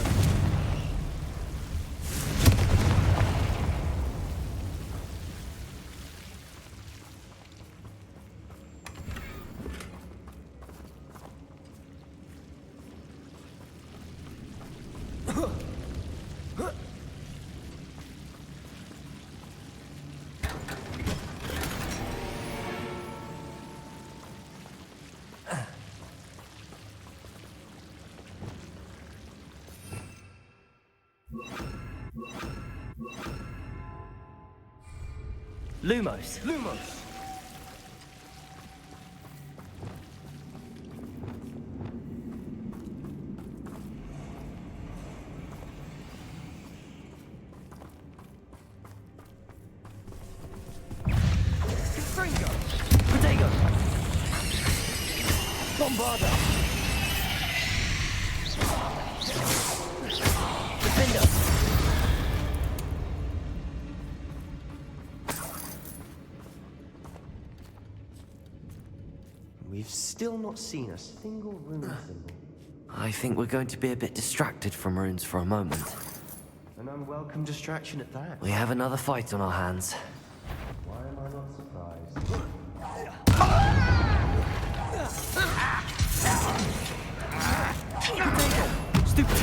Lumos. Confringo! Protego! Bombarda! Defender! We've still not seen a single rune symbol. I think we're going to be a bit distracted from runes for a moment. An unwelcome distraction at that. We have another fight on our hands. Why am I not surprised? Stupid!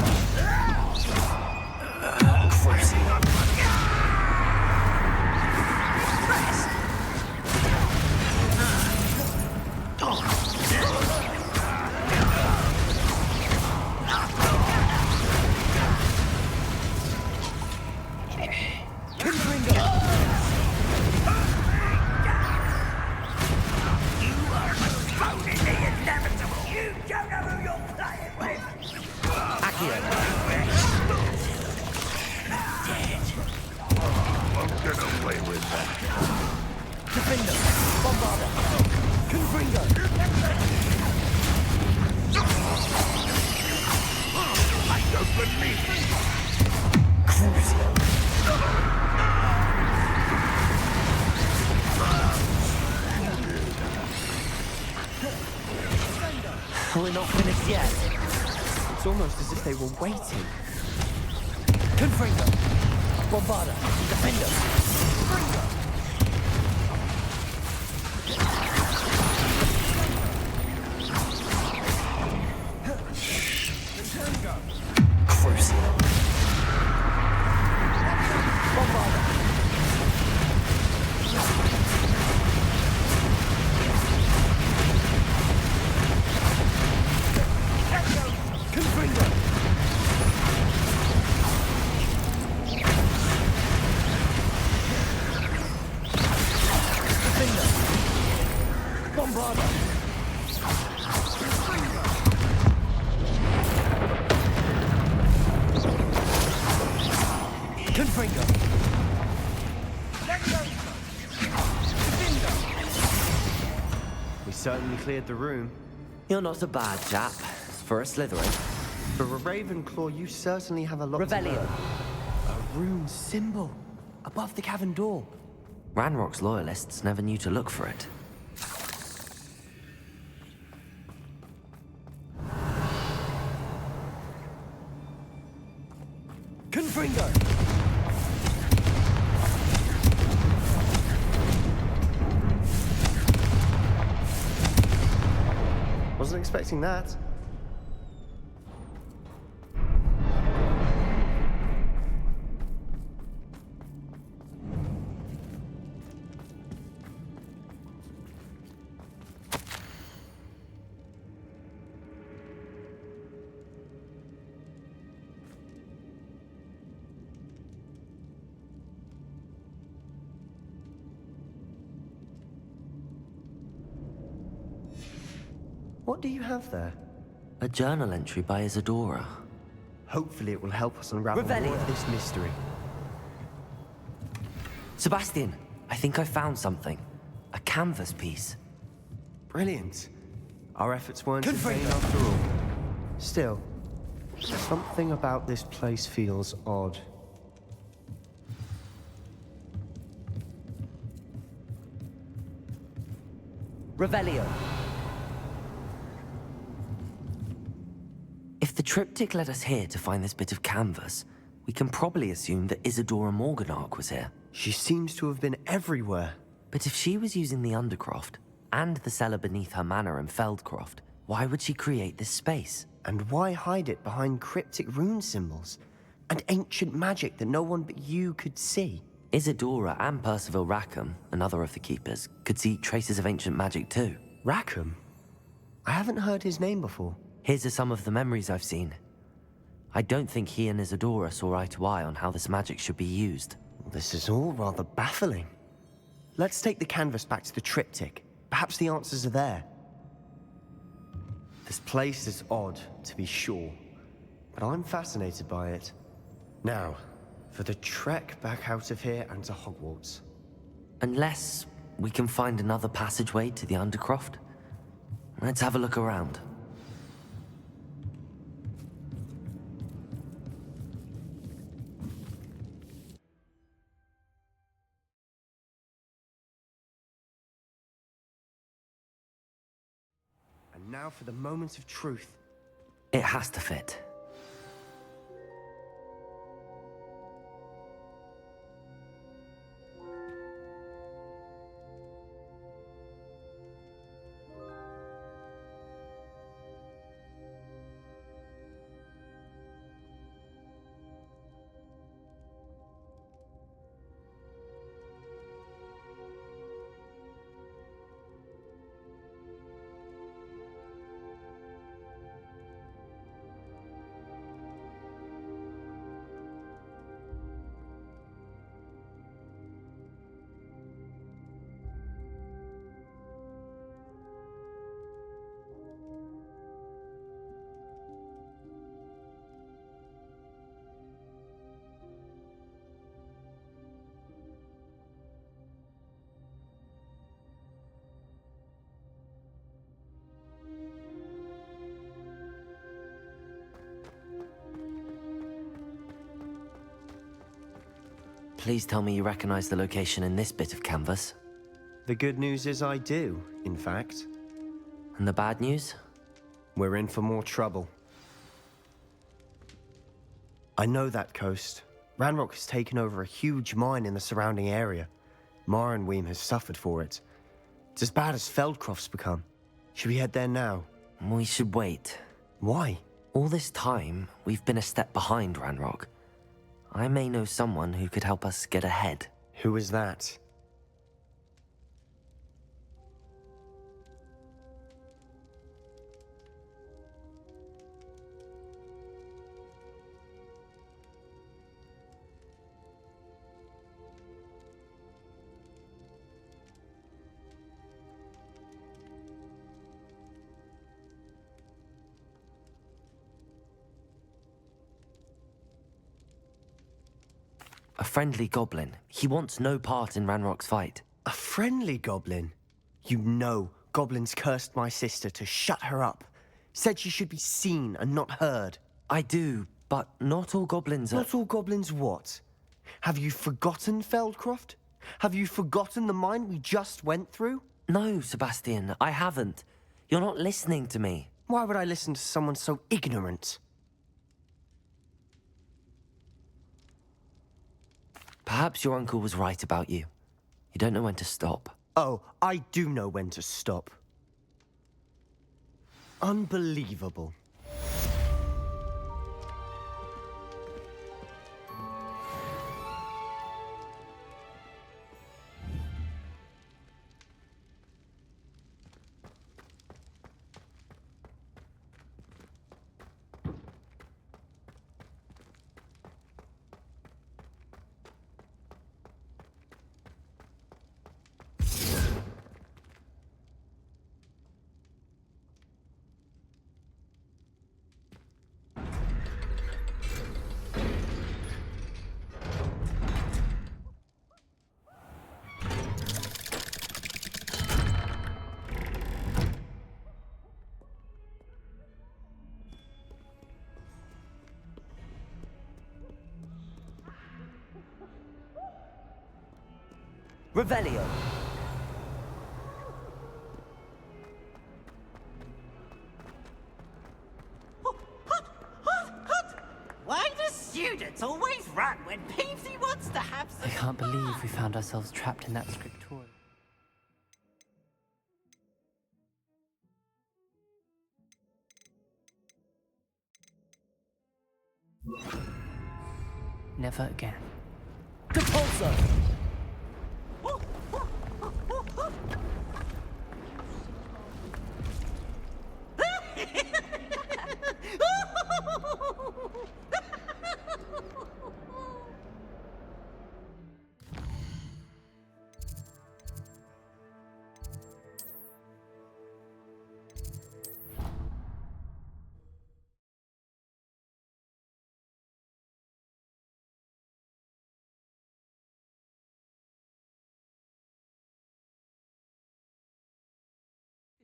We're not finished yet. It's almost as if they were waiting. Confringo! Bombarda! Defender! Crucial! Bombarda! Confringo! Bombarda! Confringo! cleared the room. You're not a bad chap. For a Slytherin. For a Ravenclaw, you certainly have a lot to learn. A rune symbol above the cavern door. Ranrock's loyalists never knew to look for it. Confringo! Wasn't expecting that. What do you have there? A journal entry by Isadora. Hopefully it will help us unravel more of this mystery. Sebastian, I think I found something. A canvas piece. Brilliant. Our efforts weren't in vain after all. Still, something about this place feels odd. Revelio. If the triptych led us here to find this bit of canvas, we can probably assume that Isadora Morganach was here. She seems to have been everywhere. But if she was using the Undercroft, and the cellar beneath her manor in Feldcroft, why would she create this space? And why hide it behind cryptic rune symbols? And ancient magic that no one but you could see? Isadora and Percival Rackham, another of the Keepers, could see traces of ancient magic too. Rackham? I haven't heard his name before. Here's are some of the memories I've seen. I don't think he and Isadora saw eye to eye on how this magic should be used. This is all rather baffling. Let's take the canvas back to the triptych. Perhaps the answers are there. This place is odd, to be sure, but I'm fascinated by it. Now, for the trek back out of here and to Hogwarts. Unless we can find another passageway to the Undercroft. Let's have a look around. And now for the moment of truth. It has to fit. Please tell me you recognize the location in this bit of canvas. The good news is I do, in fact. And the bad news? We're in for more trouble. I know that coast. Ranrock has taken over a huge mine in the surrounding area. Marrenweem has suffered for it. It's as bad as Feldcroft's become. Should we head there now? We should wait. Why? All this time, we've been a step behind Ranrock. I may know someone who could help us get ahead. Who is that? A friendly goblin. He wants no part in Ranrock's fight. A friendly goblin? You know Goblins cursed my sister to shut her up. Said she should be seen and not heard. I do, but not all goblins are... Not all goblins what? Have you forgotten Feldcroft? Have you forgotten the mine we just went through? No, Sebastian, I haven't. You're not listening to me. Why would I listen to someone so ignorant? Perhaps your uncle was right about you. You don't know when to stop. Oh, I do know when to stop. Unbelievable. Revelio. Why do students always run when Peavesy wants to have some I can't believe we found ourselves trapped in that scriptorium. Never again. Depulso!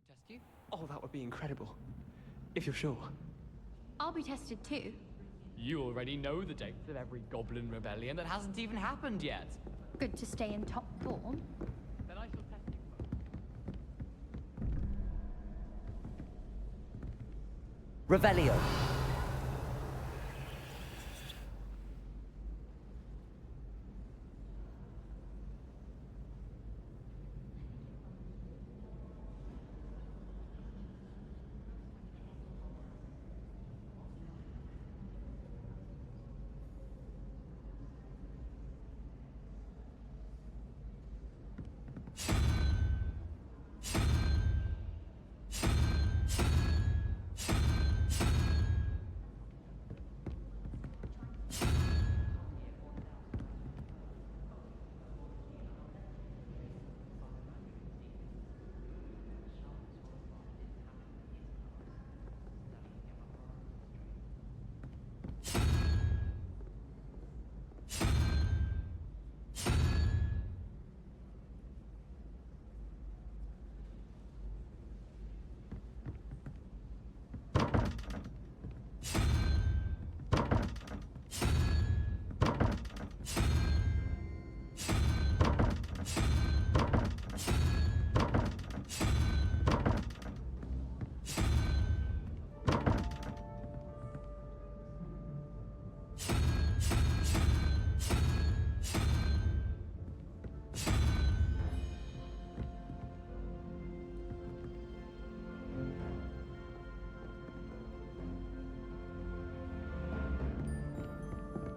Test you? Oh, that would be incredible. If you're sure. I'll be tested too. You already know the dates of every goblin rebellion that hasn't even happened yet. Good to stay in top form. Then I shall test you. Revelio.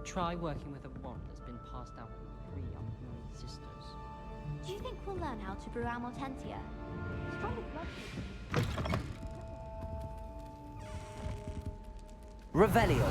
Try working with a wand that's been passed down from 3 unmarried sisters. Do you think we'll learn how to brew our Mortentia? Strong blood. Revelio.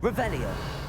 Revelio.